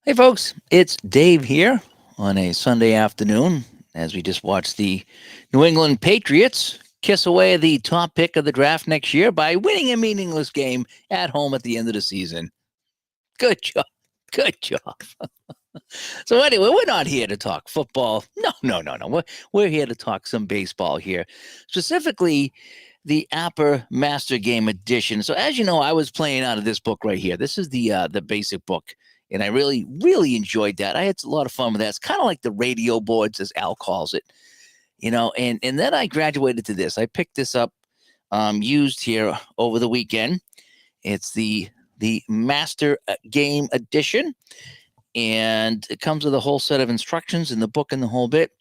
Hey, folks, it's Dave here on a Sunday afternoon as we just watched the New England Patriots kiss away the top pick of the draft next year by winning a meaningless game at home at the end of the season. Good job. Good job. So, anyway, we're not here to talk football. No, no, no, no. We're here to talk some baseball here, specifically the APBA Master Game Edition. So, as you know, I was playing out of this book right here. This is the basic book, and I really, really enjoyed that. I had a lot of fun with that. It's kind of like the radio boards, as Al calls it, And then I graduated to this. I picked this up, used here over the weekend. It's the Master Game Edition, and it comes with a whole set of instructions in the book and the whole bit.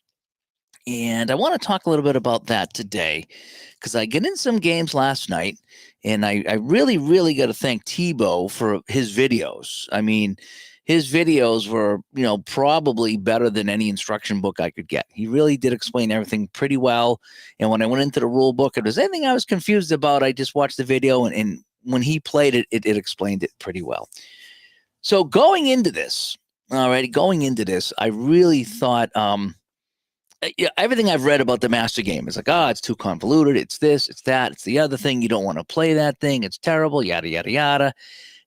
And I want to talk a little bit about that today because I get in some games last night, and I really, really got to thank Tebow for his videos. I mean, his videos were, probably better than any instruction book I could get. He really did explain everything pretty well. And when I went into the rule book, if there's anything I was confused about, I just watched the video, and when he played it, it explained it pretty well. So going into this, I really thought, everything I've read about the master game is like, it's too convoluted. It's this, it's that, it's the other thing. You don't want to play that thing. It's terrible, yada, yada, yada.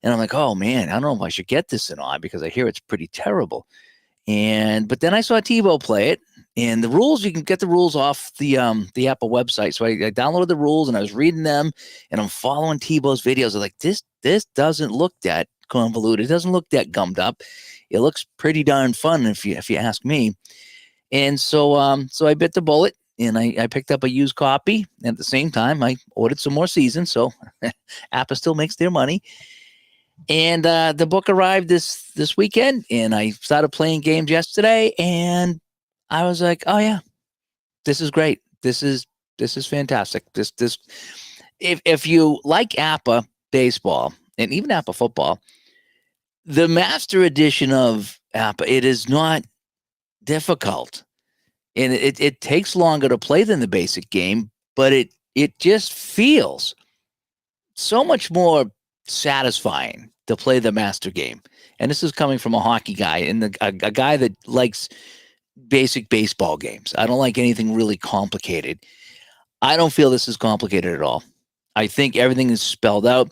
And I'm like, oh man, I don't know if I should get this or not because I hear it's pretty terrible. But then I saw Tebow play it, and the rules, you can get the rules off the Apple website. So I downloaded the rules and I was reading them, and I'm following Tebow's videos. I'm like, this doesn't look that convoluted. It doesn't look that gummed up. It looks pretty darn fun if you ask me. And so I bit the bullet, and I picked up a used copy. And at the same time, I ordered some more seasons. So Apple still makes their money. And the book arrived this weekend, and I started playing games yesterday, and I was like, oh yeah, this is great. This is fantastic. This if you like APBA baseball and even APBA football, the master edition of APBA, it is not difficult. And it takes longer to play than the basic game, but it just feels so much more satisfying to play the master game. And this is coming from a hockey guy and a guy that likes basic baseball games. I don't like anything really complicated. I don't feel this is complicated at all. I think everything is spelled out.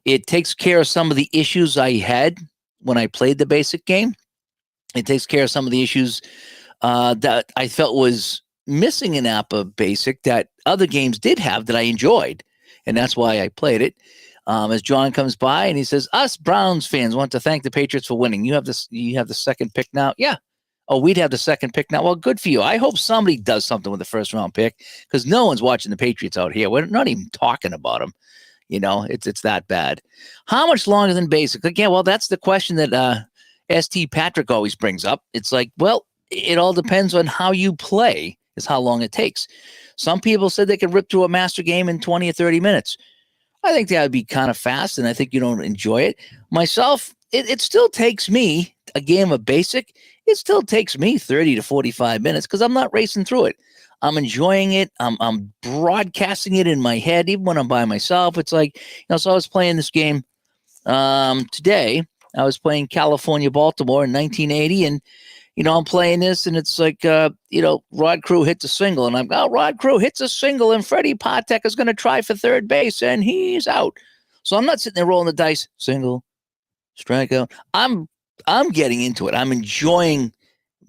It takes care of some of the issues I had when I played the basic game. It takes care of some of the issues that I felt was missing in APBA Basic that other games did have that I enjoyed. And that's why I played it. As John comes by and he says, us Browns fans want to thank the Patriots for winning. You have the second pick now. Yeah. Oh, we'd have the second pick now. Well, good for you. I hope somebody does something with the first round pick because no one's watching the Patriots out here. We're not even talking about them. It's that bad. How much longer than basic? Like, yeah, well, that's the question that St. Patrick always brings up. It's like, well, it all depends on how you play is how long it takes. Some people said they could rip through a master game in 20 or 30 minutes. I think that would be kind of fast, and I think you don't enjoy it. Myself, it still takes me, a game of basic, it still takes me 30 to 45 minutes because I'm not racing through it. I'm enjoying it. I'm broadcasting it in my head, even when I'm by myself. It's like, so I was playing this game today. I was playing California, Baltimore in 1980, and I'm playing this, and it's like, Rod Crew hits a single, and Rod Crew hits a single, and Freddie Patek is going to try for third base, and he's out. So I'm not sitting there rolling the dice, single, strikeout. I'm getting into it. I'm enjoying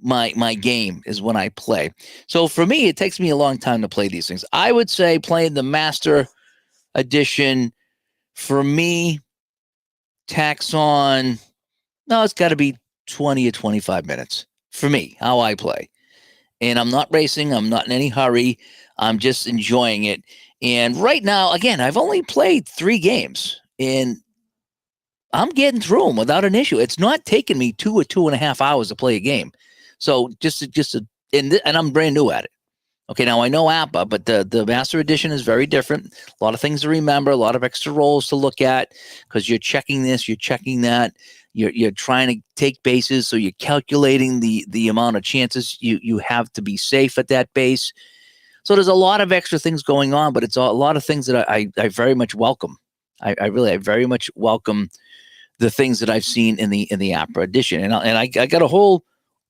my game is when I play. So for me, it takes me a long time to play these things. I would say playing the Master Edition, for me, tax on, no, it's got to be 20 or 25 minutes. For me, how I play. And I'm not racing. I'm not in any hurry. I'm just enjoying it. And right now, again, I've only played 3 games, and I'm getting through them without an issue. It's not taking me 2 or 2.5 hours to play a game. So and I'm brand new at it. Okay, now I know APBA, but the Master Edition is very different. A lot of things to remember, a lot of extra roles to look at because you're checking this, you're checking that. You're trying to take bases, so you're calculating the amount of chances you have to be safe at that base. So there's a lot of extra things going on, but it's a lot of things that I very much welcome. I very much welcome the things that I've seen in the APBA edition. And I got a whole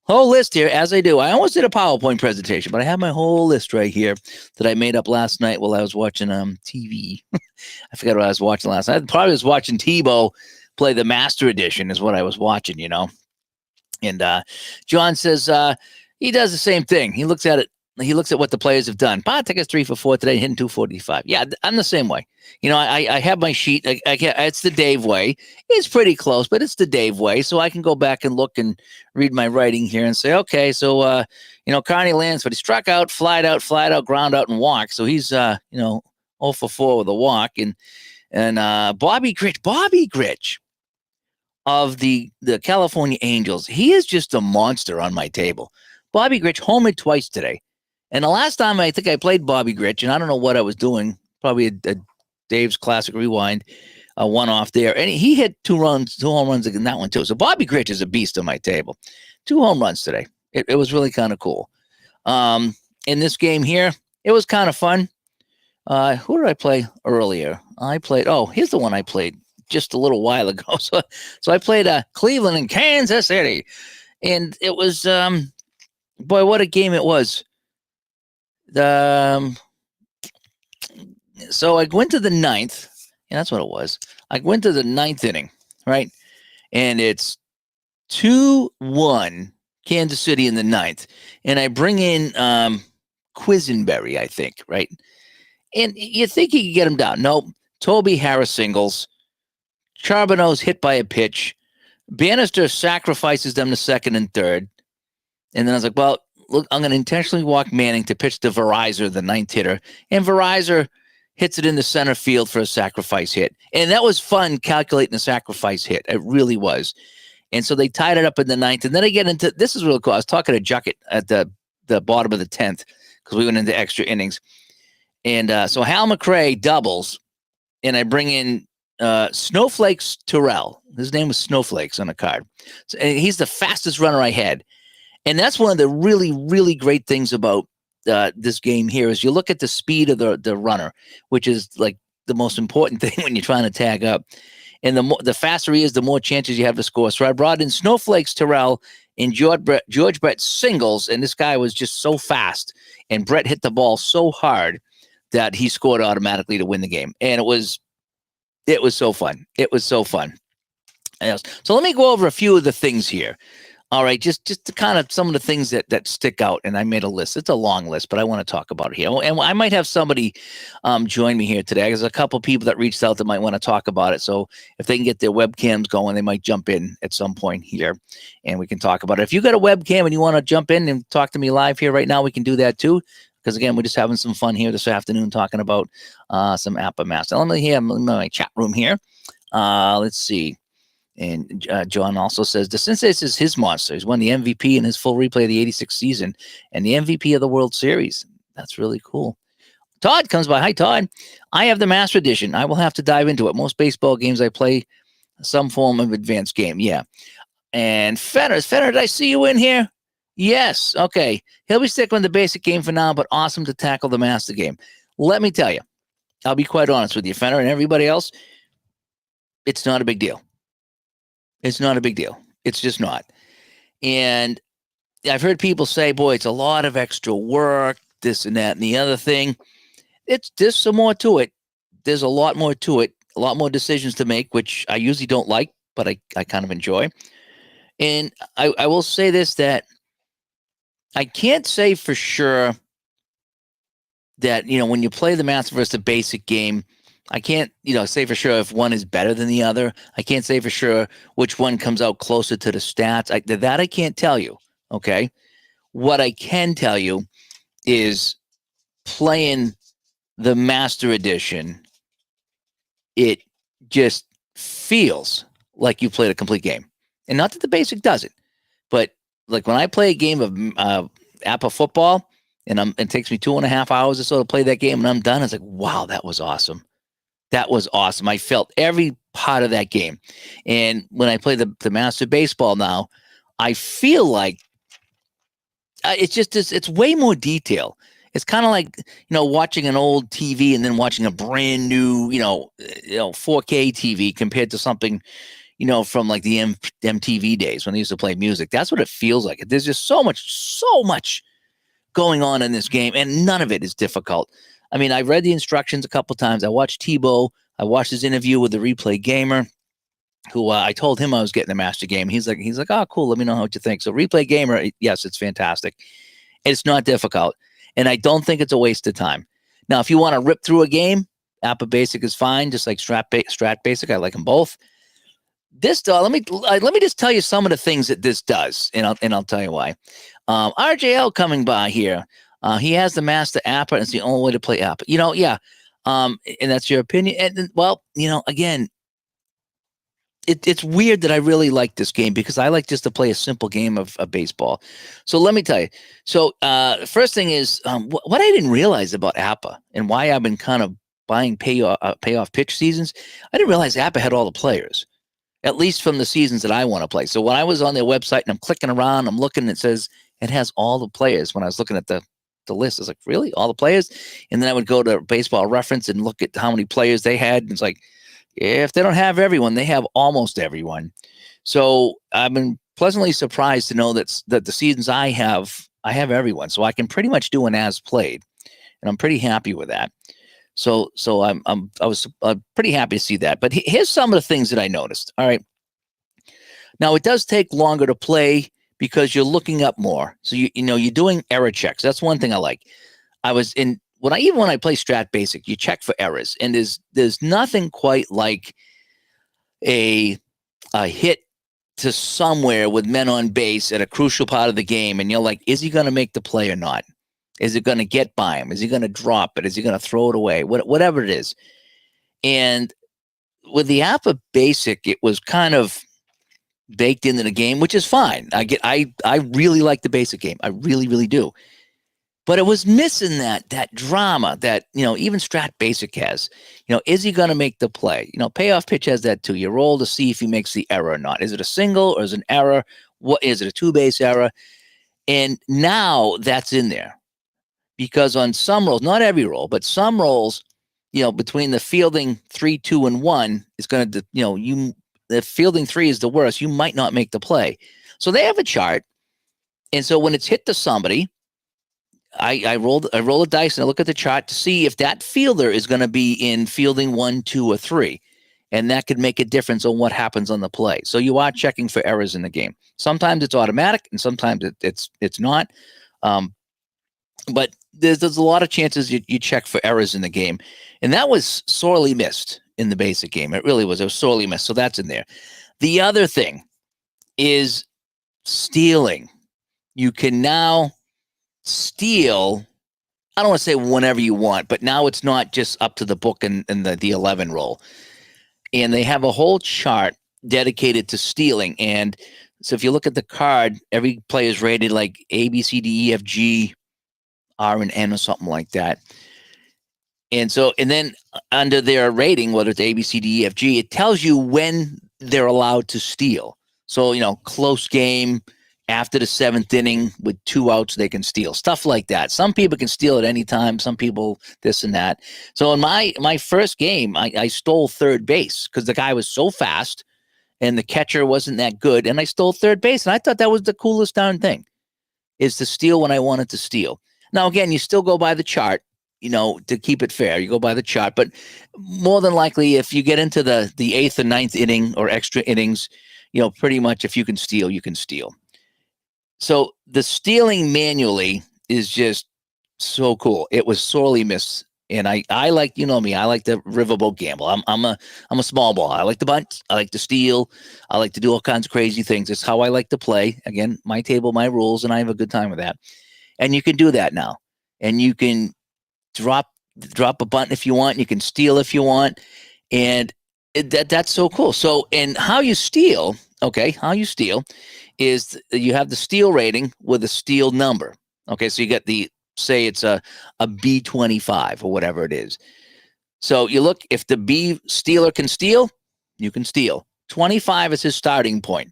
list here, as I do. I almost did a PowerPoint presentation, but I have my whole list right here that I made up last night while I was watching TV. I forgot what I was watching last night. I probably was watching Tebow play the Master Edition is what I was watching, And John says he does the same thing. He looks at it. He looks at what the players have done. Take us 3 for 4 today, hitting 245. Yeah, I'm the same way. I have my sheet. It's the Dave way. It's pretty close, but it's the Dave way. So I can go back and look and read my writing here and say, okay, so, Carney Lansford, he struck out, flied out, ground out, and walked. So he's, 0 for 4 with a walk. And Bobby Gritch of the California Angels, he is just a monster on my table. Bobby Gritch homered twice today. And the last time I think I played Bobby Gritch, and I don't know what I was doing, probably a Dave's Classic Rewind, one off there. And he hit 2 home runs in that one too. So Bobby Gritch is a beast on my table. 2 home runs today. It was really kind of cool. In this game here, it was kind of fun. Who did I play earlier? Here's the one I played just a little while ago. So I played Cleveland and Kansas City. And it was, boy, what a game it was. So I went to the 9th. Yeah, that's what it was. I went to the 9th inning, right? And it's 2-1 Kansas City in the 9th. And I bring in Quisenberry, I think, right? And you think he could get him down. Nope. Toby Harris singles. Charbonneau's hit by a pitch. Bannister sacrifices them to second and third. And then I was like, well, look, I'm going to intentionally walk Manning to pitch to Verizon, the 9th hitter. And Verizon hits it in the center field for a sacrifice hit. And that was fun calculating the sacrifice hit. It really was. And so they tied it up in the 9th. And then I get into, this is really cool. I was talking to Juckett at the bottom of the 10th because we went into extra innings. And so Hal McRae doubles. And I bring in Snowflakes Terrell. His name was Snowflakes on a card. So, and he's the fastest runner I had. And that's one of the really, really great things about this game here is you look at the speed of the runner, which is like the most important thing when you're trying to tag up. And the faster he is, the more chances you have to score. So I brought in Snowflakes Terrell and George Brett singles, and this guy was just so fast. And Brett hit the ball so hard that he scored automatically to win the game. And it was so fun. It was so fun. Yes. So let me go over a few of the things here. All right, just to kind of some of the things that stick out, and I made a list. It's a long list, but I want to talk about it here. And I might have somebody join me here today. There's a couple people that reached out that might want to talk about it. So if they can get their webcams going, they might jump in at some point here, and we can talk about it. If you got a webcam and you want to jump in and talk to me live here right now, we can do that too. Because again, we're just having some fun here this afternoon talking about some APBA Master. Let me hear my chat room here. Let's see. And John also says, DeCinces is his monster. He's won the MVP in his full replay of the 86th season and the MVP of the World Series. That's really cool. Todd comes by. Hi, Todd. I have the Master Edition. I will have to dive into it. Most baseball games I play some form of advanced game. Yeah. And Fenner, did I see you in here? Yes. Okay. He'll be sticking with the basic game for now, but awesome to tackle the Master game. Let me tell you, I'll be quite honest with you, Fenner and everybody else. It's not a big deal. It's not a big deal. It's just not. And I've heard people say, boy, it's a lot of extra work, this and that and the other thing. There's some more to it. There's a lot more to it, a lot more decisions to make, which I usually don't like, but I kind of enjoy. And I will say this, that I can't say for sure that, when you play the Master versus the basic game, I can't, say for sure if one is better than the other. I can't say for sure which one comes out closer to the stats. That I can't tell you, okay? What I can tell you is playing the Master Edition, it just feels like you played a complete game. And not that the basic doesn't, but like when I play a game of APBA football, and it takes me 2.5 hours or so to play that game, and I'm done, it's like, wow, that was awesome. That was awesome. I felt every part of that game. And when I play the Master Baseball now, I feel like it's way more detail. It's kind of like, watching an old TV and then watching a brand new, 4K TV compared to something, from like the MTV days when they used to play music. That's what it feels like. There's just so much going on in this game, and none of it is difficult. I mean, I read the instructions a couple times. I watched Tebow. I watched his interview with the Replay Gamer, who I told him I was getting a master game. He's like, oh, cool. Let me know what you think. So Replay Gamer, yes, it's fantastic. It's not difficult, and I don't think it's a waste of time. Now, if you want to rip through a game, APBA Basic is fine, just like Strat Basic. I like them both. This let me just tell you some of the things that this does, and I'll tell you why. RJL coming by here. He has the master APBA, and it's the only way to play APBA. Yeah. And that's your opinion. And well, again, it's weird that I really like this game because I like just to play a simple game of baseball. So let me tell you. So first thing is what I didn't realize about APBA and why I've been kind of buying payoff pitch seasons. I didn't realize APBA had all the players, at least from the seasons that I want to play. So when I was on their website and I'm clicking around, I'm looking, it says it has all the players. When I was looking at the list, I was like, really? All the players? And then I would go to Baseball Reference and look at how many players they had. And it's like, if they don't have everyone, they have almost everyone. So I've been pleasantly surprised to know that the seasons I have everyone. So I can pretty much do an as played. And I'm pretty happy with that. So I was pretty happy to see that. But here's some of the things that I noticed. All right. Now, it does take longer to play because you're looking up more. So you're doing error checks. That's one thing I like. When I play Strat Basic, you check for errors, and there's nothing quite like a hit to somewhere with men on base at a crucial part of the game, and you're like, is he going to make the play or not? Is it going to get by him? Is he going to drop it? Is he going to throw it away? Whatever it is. And with the APBA Basic, it was kind of baked into the game, which is fine. I really like the basic game. I really, really do. But it was missing that drama that, even Strat Basic has. Is he going to make the play? Payoff pitch has that too. You roll to see if he makes the error or not. Is it a single or is it an error? What is it, a two-base error? And now that's in there. Because on some rolls, not every roll, but some rolls, between the fielding 3, 2, and 1 is going to, the fielding 3 is the worst. You might not make the play. So they have a chart. And so when it's hit to somebody, I roll the dice and I look at the chart to see if that fielder is going to be in fielding 1, 2, or 3. And that could make a difference on what happens on the play. So you are checking for errors in the game. Sometimes it's automatic and sometimes it's not. But there's a lot of chances you check for errors in the game. And that was sorely missed in the basic game. It really was. It was sorely missed. So that's in there. The other thing is stealing. You can now steal, I don't want to say whenever you want, but now it's not just up to the book and the 11 roll. And they have a whole chart dedicated to stealing. And so if you look at the card, every player is rated like A, B, C, D, E, F, G, R, and N or something like that. And then under their rating, whether it's A, B, C, D, E, F, G, it tells you when they're allowed to steal. So, close game, after the 7th inning with 2 outs, they can steal. Stuff like that. Some people can steal at any time. Some people this and that. So in my first game, I stole third base because the guy was so fast and the catcher wasn't that good. And I stole third base. And I thought that was the coolest darn thing, is to steal when I wanted to steal. Now, again, you still go by the chart, to keep it fair. You go by the chart. But more than likely, if you get into the 8th or 9th inning or extra innings, pretty much if you can steal, you can steal. So the stealing manually is just so cool. It was sorely missed. And I like, me, I like the riverboat gamble. I'm a small ball. I like to bunt. I like to steal. I like to do all kinds of crazy things. It's how I like to play. Again, my table, my rules, and I have a good time with that. And you can do that now. And you can drop a bunt if you want. You can steal if you want. And that's so cool. So, and how you steal is you have the steal rating with a steal number. Okay, so you get say it's a B25 or whatever it is. So you look, if the B stealer can steal, you can steal. 25 is his starting point.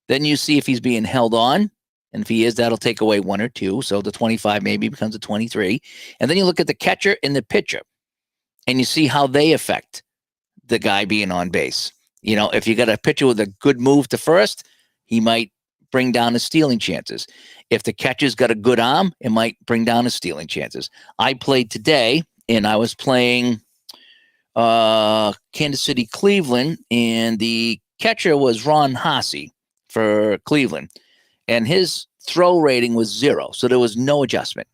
Then you see if he's being held on. And if he is, that'll take away 1 or 2. So the 25 maybe becomes a 23. And then you look at the catcher and the pitcher. And you see how they affect the guy being on base. If you got a pitcher with a good move to first, he might bring down his stealing chances. If the catcher's got a good arm, it might bring down his stealing chances. I played today, and I was playing Kansas City, Cleveland, and the catcher was Ron Hasse for Cleveland, and his throw rating was 0, so there was no adjustment.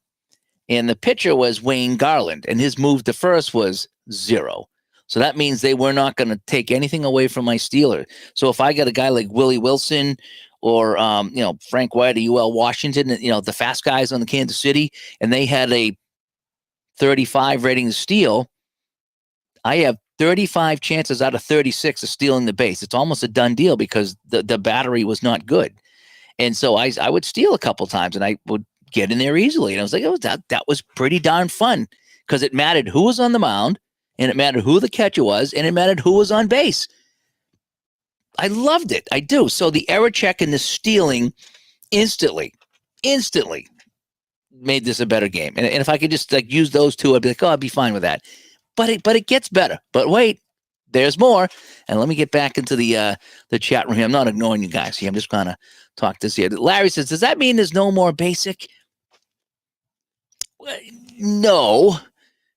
And the pitcher was Wayne Garland, and his move to first was 0. So that means they were not going to take anything away from my stealer. So if I got a guy like Willie Wilson or Frank White or UL Washington, the fast guys on the Kansas City, and they had a 35 rating to steal, I have 35 chances out of 36 of stealing the base. It's almost a done deal because the battery was not good. And so I would steal a couple times, and I would get in there easily. And I was like, that was pretty darn fun because it mattered who was on the mound, and it mattered who the catcher was, and it mattered who was on base. I loved it. I do. So the error check and the stealing instantly made this a better game. And if I could just use those two, I'd be like, I'd be fine with that. But it gets better. But wait, there's more. And let me get back into the chat room here. I'm not ignoring you guys here. I'm just going to talk this here. Larry says, does that mean there's no more basic? No.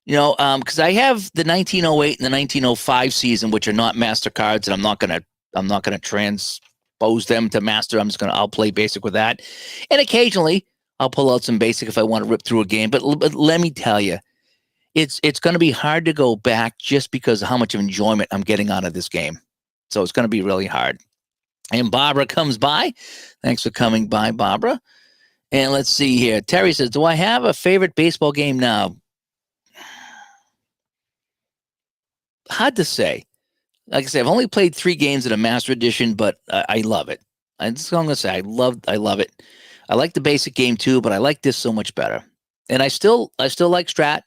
Because I have the 1908 and the 1905 season, which are not MasterCards, and I'm not gonna transpose them to Master. I'll play basic with that, and occasionally I'll pull out some basic if I want to rip through a game. But let me tell you, it's going to be hard to go back just because of how much enjoyment I'm getting out of this game. So it's going to be really hard. And Barbara comes by. Thanks for coming by, Barbara. And let's see here. Terry says, do I have a favorite baseball game now? Hard to say. Like I said, I've only played 3 games in a Master Edition, but I love it. I'm just going to say I love it. I like the basic game too, but I like this so much better. And I still like Strat,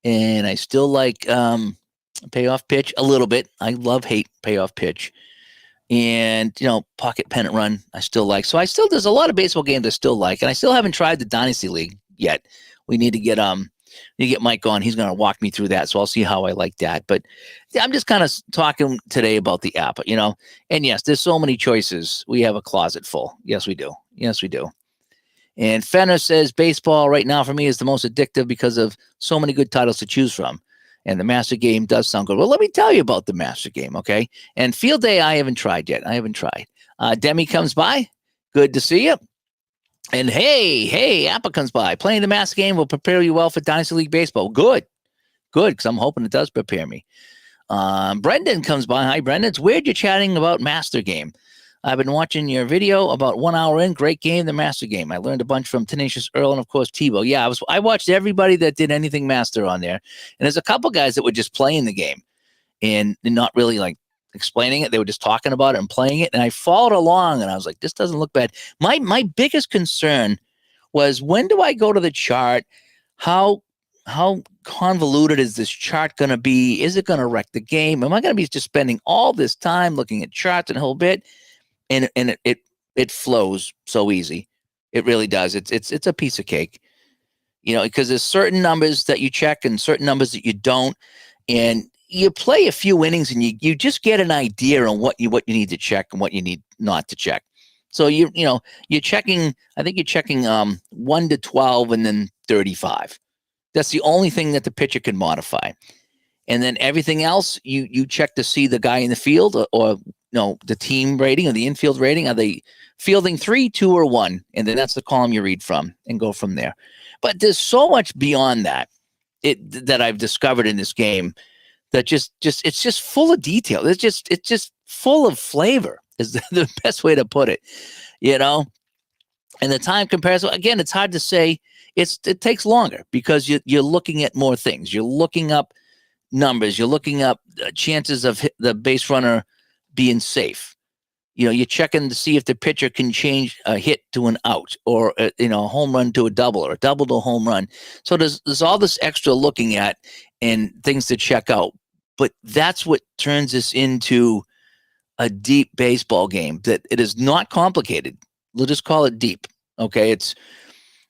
and I still like Payoff Pitch a little bit. I hate Payoff Pitch, and Pocket Pennant Run I still like. So there's a lot of baseball games I still like, and I still haven't tried the Dynasty League yet. We need to get Mike on. He's going to walk me through that, so I'll see how I like that. But I'm just kind of talking today about the app, And yes, there's so many choices. We have a closet full. Yes, we do. And Fenner says, baseball right now for me is the most addictive because of so many good titles to choose from. And the Master Game does sound good. Well, let me tell you about the Master Game, okay? And Field Day, I haven't tried yet. Demi comes by. Good to see you. And hey, Appa comes by. Playing the Master Game will prepare you well for Dynasty League Baseball. Good, because I'm hoping it does prepare me. Brendan comes by. Hi, Brendan. It's weird you're chatting about Master Game. I've been watching your video about 1 hour in. Great game, the Master Game. I learned a bunch from Tenacious Earl and, of course, Tebow. Yeah, I watched everybody that did anything Master on there. And there's a couple guys that were just playing the game and not really explaining it. They were just talking about it and playing it. And I followed along, and I was like, this doesn't look bad. My biggest concern was, when do I go to the chart? How convoluted is this chart going to be? Is it going to wreck the game? Am I going to be just spending all this time looking at charts and a whole bit? And it flows so easy. It really does. It's a piece of cake, because there's certain numbers that you check and certain numbers that you don't. And you play a few innings and you just get an idea on what you need to check and what you need not to check. So you're checking, I think you're checking 1 to 12 and then 35. That's the only thing that the pitcher can modify. And then everything else you check to see the guy in the field or the team rating or the infield rating. Are they fielding 3, 2, or 1? And then that's the column you read from and go from there. But there's so much beyond that that I've discovered in this game that it's just full of detail. It's just full of flavor is the best way to put it, And the time comparison, again, it's hard to say. It takes longer because you're looking at more things. You're looking up numbers. You're looking up chances of the base runner being safe. You're checking to see if the pitcher can change a hit to an out, or a home run to a double, or a double to a home run. So there's all this extra looking at and things to check out. But that's what turns this into a deep baseball game. That it is not complicated. We'll just call it deep. Okay, it's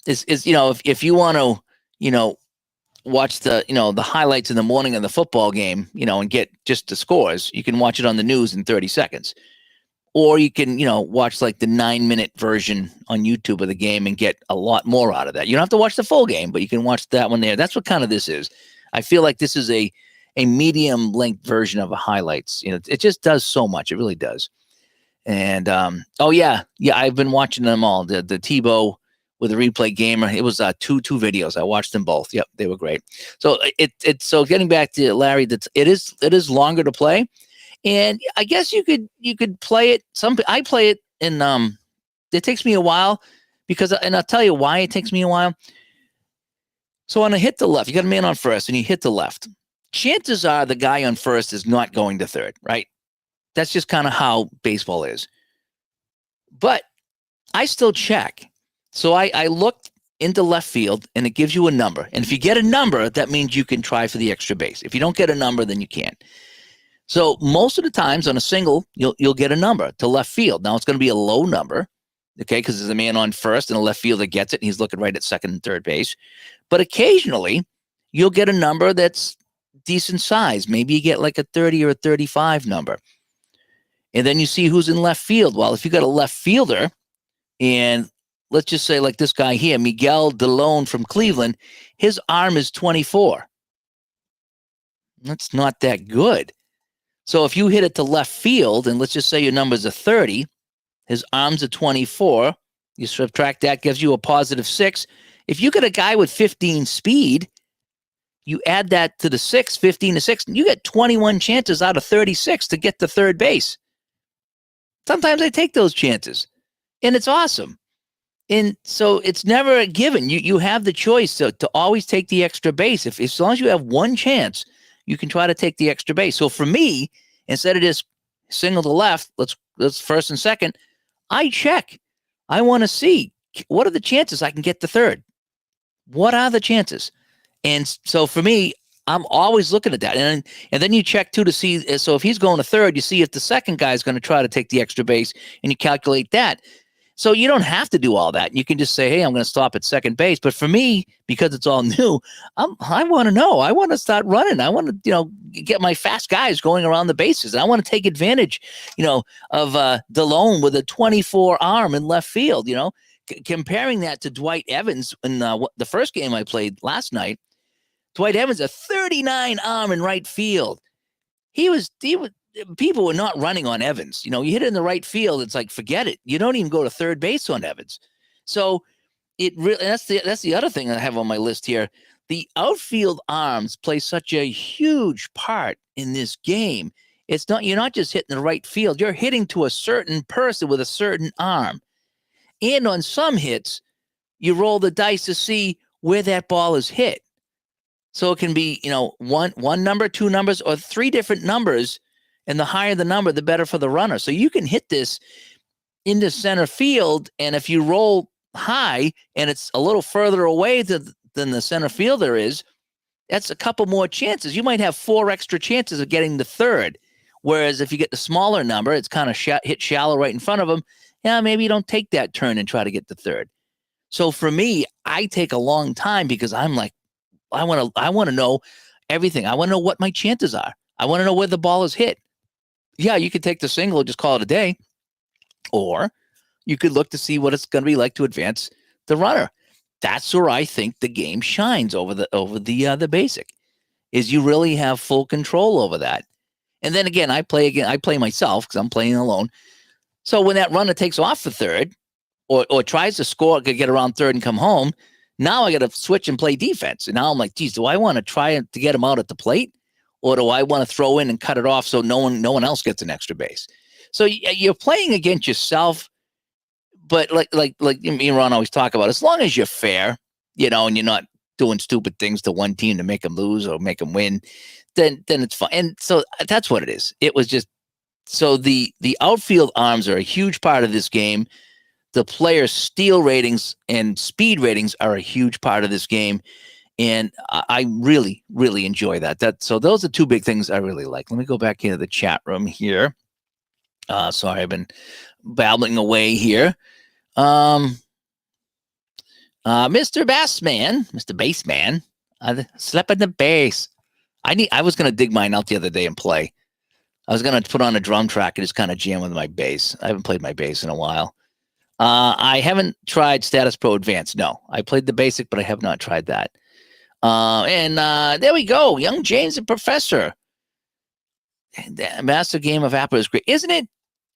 if you want to watch the the highlights in the morning of the football game, and get just the scores. You can watch it on the news in 30 seconds. Or you can, watch like the 9-minute version on YouTube of the game and get a lot more out of that. You don't have to watch the full game, but you can watch that one there. That's what kind of this is. I feel like this is a medium length version of a highlights. It just does so much. It really does. And I've been watching them all. The Tebow with the replay gamer. It was two videos. I watched them both. Yep, they were great. So so getting back to Larry, it is longer to play. And I guess you could play it. I play it, and it takes me a while and I'll tell you why it takes me a while. So when I hit the left, you got a man on first, and you hit the left. Chances are the guy on first is not going to third, right? That's just kind of how baseball is. But I still check. So I looked into left field, and it gives you a number. And if you get a number, that means you can try for the extra base. If you don't get a number, then you can't. So most of the times on a single, you'll get a number to left field. Now it's going to be a low number, okay, because there's a man on first and a left fielder gets it, and he's looking right at second and third base. But occasionally, you'll get a number that's decent size. Maybe you get like a 30 or a 35 number. And then you see who's in left field. Well, if you got a left fielder, and let's just say like this guy here, Miguel DeLone from Cleveland, his arm is 24. That's not that good. So if you hit it to left field, and let's just say your number's a 30, his arm's a 24, you subtract that, gives you a positive 6. If you get a guy with 15 speed, you add that to the 6, 15 to 6, and you get 21 chances out of 36 to get to third base. Sometimes I take those chances, and it's awesome. And so it's never a given. You have the choice to always take the extra base. If as long as you have one chance, you can try to take the extra base. So for me, instead of just single to left, let's first and second, I check. I want to see what are the chances I can get to third. What are the chances? And so for me, I'm always looking at that. And then you check too to see. So if he's going to third, you see if the second guy is going to try to take the extra base, and you calculate that. So you don't have to do all that. You can just say, hey, I'm going to stop at second base. But for me, because it's all new, I want to know. I want to start running. I want to, get my fast guys going around the bases. And I want to take advantage, of DeLone with a 24 arm in left field, comparing that to Dwight Evans in the first game I played last night. Dwight Evans, a 39 arm in right field. He was people were not running on Evans. You hit it in the right field, it's like, forget it. You don't even go to third base on Evans. So it really, that's the other thing I have on my list here. The outfield arms play such a huge part in this game. You're not just hitting the right field, you're hitting to a certain person with a certain arm. And on some hits, you roll the dice to see where that ball is hit. So it can be, one number, two numbers, or three different numbers. And the higher the number, the better for the runner. So you can hit this into center field, and if you roll high and it's a little further away than the center fielder is, that's a couple more chances. You might have 4 extra chances of getting the third. Whereas if you get the smaller number, it's kind of hit shallow right in front of them. Yeah, maybe you don't take that turn and try to get the third. So for me, I take a long time because I'm like, I want to know everything. I want to know what my chances are. I want to know where the ball is hit. Yeah, you could take the single and just call it a day. Or you could look to see what it's going to be like to advance the runner. That's where I think the game shines over the basic, is you really have full control over that. And then again, I play myself because I'm playing alone. So when that runner takes off for third or tries to score, get around third and come home, now I got to switch and play defense. And now I'm like, geez, do I want to try to get him out at the plate? Or do I want to throw in and cut it off so no one else gets an extra base? So you're playing against yourself, but like me and Ron always talk about, as long as you're fair, and you're not doing stupid things to one team to make them lose or make them win, then it's fine. And so that's what it is. It was just, so the outfield arms are a huge part of this game. The player steal ratings and speed ratings are a huge part of this game. And I really, really enjoy that. So those are two big things I really like. Let me go back into the chat room here. Sorry, I've been babbling away here. Mr. Bassman, I slept in the bass. I was gonna dig mine out the other day and play. I was gonna put on a drum track and just kind of jam with my bass. I haven't played my bass in a while. I haven't tried Status Pro Advanced. No, I played the basic, but I have not tried that. And there we go. Young James the Professor. The Master Game of APBA is great, isn't it?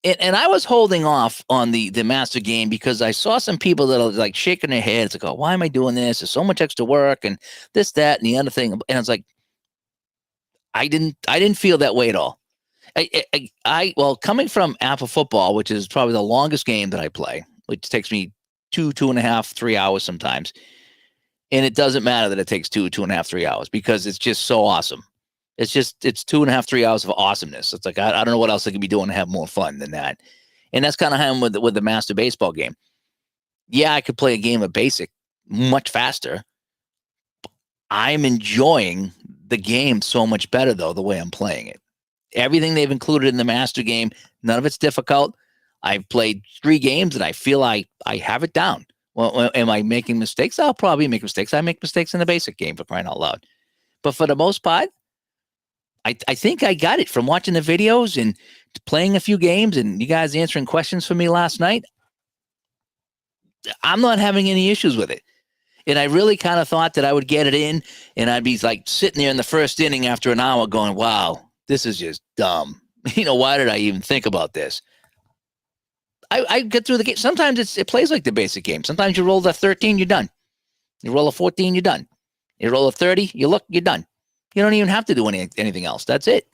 And I was holding off on the Master Game because I saw some people that are like shaking their heads, like, "Oh, why am I doing this? There's so much extra work and this, that, and the other thing." And it's like, I didn't feel that way at all. Well, coming from APBA football, which is probably the longest game that I play, which takes me 2.5, 3 hours sometimes. And it doesn't matter that it takes 2.5, 3 hours because it's just so awesome. It's 2.5, 3 hours of awesomeness. It's like, I don't know what else I could be doing to have more fun than that. And that's kind of how I'm with the Master Baseball game. Yeah, I could play a game of basic much faster. I'm enjoying the game so much better, though, the way I'm playing it. Everything they've included in the Master Game, none of it's difficult. I've played 3 games and I feel I have it down. Well, am I making mistakes? I'll probably make mistakes. I make mistakes in the basic game, for crying out loud. But for the most part, I think I got it from watching the videos and playing a few games and you guys answering questions for me last night. I'm not having any issues with it. And I really kind of thought that I would get it in and I'd be like sitting there in the first inning after an hour going, wow, this is just dumb. Why did I even think about this? I get through the game. Sometimes it plays like the basic game. Sometimes you roll the 13, you're done. You roll a 14, you're done. You roll a 30, you're done. You don't even have to do anything else. That's it.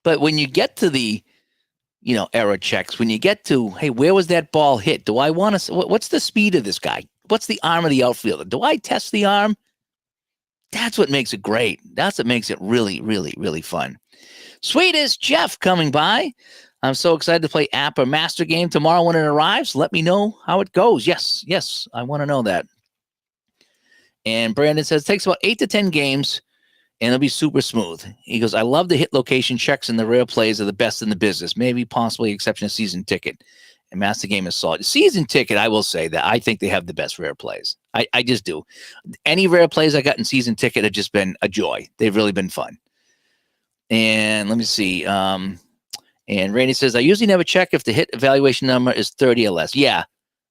But when you get to the, error checks, when you get to, hey, where was that ball hit? Do I want to, what's the speed of this guy? What's the arm of the outfielder? Do I test the arm? That's what makes it great. That's what makes it really, really, really fun. Sweetest Jeff coming by. I'm so excited to play APBA Master Game tomorrow when it arrives. Let me know how it goes. Yes, I want to know that. And Brandon says it takes about 8 to 10 games and it'll be super smooth. He goes, I love the hit location checks and the rare plays are the best in the business. Maybe possibly exception of Season Ticket. And Master Game is solid. Season Ticket, I will say that I think they have the best rare plays. I just do. Any rare plays I got in Season Ticket have just been a joy. They've really been fun. And let me see. And Randy says, I usually never check if the hit evaluation number is 30 or less. Yeah,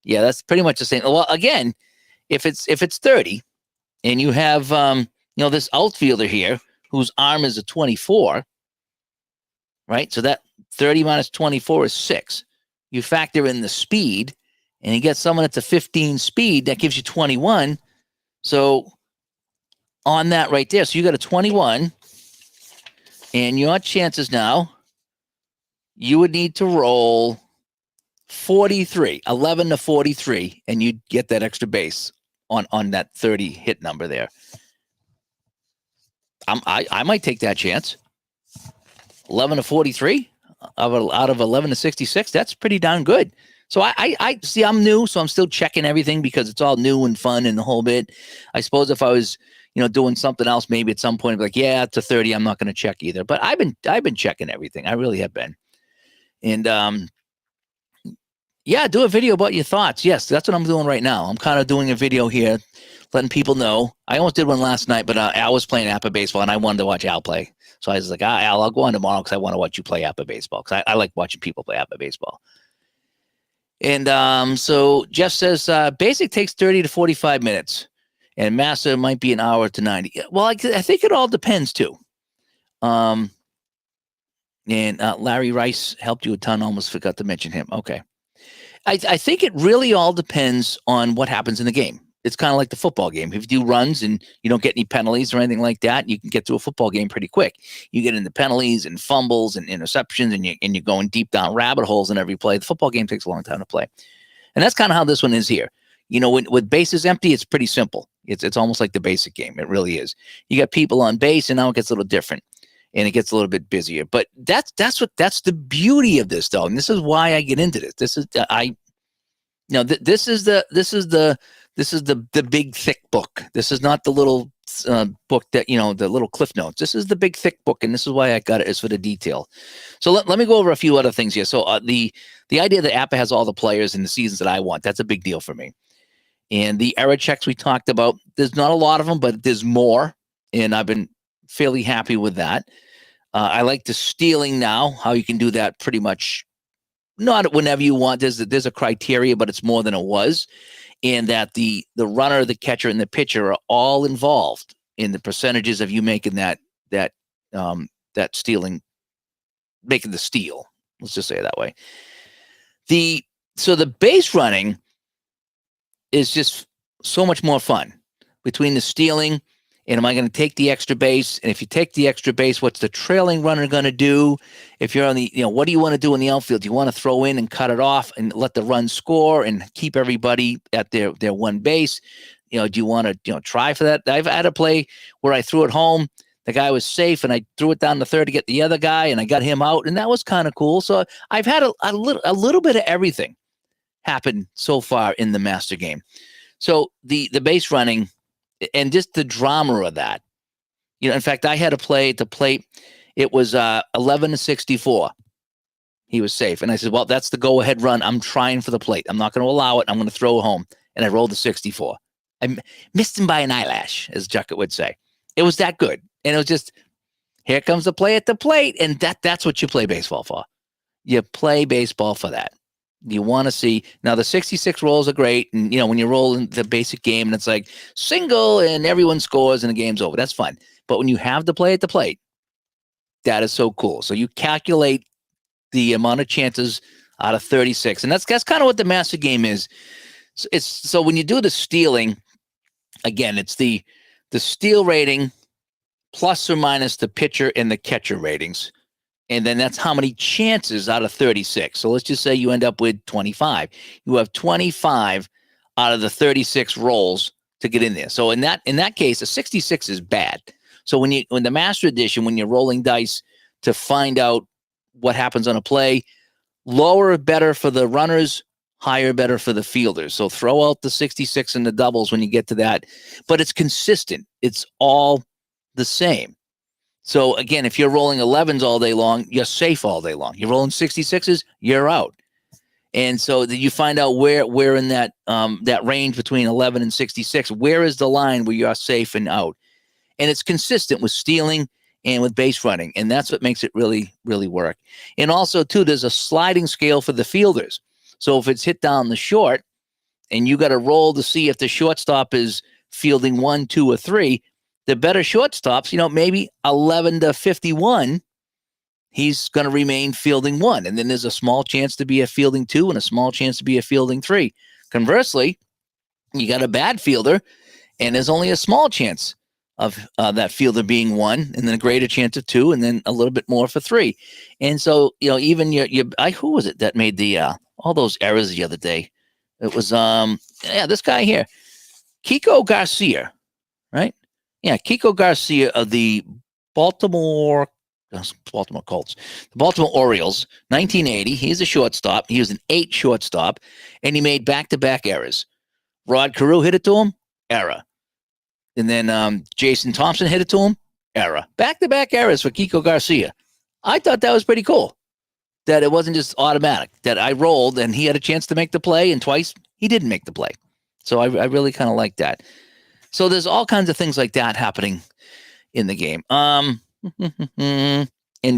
that's pretty much the same. Well, again, if it's 30 and you have this outfielder here whose arm is a 24, right? So that 30 minus 24 is 6. You factor in the speed and you get someone that's a 15 speed, that gives you 21. So on that right there, so you got a 21 and your chances now, you would need to roll 43, 11 to 43, and you'd get that extra base on that 30 hit number there. I might take that chance. 11 to 43 out of 11 to 66. That's pretty darn good. So I see, I'm new, so I'm still checking everything because it's all new and fun and the whole bit. I suppose if I was, doing something else, maybe at some point, I'd be like, yeah, to 30, I'm not going to check either. But I've been checking everything. I really have been. And do a video about your thoughts. Yes, that's what I'm doing right now. I'm kind of doing a video here, letting people know. I almost did one last night, but Al was playing APBA baseball, and I wanted to watch Al play. So I was like, Al, I'll go on tomorrow because I want to watch you play APBA baseball because I like watching people play APBA baseball. And so Jeff says basic takes 30 to 45 minutes, and master might be an hour to 90. Well, I think it all depends too. And Larry Rice helped you a ton. Almost forgot to mention him. Okay. I think it really all depends on what happens in the game. It's kind of like the football game. If you do runs and you don't get any penalties or anything like that, you can get to a football game pretty quick. You get into penalties and fumbles and interceptions and you're going deep down rabbit holes in every play. The football game takes a long time to play. And that's kind of how this one is here. When with bases empty, it's pretty simple. It's almost like the basic game. It really is. You got people on base and now it gets a little different. And it gets a little bit busier, but that's the beauty of this, though, and this is why I get into this. This is this is the big thick book. This is not the little book that the little cliff notes. This is the big thick book, and this is why I got it, is for the detail. So let me go over a few other things here. So the idea that APBA has all the players in the seasons that I want, that's a big deal for me. And the error checks we talked about, there's not a lot of them, but there's more. And I've been fairly happy with that. I like the stealing now, how you can do that pretty much not whenever you want. There's a criteria, but it's more than it was. And that the runner, the catcher, and the pitcher are all involved in the percentages of you making that stealing, making the steal. Let's just say it that way. So the base running is just so much more fun between the stealing and am I going to take the extra base? And if you take the extra base, what's the trailing runner going to do? If you're on the, what do you want to do in the outfield? Do you want to throw in and cut it off and let the run score and keep everybody at their one base? Do you want to, try for that? I've had a play where I threw it home. The guy was safe and I threw it down the third to get the other guy and I got him out. And that was kind of cool. So I've had a little bit of everything happen so far in the master game. So the base running and just the drama of that, in fact, I had a play at the plate. It was 11-64. He was safe. And I said, well, that's the go-ahead run. I'm trying for the plate. I'm not going to allow it. I'm going to throw it home. And I rolled a 64. I missed him by an eyelash, as Juckett would say. It was that good. And it was just, here comes the play at the plate. And that's what you play baseball for. You play baseball for that. You want to see, now the 66 rolls are great. And, when you roll in the basic game and it's like single and everyone scores and the game's over, that's fun. But when you have the play at the plate, that is so cool. So you calculate the amount of chances out of 36. And that's kind of what the master game is. So when you do the stealing, again, it's the steal rating plus or minus the pitcher and the catcher ratings. And then that's how many chances out of 36. So let's just say you end up with 25. You have 25 out of the 36 rolls to get in there. So in that case, a 66 is bad. So when the Master Edition, when you're rolling dice to find out what happens on a play, lower better for the runners, higher better for the fielders. So throw out the 66 and the doubles when you get to that. But it's consistent. It's all the same. So again, if you're rolling 11s all day long, you're safe all day long. You're rolling 66s, you're out. And so you find out where in that range between 11 and 66, where is the line where you're safe and out? And it's consistent with stealing and with base running. And that's what makes it really, really work. And also, too, there's a sliding scale for the fielders. So if it's hit down the short and you got to roll to see if the shortstop is fielding 1, 2, or 3, the better shortstops, maybe 11-51, he's going to remain fielding 1. And then there's a small chance to be a fielding 2 and a small chance to be a fielding 3. Conversely, you got a bad fielder and there's only a small chance of that fielder being 1 and then a greater chance of 2 and then a little bit more for 3. And so, even who was it that made the all those errors the other day? It was, this guy here, Kiko Garcia, right? Yeah, Kiko Garcia of the Baltimore Colts, the Baltimore Orioles, 1980. He's a shortstop. He was an 8 shortstop, and he made back-to-back errors. Rod Carew hit it to him, error. And then Jason Thompson hit it to him, error. Back-to-back errors for Kiko Garcia. I thought that was pretty cool, that it wasn't just automatic, that I rolled and he had a chance to make the play, and twice he didn't make the play. So I really kind of like that. So there's all kinds of things like that happening in the game. And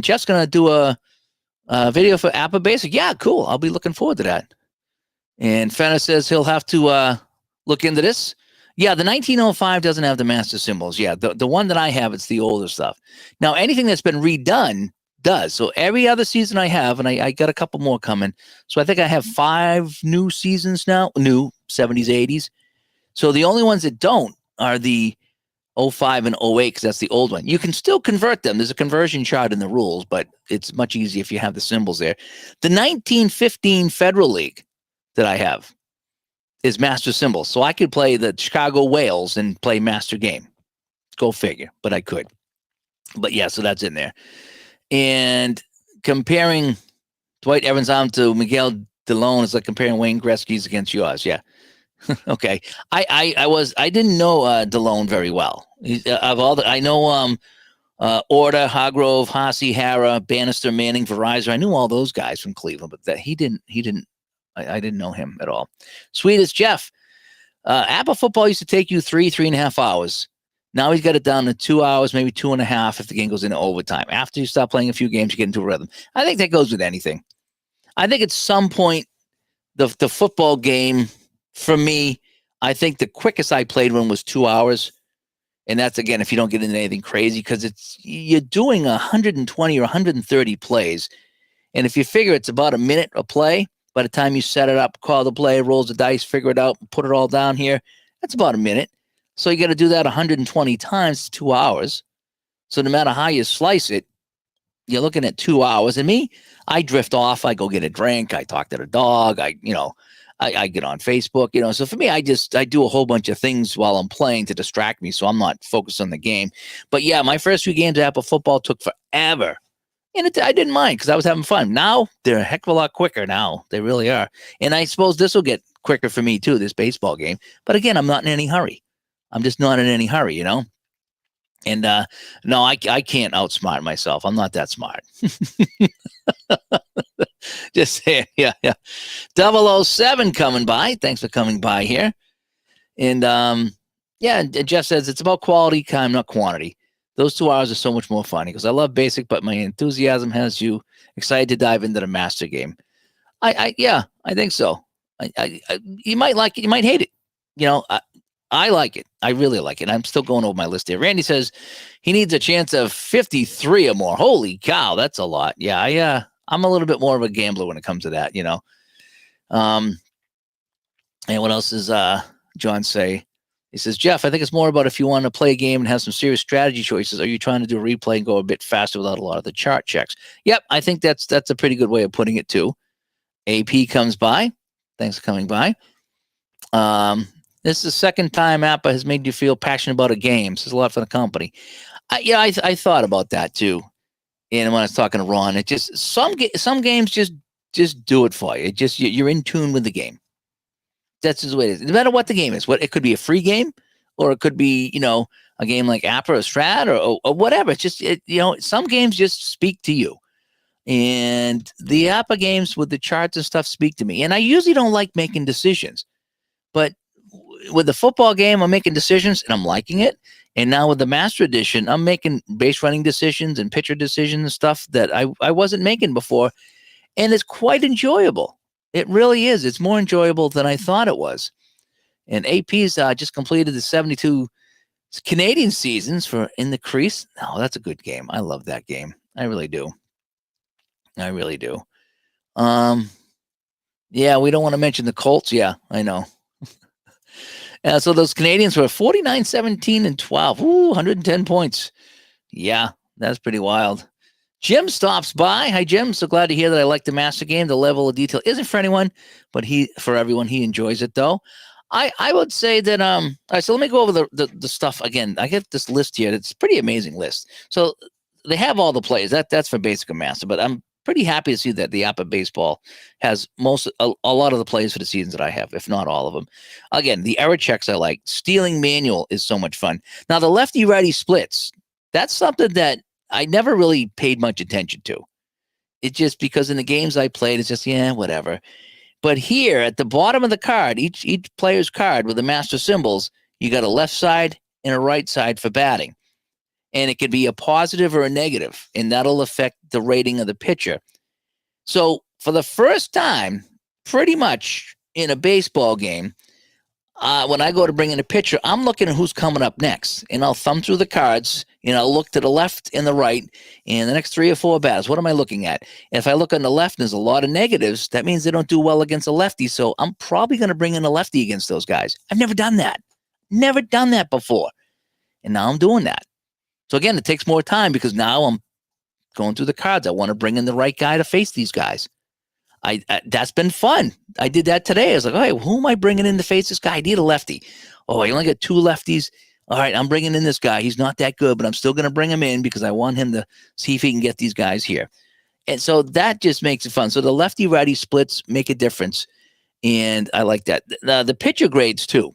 Jeff's going to do a video for APBA Basic. Yeah, cool. I'll be looking forward to that. And Fenner says he'll have to look into this. Yeah, the 1905 doesn't have the master symbols. Yeah, the one that I have, it's the older stuff. Now, anything that's been redone does. So every other season I have, and I got a couple more coming. So I think I have 5 new seasons now, new 70s, 80s. So the only ones that don't are the 05 and 08, because that's the old one. You can still convert them. There's a conversion chart in the rules, but it's much easier if you have the symbols there. The 1915 Federal League that I have is master symbols. So I could play the Chicago Whales and play master game. Go figure, but I could. But yeah, so that's in there. And comparing Dwight Evans' arm to Miguel DeLone is like comparing Wayne Gretzky's against yours. Yeah. Okay. I didn't know DeLone very well. I know Orta, Hargrove, Haase, Hara, Bannister, Manning, Verizon. I knew all those guys from Cleveland, but that I didn't know him at all. Sweet as Jeff. APBA football used to take you 3.5 hours. Now he's got it down to 2 hours, maybe 2.5 if the game goes into overtime. After you stop playing a few games, you get into a rhythm. I think that goes with anything. I think at some point, the football game, for me, I think the quickest I played one was 2 hours. And that's, again, if you don't get into anything crazy, because you're doing 120 or 130 plays. And if you figure it's about a minute a play, by the time you set it up, call the play, rolls the dice, figure it out, put it all down here, that's about a minute. So you got to do that 120 times, 2 hours. So no matter how you slice it, you're looking at 2 hours. And me, I drift off. I go get a drink. I talk to the dog. I get on Facebook, So for me, I do a whole bunch of things while I'm playing to distract me, so I'm not focused on the game. But yeah, my first few games of APBA football took forever. And I didn't mind because I was having fun. Now, they're a heck of a lot quicker now. They really are. And I suppose this will get quicker for me too, this baseball game. But again, I'm not in any hurry. I'm just not in any hurry, And no, I can't outsmart myself. I'm not that smart. Just saying, yeah. 007 coming by. Thanks for coming by here. And Jeff says it's about quality time, not quantity. Those 2 hours are so much more fun. He goes, I love basic, but my enthusiasm has you excited to dive into the master game. I think so. You might like it, you might hate it. I like it. I really like it. I'm still going over my list here. Randy says he needs a chance of 53 or more. Holy cow, that's a lot. Yeah, I'm a little bit more of a gambler when it comes to that, And what else does John say? He says, Jeff, I think it's more about if you want to play a game and have some serious strategy choices, are you trying to do a replay and go a bit faster without a lot of the chart checks? Yep, I think that's a pretty good way of putting it too. AP comes by. Thanks for coming by. This is the second time APBA has made you feel passionate about a game. This is a lot for the company. I thought about that too. And when I was talking to Ron, it just some games just do it for you. You're in tune with the game. That's just the way it is. No matter what the game is. It could be a free game, or it could be a game like APBA or Strat or whatever. It's just some games just speak to you. And the APBA games with the charts and stuff speak to me. And I usually don't like making decisions, but with the football game, I'm making decisions and I'm liking it. And now with the Master Edition, I'm making base running decisions and pitcher decisions and stuff that I wasn't making before. And it's quite enjoyable. It really is. It's more enjoyable than I thought it was. And AP's just completed the 72 Canadian seasons for In the Crease. Oh, that's a good game. I love that game. I really do. Yeah, we don't want to mention the Colts. Yeah, I know. So those Canadians were 49, 17, and 12. Ooh, 110 points. Yeah, that's pretty wild. Jim stops by. Hi, Jim. So glad to hear that I like the Master Game. The level of detail isn't for anyone, but for everyone. He enjoys it, though. I would say that, all right, so let me go over the stuff again. I get this list here. It's a pretty amazing list. So they have all the plays. That's for Basic and Master, but I'm pretty happy to see that the APBA baseball has a lot of the plays for the seasons that I have, if not all of them. Again, the error checks I like. Stealing manual is so much fun. Now, the lefty-righty splits, that's something that I never really paid much attention to. It's just because in the games I played, it's just, whatever. But here at the bottom of the card, each player's card with the master symbols, you got a left side and a right side for batting. And it could be a positive or a negative, and that'll affect the rating of the pitcher. So for the first time, pretty much in a baseball game, when I go to bring in a pitcher, I'm looking at who's coming up next, and I'll thumb through the cards, and I'll look to the left and the right, and the next 3 or 4 batters, what am I looking at? If I look on the left and there's a lot of negatives, that means they don't do well against a lefty, so I'm probably going to bring in a lefty against those guys. I've never done that. Never done that before, and now I'm doing that. So again, it takes more time because now I'm going through the cards. I want to bring in the right guy to face these guys. That's been fun. I did that today. I was like, hey, who am I bringing in to face this guy? I need a lefty. Oh, I only got 2 lefties. All right, I'm bringing in this guy. He's not that good, but I'm still going to bring him in because I want him to see if he can get these guys here. And so that just makes it fun. So the lefty-righty splits make a difference, and I like that. The pitcher grades, too,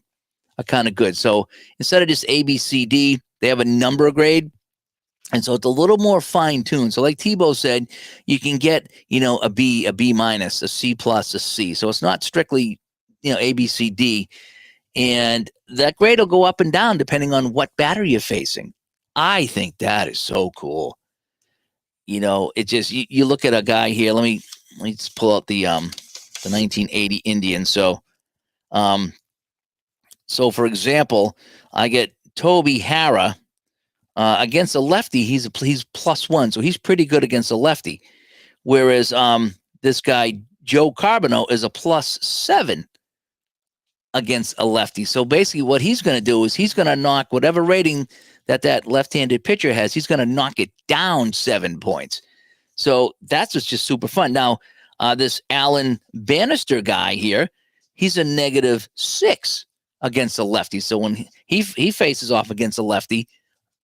are kind of good. So instead of just A, B, C, D, they have a number grade. And so it's a little more fine-tuned. So like Tebow said, you can get, a B minus, a C plus, a C. So it's not strictly, A, B, C, D. And that grade will go up and down depending on what batter you're facing. I think that is so cool. It just you look at a guy here. Let me just pull out the 1980 Indian. Um, so for example, I get Toby Hara against a lefty. He's +1, so he's pretty good against a lefty. Whereas this guy Joe Carbonneau is a +7 against a lefty. So basically, what he's going to do is he's going to knock whatever rating that left-handed pitcher has. He's going to knock it down 7 points. So that's what's just super fun. Now, this Alan Bannister guy here, he's a -6 against a lefty. So when he faces off against a lefty,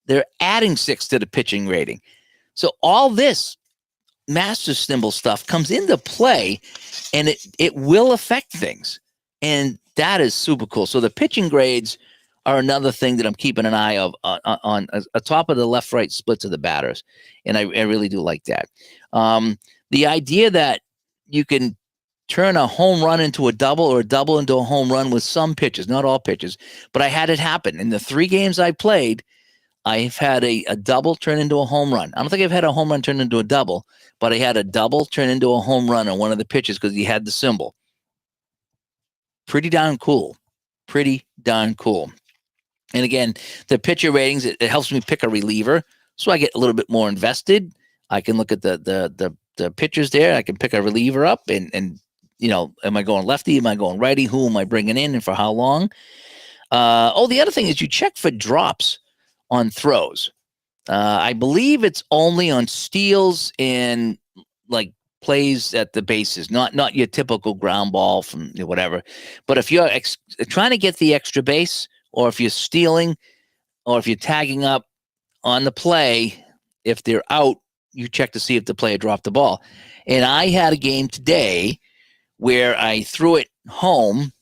they're adding 6 to the pitching rating. So all this master symbol stuff comes into play, and it will affect things. And that is super cool. So the pitching grades are another thing that I'm keeping an eye on top of the left-right splits of the batters. And I really do like that. The idea that you can turn a home run into a double or a double into a home run with some pitches, not all pitches, but I had it happen. In the 3 games I played, I've had a double turn into a home run. I don't think I've had a home run turn into a double, but I had a double turn into a home run on one of the pitches because he had the symbol. Pretty darn cool. Pretty darn cool. And again, the pitcher ratings, it helps me pick a reliever, so I get a little bit more invested. I can look at the pitchers there. I can pick a reliever up and am I going lefty? Am I going righty? Who am I bringing in and for how long? The other thing is you check for drops on throws. I believe it's only on steals and like plays at the bases, not your typical ground ball from whatever. But if you're trying to get the extra base, or if you're stealing, or if you're tagging up on the play, if they're out, you check to see if the player dropped the ball. And I had a game today where I threw it home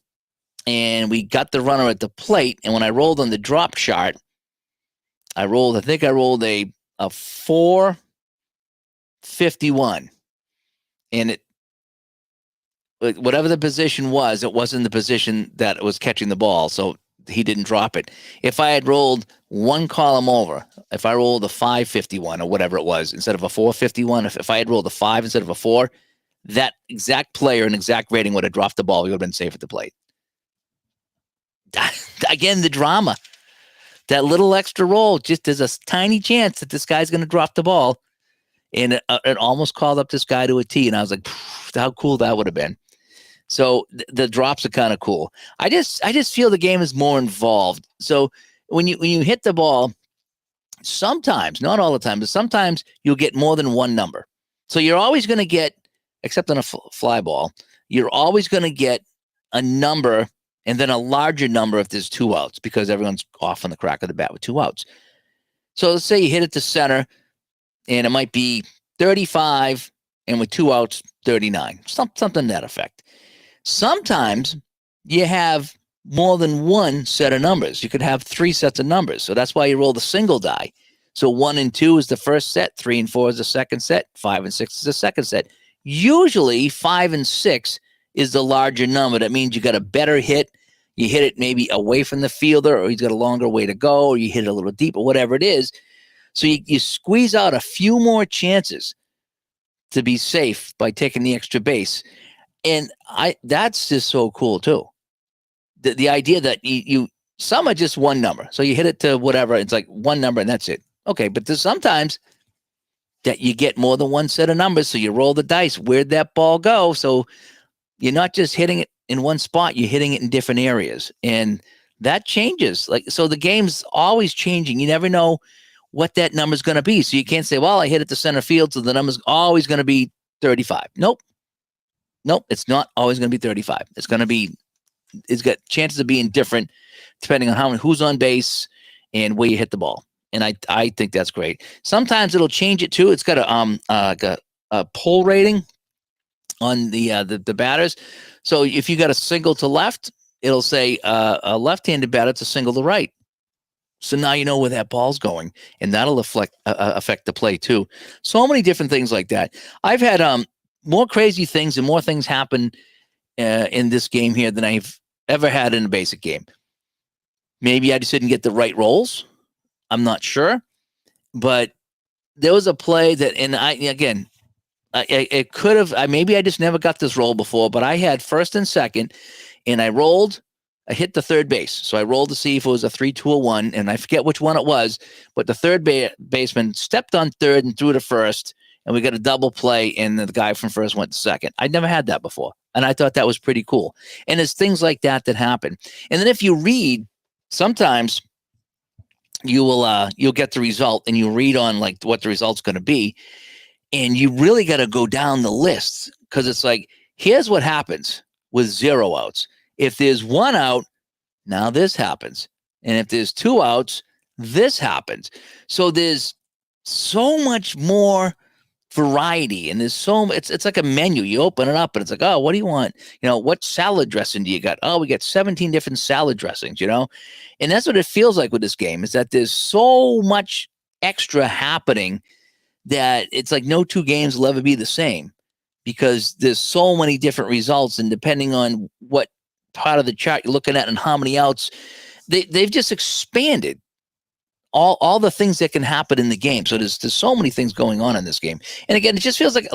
and we got the runner at the plate. And when I rolled on the drop chart, I think I rolled a 451. And whatever the position was, it wasn't the position that was catching the ball. So he didn't drop it. If I had rolled one column over, if I rolled a 551 or whatever it was, instead of a 451, if I had rolled a 5 instead of a 4, that exact player and exact rating would have dropped the ball. He would have been safe at the plate. Again, the drama. That little extra roll, just there's a tiny chance that this guy's going to drop the ball. And it almost called up this guy to a T. And I was like, how cool that would have been. So the drops are kind of cool. I just feel the game is more involved. So when you hit the ball, sometimes, not all the time, but sometimes you'll get more than one number. So you're always going to get, except on a fly ball, you're always going to get a number and then a larger number if there's 2 outs because everyone's off on the crack of the bat with 2 outs. So let's say you hit it to center and it might be 35 and with 2 outs, 39, something to that effect. Sometimes you have more than one set of numbers. You could have 3 sets of numbers. So that's why you roll the single die. So 1 and 2 is the first set, 3 and 4 is the second set, 5 and 6 is the second set. Usually 5 and 6 is the larger number. That means you got a better hit. You hit it maybe away from the fielder, or he's got a longer way to go, or you hit it a little deeper, whatever it is. So you squeeze out a few more chances to be safe by taking the extra base. And that's just so cool too. The idea that you some are just one number. So you hit it to whatever, it's like one number and that's it. Okay, but there's sometimes that you get more than one set of numbers. So you roll the dice. Where'd that ball go? So you're not just hitting it in one spot, you're hitting it in different areas. And that changes. So the game's always changing. You never know what that number's going to be. So you can't say, well, I hit it to center field, so the number's always going to be 35. Nope, it's not always going to be 35. It's got chances of being different depending on who's on base and where you hit the ball. And I think that's great. Sometimes it'll change it too. It's got a pull rating on the batters. So if you got a single to left, it'll say a left-handed batter, it's a single to right. So now you know where that ball's going, and that'll affect the play too. So many different things like that. I've had more crazy things and more things happen in this game here than I've ever had in a basic game. Maybe I just didn't get the right rolls. I'm not sure, but there was a play that, and it could have. Maybe I just never got this roll before, but I had first and second, and I rolled. I hit the third base, so I rolled to see if it was a 3-2 or 1, and I forget which one it was. But the third baseman stepped on third and threw to first, and we got a double play, and the guy from first went to second. I'd never had that before, and I thought that was pretty cool. And there's things like that happen. And then if you read, sometimes you'll get the result, and you read on like what the result's going to be, and you really got to go down the list, because it's like, here's what happens with 0 outs. If there's 1 out, now this happens. And if there's 2 outs, this happens. So there's so much more variety, and it's like a menu. You open it up and it's like, oh, what do you want? What salad dressing do you got? Oh, we got 17 different salad dressings, and that's what it feels like with this game, is that there's so much extra happening that it's like no 2 games will ever be the same, because there's so many different results, and depending on what part of the chart you're looking at and how many outs, they've just expanded all the things that can happen in the game. So there's so many things going on in this game. And again, it just feels like,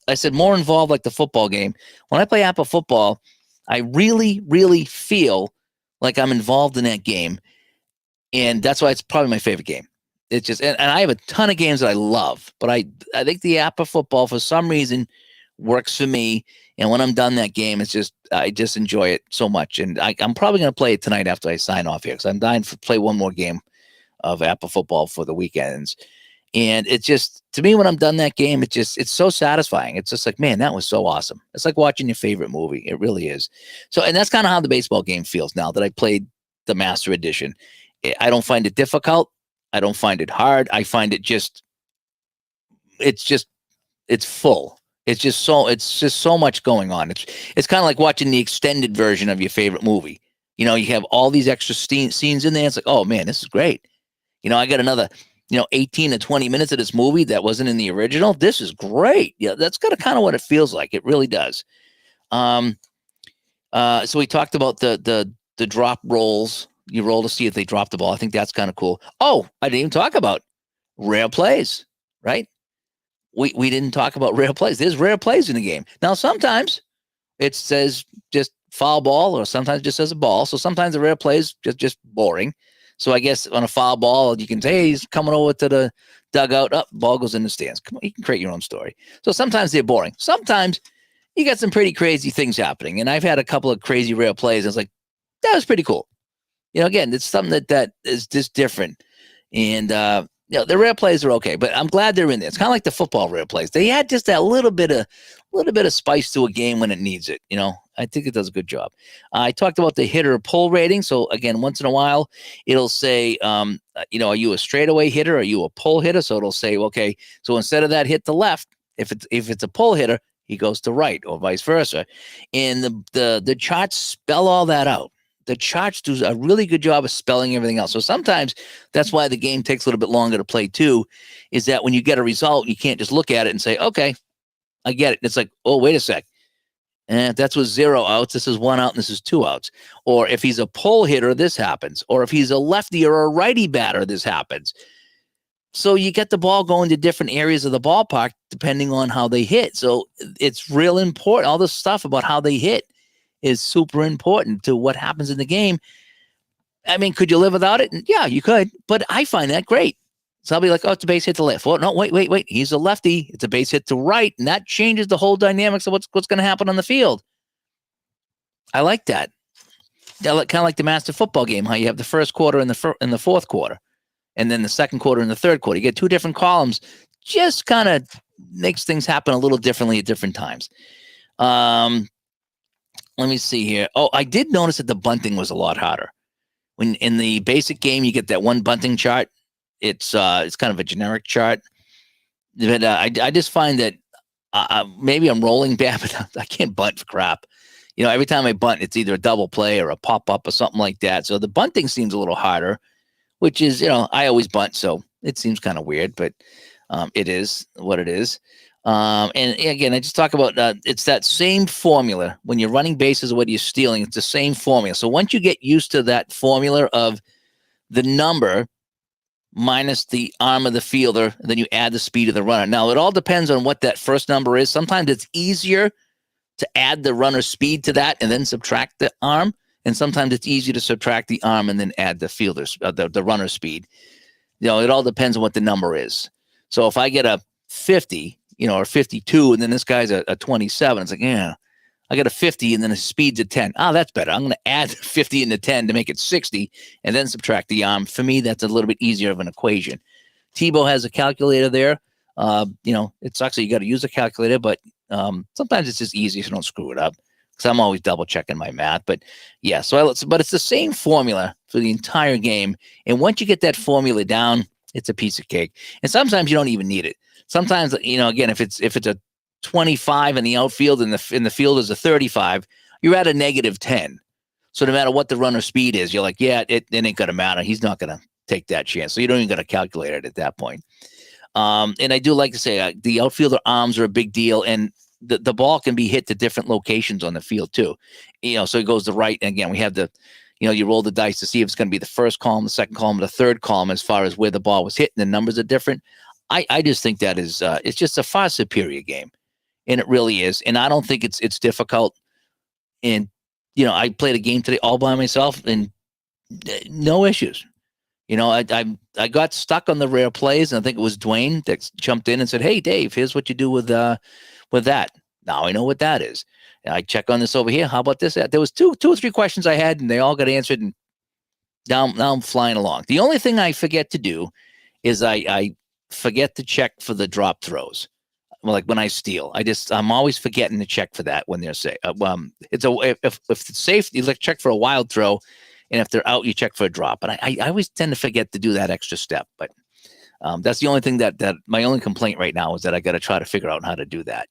I said, more involved, like the football game. When I play APBA football, I really, really feel like I'm involved in that game. And that's why it's probably my favorite game. It's just, and I have a ton of games that I love, but I think the APBA football, for some reason, works for me. And when I'm done that game, I just enjoy it so much. And I'm probably going to play it tonight after I sign off here, because I'm dying to play one more game of APBA football for the weekends. And it's just, to me, when I'm done that game, it's so satisfying. It's just like, man, that was so awesome. It's like watching your favorite movie. It really is. So, and that's kind of how the baseball game feels now that I played the Master Edition. I don't find it difficult. I don't find it hard. I find it it's full. It's just so much going on. It's kind of like watching the extended version of your favorite movie. You have all these extra scenes in there. It's like, oh man, this is great. I got another, 18 to 20 minutes of this movie that wasn't in the original. This is great. Yeah, that's kind of what it feels like. It really does. So we talked about the drop rolls. You roll to see if they drop the ball. I think that's kind of cool. Oh, I didn't even talk about rare plays, right? We didn't talk about rare plays. There's rare plays in the game. Now, sometimes it says just foul ball, or sometimes it just says a ball. So sometimes the rare plays just boring. So I guess on a foul ball, you can say, hey, he's coming over to the dugout. Up, ball goes in the stands. Come on, you can create your own story. So sometimes they're boring. Sometimes you got some pretty crazy things happening. And I've had a couple of crazy rare plays. And it's like, that was pretty cool. Again, it's something that is just different. And, the rare plays are okay, but I'm glad they're in there. It's kind of like the football rare plays. They add just that little bit of spice to a game when it needs it. I think it does a good job. I talked about the hitter pull rating. So again, once in a while, it'll say, are you a straightaway hitter? Are you a pull hitter? So it'll say, okay, so instead of that hit to left, if it's a pull hitter, he goes to right, or vice versa. And the charts spell all that out. The charts do a really good job of spelling everything else. So sometimes that's why the game takes a little bit longer to play too, is that when you get a result, you can't just look at it and say, okay, I get it. It's like, oh, wait a sec. That's with 0 outs. This is 1 out and this is 2 outs. Or if he's a pull hitter, this happens. Or if he's a lefty or a righty batter, this happens. So you get the ball going to different areas of the ballpark depending on how they hit. So it's real important. All this stuff about how they hit is super important to what happens in the game. I mean, could you live without it? Yeah, you could, but I find that great. So I'll be like, oh, it's a base hit to left. Well, no, wait. He's a lefty. It's a base hit to right. And that changes the whole dynamics of what's going to happen on the field. I like that. Kind of like the Master Football game, how you have the first quarter and the fourth quarter, and then the second quarter and the third quarter. You get 2 different columns. Just kind of makes things happen a little differently at different times. Let me see here. Oh, I did notice that the bunting was a lot harder. When in the basic game, you get that one bunting chart. It's kind of a generic chart. But I just find that maybe I'm rolling bad, but I can't bunt for crap. Every time I bunt, it's either a double play or a pop-up or something like that. So the bunting seems a little harder, which is, I always bunt, so it seems kind of weird, but it is what it is. And again, I just talk about it's that same formula when you're running bases or whether you're stealing. It's the same formula. So once you get used to that formula of the number minus the arm of the fielder, and then you add the speed of the runner. Now, it all depends on what that first number is. Sometimes it's easier to add the runner's speed to that and then subtract the arm. And sometimes it's easier to subtract the arm and then add the fielder's, the runner's speed. It all depends on what the number is. So if I get a 50, or 52, and then this guy's a 27, it's like, yeah, I got a 50 and then the speed's a 10. Oh, that's better. I'm going to add 50 into 10 to make it 60 and then subtract the arm. For me, that's a little bit easier of an equation. Tebow has a calculator there. It sucks that you got to use a calculator, but sometimes it's just easy so you don't screw it up, because I'm always double checking my math. But yeah, but it's the same formula for the entire game. And once you get that formula down, it's a piece of cake. And sometimes you don't even need it. Sometimes, again, if it's a 25 in the outfield and the field is a 35, you're at a negative 10. So no matter what the runner speed is, you're like, yeah, it ain't going to matter. He's not going to take that chance. So you don't even got to calculate it at that point. And I do like to say the outfielder arms are a big deal, and the ball can be hit to different locations on the field too. So it goes to right. And again, we have you roll the dice to see if it's going to be the first column, the second column, the third column as far as where the ball was hit, and the numbers are different. I just think that is it's just a far superior game. And it really is. And I don't think it's difficult. And, I played a game today all by myself and no issues. I got stuck on the rare plays, and I think it was Dwayne that jumped in and said, "Hey, Dave, here's what you do with that." Now I know what that is. And I check on this over here. How about this? There was two or three questions I had, and they all got answered. And now I'm flying along. The only thing I forget to do is I forget to check for the drop throws. Like when I steal, I'm always forgetting to check for that when they're safe. If it's safe, you check for a wild throw, and if they're out, you check for a drop. But I always tend to forget to do that extra step. But that's the only thing that my only complaint right now is that I got to try to figure out how to do that.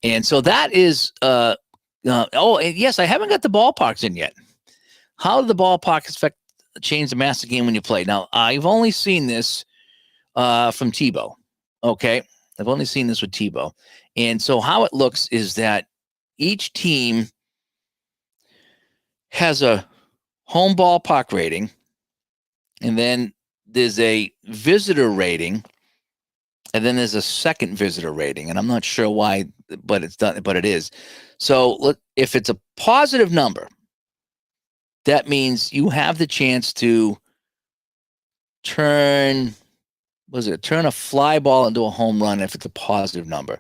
And so that is. And yes, I haven't got the ballparks in yet. How did the ballpark change the master game when you play? Now I've only seen this from Tebow. Okay, I've only seen this with Tebow. And so how it looks is that each team has a home ballpark rating, and then there's a visitor rating, and then there's a second visitor rating. And I'm not sure why, but it is. So look, if it's a positive number, that means you have the chance to turn a fly ball into a home run if it's a positive number.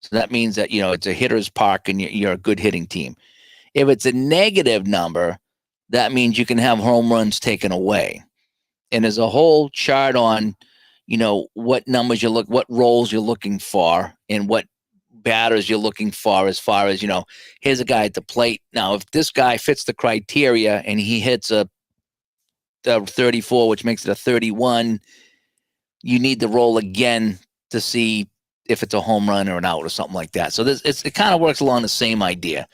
So that means that, it's a hitter's park and you're a good hitting team. If it's a negative number, that means you can have home runs taken away. And there's a whole chart on, what numbers what roles you're looking for and what batters you're looking for as far as, here's a guy at the plate. Now, if this guy fits the criteria and he hits a 34, which makes it a 31, you need to roll again to see if it's a home run or an out or something like that. So it kind of works along the same idea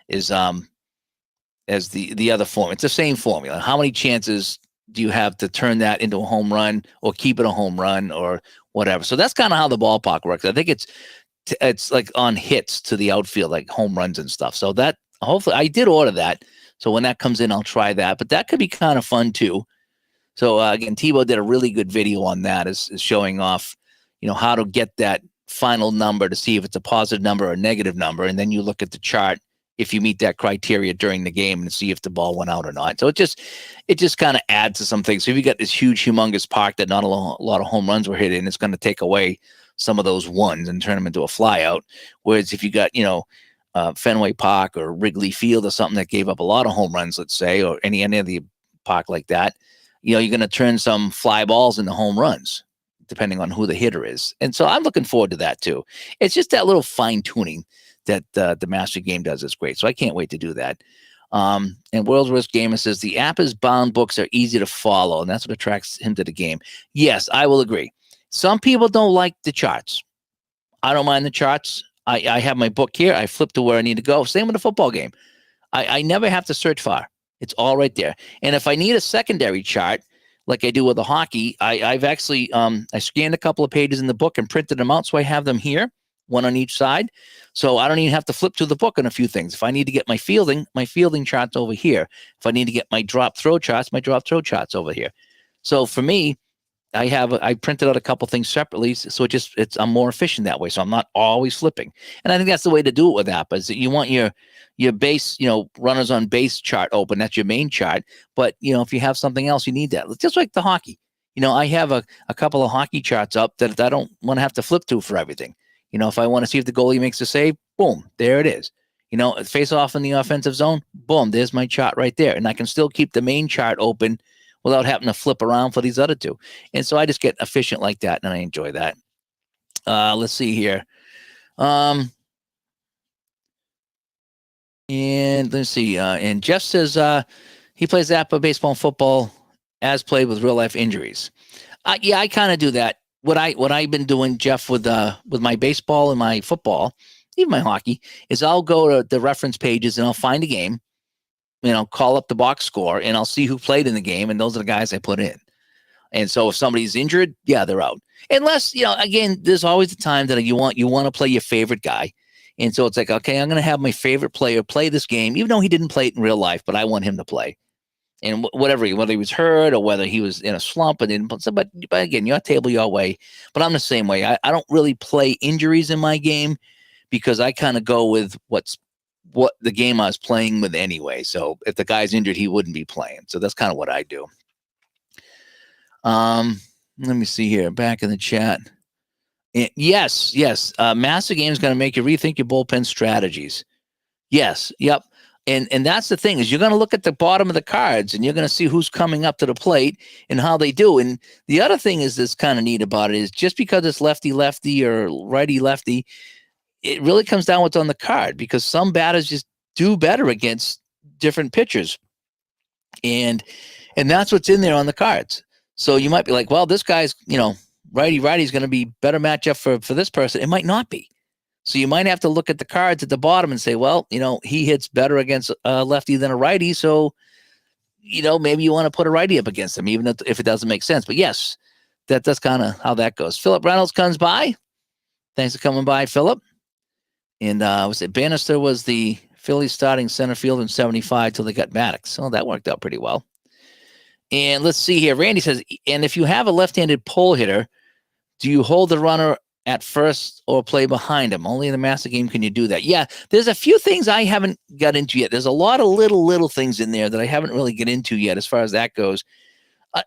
as the other form. It's the same formula. How many chances do you have to turn that into a home run or keep it a home run or whatever? So that's kind of how the ballpark works. I think it's like on hits to the outfield, like home runs and stuff. So that hopefully I did order that. So when that comes in, I'll try that. But that could be kind of fun too. So again, Tebow did a really good video on that, is showing off, how to get that final number to see if it's a positive number or a negative number. And then you look at the chart if you meet that criteria during the game and see if the ball went out or not. So it just kind of adds to some things. So if you got this huge, humongous park that not a lot of home runs were hit in, it's going to take away some of those ones and turn them into a flyout. Whereas if you got, Fenway Park or Wrigley Field or something that gave up a lot of home runs, let's say, or any of the park like that, you're going to turn some fly balls into home runs, depending on who the hitter is. And so I'm looking forward to that too. It's just that little fine tuning that the master game does is great. So I can't wait to do that. And World's Worst Gamer says the APBA's bound books are easy to follow, and that's what attracts him to the game. Yes, I will agree. Some people don't like the charts. I don't mind the charts. I have my book here. I flip to where I need to go. Same with the football game. I never have to search far. It's all right there. And if I need a secondary chart, like I do with the hockey, I've actually I scanned a couple of pages in the book and printed them out, so I have them here, one on each side. So I don't even have to flip through the book on a few things. If I need to get my fielding chart's over here. If I need to get my drop throw charts, my drop throw chart's over here. So for me, I printed out a couple things separately, so I'm more efficient that way. So I'm not always flipping, and I think that's the way to do it with APBA. Is that you want your base, runners on base chart open. That's your main chart. But if you have something else, you need that. Just like the hockey. I have a couple of hockey charts up that I don't want to have to flip through for everything. If I want to see if the goalie makes a save, boom, there it is. Face off in the offensive zone, boom, there's my chart right there, and I can still keep the main chart open without having to flip around for these other two. And so I just get efficient like that, and I enjoy that. Let's see here. And let's see. And Jeff says he plays APBA baseball and football as played with real life injuries. Yeah, I kind of do that. What I've been doing, Jeff, with my baseball and my football, even my hockey, is I'll go to the reference pages and I'll find a game. Call up the box score, and I'll see who played in the game, and those are the guys I put in. And so if somebody's injured, yeah, they're out. Unless, again, there's always the time that you want to play your favorite guy. And so it's like, okay, I'm going to have my favorite player play this game, even though he didn't play it in real life, but I want him to play. And whether he was hurt or whether he was in a slump and didn't. But again, your table, your way. But I'm the same way. I don't really play injuries in my game because I kind of go with what the game I was playing with anyway. So if the guy's injured, he wouldn't be playing. So that's kind of what I do. Let me see here. Back in the chat. Yes. Master game is going to make you rethink your bullpen strategies. Yes. Yep. And that's the thing is you're going to look at the bottom of the cards and you're going to see who's coming up to the plate and how they do. And the other thing is that's kind of neat about it is just because it's lefty or righty-lefty, it really comes down what's on the card because some batters just do better against different pitchers. And that's what's in there on the cards. So you might be like, well, this guy's, righty is going to be better matchup for this person. It might not be. So you might have to look at the cards at the bottom and say, well, he hits better against a lefty than a righty. So, maybe you want to put a righty up against him, even if it doesn't make sense. But yes, that's kind of how that goes. Philip Reynolds comes by. Thanks for coming by, Philip. And was it Bannister was the Phillies starting center field in 75 till they got Maddox. So that worked out pretty well. And let's see here. Randy says, and if you have a left-handed pull hitter, do you hold the runner at first or play behind him? Only in the master game can you do that. Yeah, there's a few things I haven't got into yet. There's a lot of little things in there that I haven't really get into yet as far as that goes.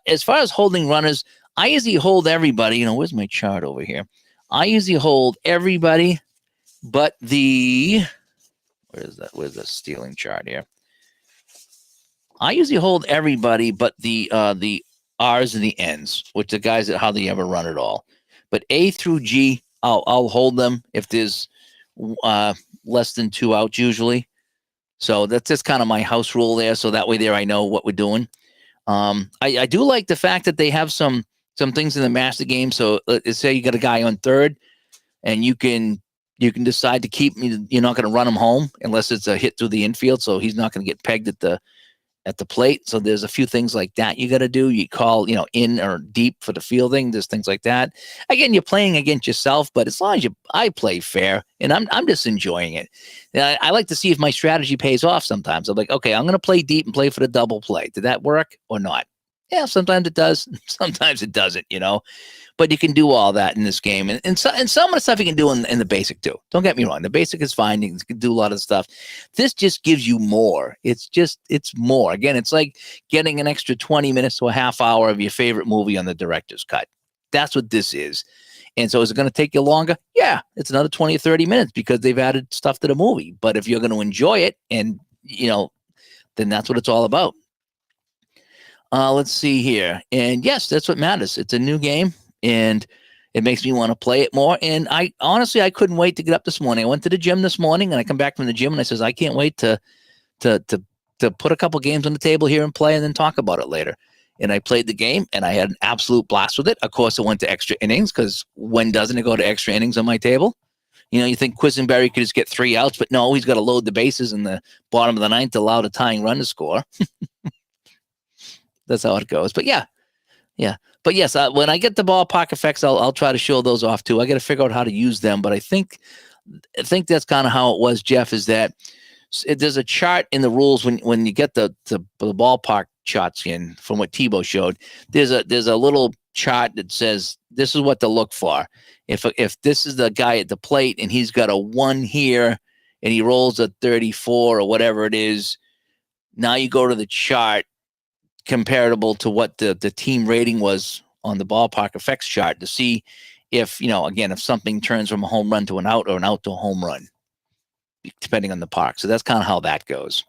As far as holding runners, I usually hold everybody. Where's my chart over here? I usually hold everybody but where's the stealing chart here? I usually hold everybody but the R's and the N's, which are the guys that hardly ever run at all. But A through G, I'll hold them if there's less than 2 outs usually. So that's just kind of my house rule there. So that way there I know what we're doing. I do like the fact that they have some things in the master game. So let's say you got a guy on third and you can decide to keep him. You're not going to run him home unless it's a hit through the infield. So he's not going to get pegged at the plate. So there's a few things like that you got to do. You call, in or deep for the fielding. There's things like that. Again, you're playing against yourself, but as long as I play fair and I'm just enjoying it. I like to see if my strategy pays off sometimes. I'm like, okay, I'm going to play deep and play for the double play. Did that work or not? Yeah, sometimes it does. Sometimes it doesn't, but you can do all that in this game. And some of the stuff you can do in the basic too. Don't get me wrong. The basic is fine. You can do a lot of stuff. This just gives you more. It's more. Again, it's like getting an extra 20 minutes to a half hour of your favorite movie on the director's cut. That's what this is. And so is it going to take you longer? Yeah, it's another 20 or 30 minutes because they've added stuff to the movie. But if you're going to enjoy it and, then that's what it's all about. Let's see here. And yes, that's what matters. It's a new game. And it makes me want to play it more. And I couldn't wait to get up this morning. I went to the gym this morning and I come back from the gym and I says, I can't wait to put a couple games on the table here and play and then talk about it later. And I played the game and I had an absolute blast with it. Of course, it went to extra innings because when doesn't it go to extra innings on my table? You think Quisenberry could just get 3 outs, but no, he's got to load the bases in the bottom of the ninth to allow the tying run to score. That's how it goes. But yeah, Yeah. But yes, when I get the ballpark effects, I'll try to show those off too. I got to figure out how to use them, but I think that's kind of how it was, Jeff. Is that there's a chart in the rules when you get the ballpark shots in from what Tebow showed. There's a little chart that says this is what to look for. If this is the guy at the plate and he's got a 1 here and he rolls a 34 or whatever it is, now you go to the chart comparable to what the team rating was on the ballpark effects chart to see if, again, if something turns from a home run to an out or an out to a home run, depending on the park. So that's kind of how that goes.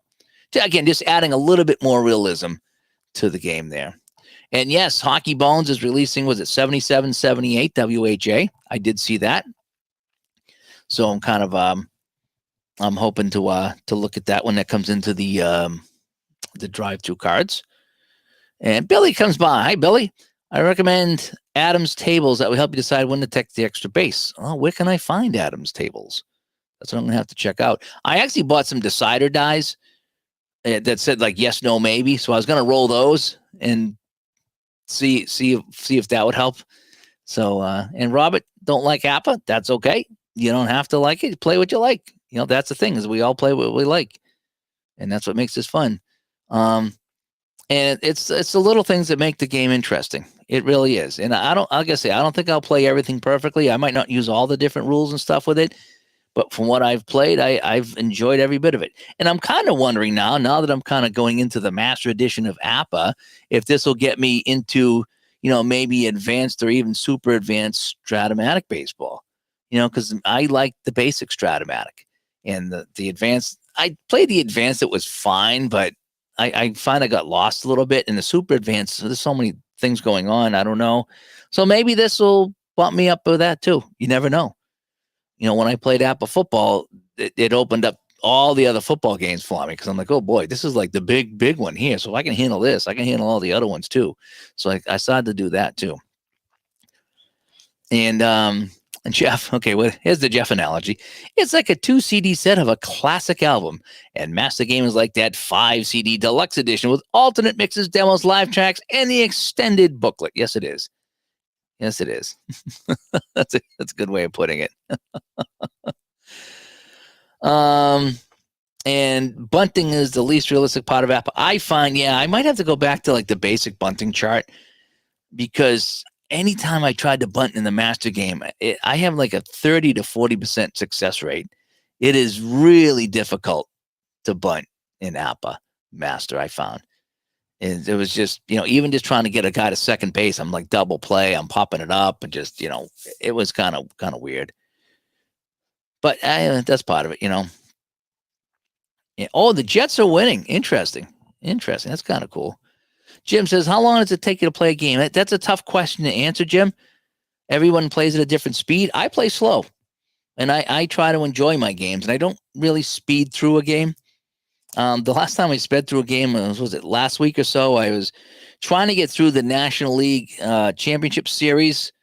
Again, just adding a little bit more realism to the game there. And yes, Hockey Bones is releasing, was it 77, 78 WHA? I did see that. So I'm kind of I'm hoping to look at that when that comes into the drive-through cards. And Billy comes by. Hi, Billy. I recommend Adam's tables that will help you decide when to take the extra base. Oh, where can I find Adam's tables? That's what I'm going to have to check out. I actually bought some decider dies that said like yes, no, maybe. So I was going to roll those and see if that would help. So, and Robert don't like APBA. That's okay. You don't have to like it. Play what you like. That's the thing is we all play what we like. And that's what makes this fun. And it's the little things that make the game interesting. It really is. And I don't think I'll play everything perfectly. I might not use all the different rules and stuff with it, but from what I've played, I've enjoyed every bit of it. And I'm kind of wondering now that I'm kind of going into the master edition of APBA, if this will get me into, maybe advanced or even super advanced Stratomatic baseball, because I like the basic Stratomatic and the advanced. I played the advanced. It was fine, but I find I got lost a little bit in the super advanced. So there's so many things going on. I don't know. So maybe this will bump me up with that too. You never know. When I played APBA football, it opened up all the other football games for me because I'm like, oh boy, this is like the big one here. So if I can handle this, I can handle all the other ones too. So I started to do that too. And Jeff, okay, well, here's the Jeff analogy. It's like a 2 CD set of a classic album, and Master Game is like that 5 CD deluxe edition with alternate mixes, demos, live tracks, and the extended booklet. Yes, it is. Yes, it is. That's a good way of putting it. And bunting is the least realistic part of APBA. I find, I might have to go back to like the basic bunting chart because anytime I tried to bunt in the master game, I have like a 30 to 40% success rate. It is really difficult to bunt in APBA master, I found. And it was just, even just trying to get a guy to second base, I'm like double play, I'm popping it up and just, it was kind of weird. But that's part of it, Yeah. Oh, the Jets are winning. Interesting. That's kind of cool. Jim says, how long does it take you to play a game? That's a tough question to answer, Jim. Everyone plays at a different speed. I play slow, and I try to enjoy my games, and I don't really speed through a game. The last time I sped through a game was it last week or so? I was trying to get through the National League Championship Series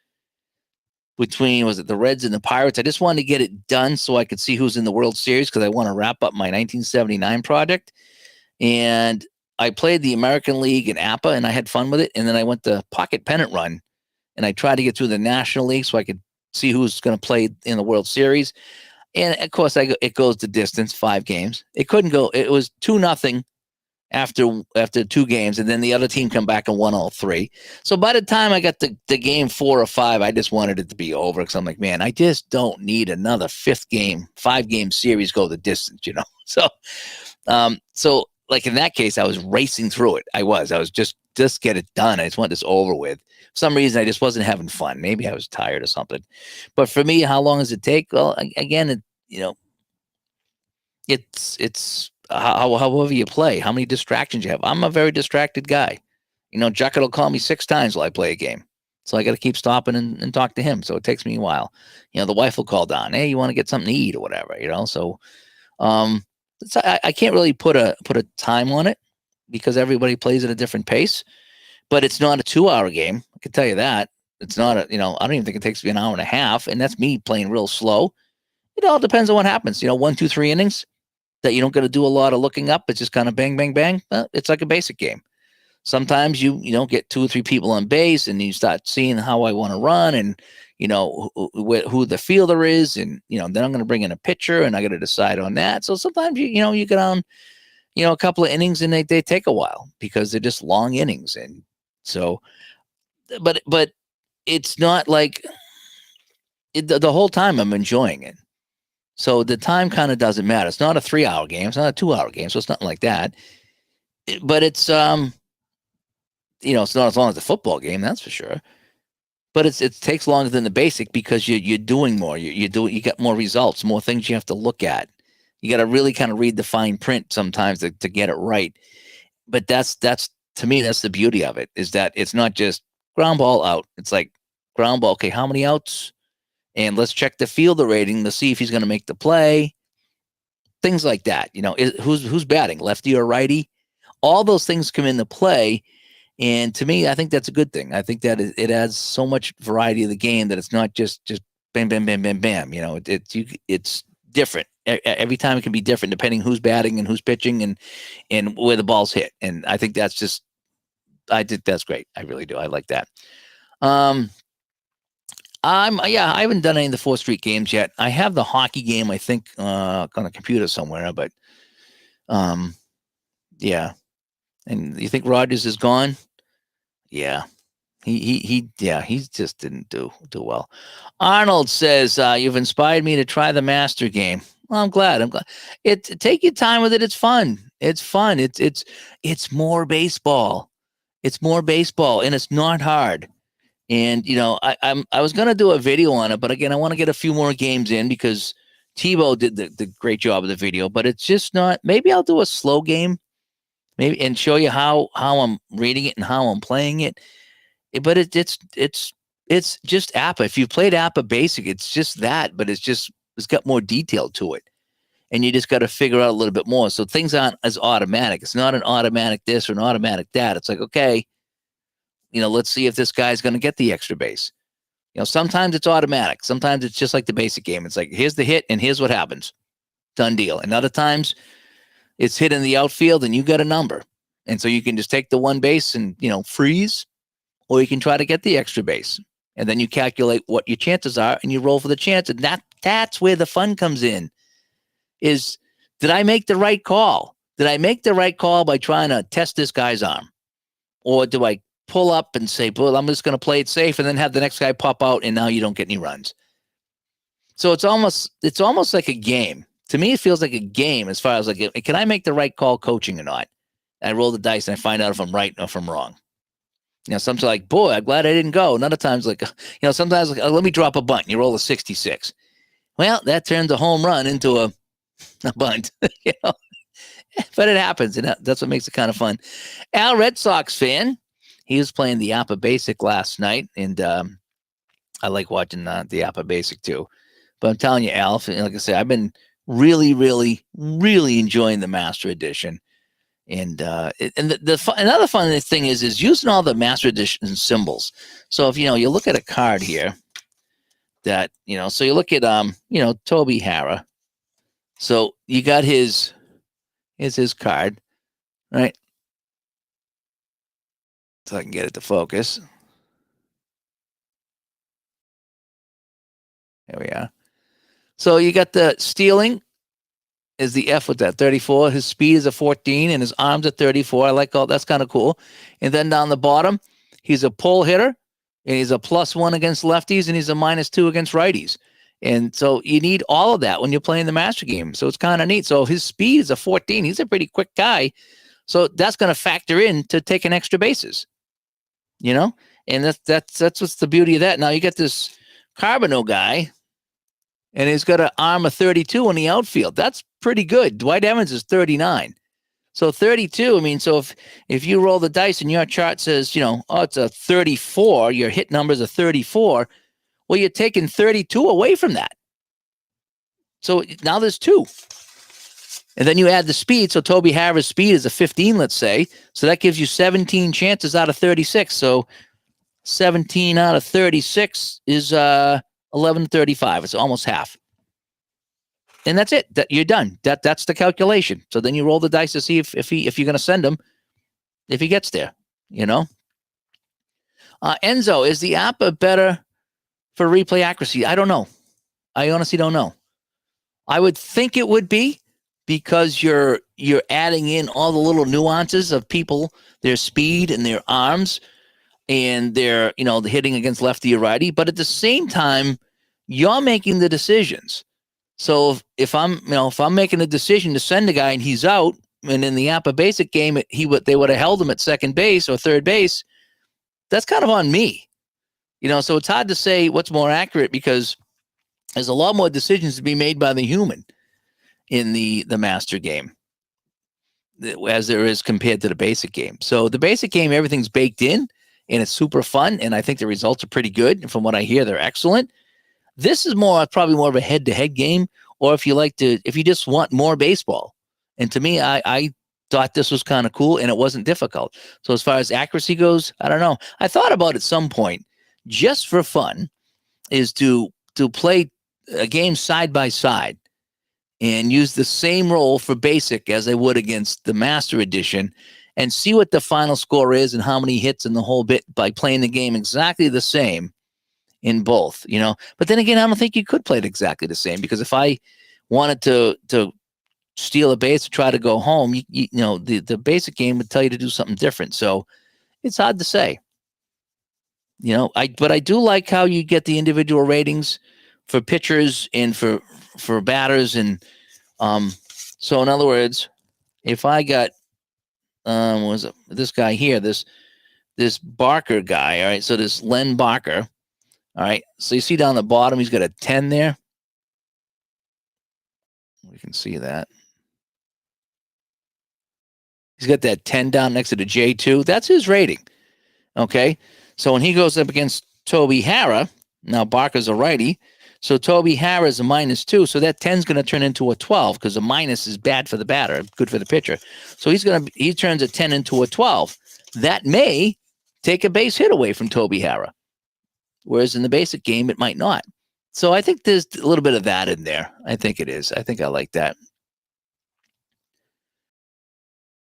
between, was it the Reds and the Pirates? I just wanted to get it done so I could see who's in the World Series because I want to wrap up my 1979 project. And I played the American League and APBA, and I had fun with it. And then I went to Pocket Pennant Run, and I tried to get through the National League so I could see who's going to play in the World Series. And of course, it goes the distance, 5 games. It couldn't go. It was 2-0 after 2 games, and then the other team come back and won all 3. So by the time I got the game 4 or 5, I just wanted it to be over because I'm like, man, I just don't need another 5-game series go the distance, So like in that case, I was racing through it. I was just get it done. I just want this over with. For some reason, I just wasn't having fun. Maybe I was tired or something. But for me, how long does it take? Well, again, it's however you play, how many distractions you have. I'm a very distracted guy. Juckett will call me 6 times while I play a game. So I got to keep stopping and talk to him. So it takes me a while. The wife will call down. Hey, you want to get something to eat or whatever, So I can't really put a time on it because everybody plays at a different pace. But it's not a 2-hour game. I can tell you that. It's not I don't even think it takes me an hour and a half. And that's me playing real slow. It all depends on what happens. 1, 2, 3 innings that you don't got to do a lot of looking up. It's just kind of bang, bang, bang. It's like a basic game. Sometimes you get 2 or 3 people on base, and you start seeing how I want to run, and who the fielder is, and then I'm going to bring in a pitcher, and I got to decide on that. So sometimes you get on a couple of innings, and they take a while because they're just long innings, and so but it's not like the whole time I'm enjoying it. So the time kind of doesn't matter. It's not a 3-hour game. It's not a 2-hour game. So it's nothing like that. But it's it's not as long as a football game, that's for sure. But it takes longer than the basic because you're doing more. You got more results, more things you have to look at. You got to really kind of read the fine print sometimes to get it right. But that's to me, that's the beauty of it, is that it's not just ground ball out. It's like ground ball. Okay, how many outs? And let's check the fielder rating to see if he's going to make the play. Things like that. Who's batting, lefty or righty? All those things come into play. And to me, I think that's a good thing. I think that it adds so much variety of the game that it's not just bam, bam, bam, bam, bam. It's different. Every time it can be different depending who's batting and who's pitching and where the ball's hit. And I think that's great. I really do. I like that. I haven't done any of the 4th Street games yet. I have the hockey game, I think, on a computer somewhere, but yeah. And you think Rogers is gone? Yeah. He just didn't do well. Arnold says, you've inspired me to try the master game. Well, I'm glad. Take your time with it. It's fun. It's fun. It's more baseball. It's more baseball, and it's not hard. And I was gonna do a video on it, but again, I want to get a few more games in because Tebow did the great job of the video. But it's just not. Maybe I'll do a slow game, maybe, and show you how I'm reading it and how I'm playing it. But it's just APBA. If you've played APBA Basic, it's just that, but it's got more detail to it, and you just got to figure out a little bit more. So things aren't as automatic. It's not an automatic this or an automatic that. It's like, okay, let's see if this guy's going to get the extra base. Sometimes it's automatic. Sometimes it's just like the basic game. It's like, here's the hit and here's what happens. Done deal. And other times it's hit in the outfield and you got a number. And so you can just take the one base and, freeze, or you can try to get the extra base. And then you calculate what your chances are and you roll for the chance. And that's where the fun comes in, is, did I make the right call? Did I make the right call by trying to test this guy's arm? Or do I pull up and say, well, I'm just going to play it safe, and then have the next guy pop out, and now you don't get any runs? So it's almost like a game. To me, it feels like a game as far as like, can I make the right call coaching or not? I roll the dice and I find out if I'm right or if I'm wrong. Sometimes like, boy, I'm glad I didn't go. And other times like, sometimes like, let me drop a bunt. And you roll a 66. Well, that turns a home run into a bunt, but it happens. And that's what makes it kind of fun. Al, Red Sox fan. He was playing the APBA Basic last night, and I like watching the APBA Basic too. But I'm telling you, Al, like I said, I've been really, really, really enjoying the Master Edition. And another fun thing is using all the Master Edition symbols. So if you look at a card here, that so you look at Toby Harrah. So you got here's his card, right? So I can get it to focus. There we are. So you got the stealing is the F with that 34. His speed is a 14 and his arms are 34. I like all that's kind of cool. And then down the bottom, he's a pull hitter and he's a +1 against lefties and he's a -2 against righties. And so you need all of that when you're playing the master game. So it's kind of neat. So his speed is a 14. He's a pretty quick guy. So that's going to factor in to taking extra bases. And that's what's the beauty of that. Now you got this Carbonell guy, and he's got an arm of 32 in the outfield. That's pretty good. Dwight Evans is 39. So 32, so if you roll the dice and your chart says, it's a 34, your hit number is a 34, well, you're taking 32 away from that. So now there's 2. And then you add the speed. So Toby Harrah's speed is a 15, let's say. So that gives you 17 chances out of 36. So 17 out of 36 is 1135. It's almost half. And that's it. You're done. That's the calculation. So then you roll the dice to see if you're going to send him, if he gets there. you know. Enzo, is the APBA better for replay accuracy? I don't know. I honestly don't know. I would think it would be because you're adding in all the little nuances of people, their speed and their arms and their, the hitting against lefty or righty. But at the same time, you're making the decisions. So if I'm making a decision to send a guy and he's out, and in the APBA basic game, they would have held him at second base or third base, that's kind of on me. So it's hard to say what's more accurate because there's a lot more decisions to be made by the human in the master game as there is compared to the basic game. So the basic game, everything's baked in and it's super fun. And I think the results are pretty good. And from what I hear, they're excellent. This is probably more of a head-to-head game, or if you just want more baseball. And to me, I thought this was kind of cool and it wasn't difficult. So as far as accuracy goes, I don't know. I thought about at some point, just for fun, is to play a game side by side and use the same roll for basic as I would against the master edition and see what the final score is and how many hits in the whole bit by playing the game exactly the same in both, But then again, I don't think you could play it exactly the same because if I wanted to steal a base or try to go home, the basic game would tell you to do something different. So it's hard to say. But I do like how you get the individual ratings for pitchers and for batters. And so in other words, if I got was it this guy here, this Barker guy, all right, so this Len Barker, all right, so you see down the bottom, he's got a 10 there. We can see that. He's got that 10 down next to the J2. That's his rating. Okay. So when he goes up against Toby Hara, now Barker's a righty. So Toby Hara is a -2. So that 10 is going to turn into a 12 because a minus is bad for the batter, good for the pitcher. So he turns a 10 into a 12. That may take a base hit away from Toby Hara. Whereas in the basic game, it might not. So I think there's a little bit of that in there. I think it is. I think I like that.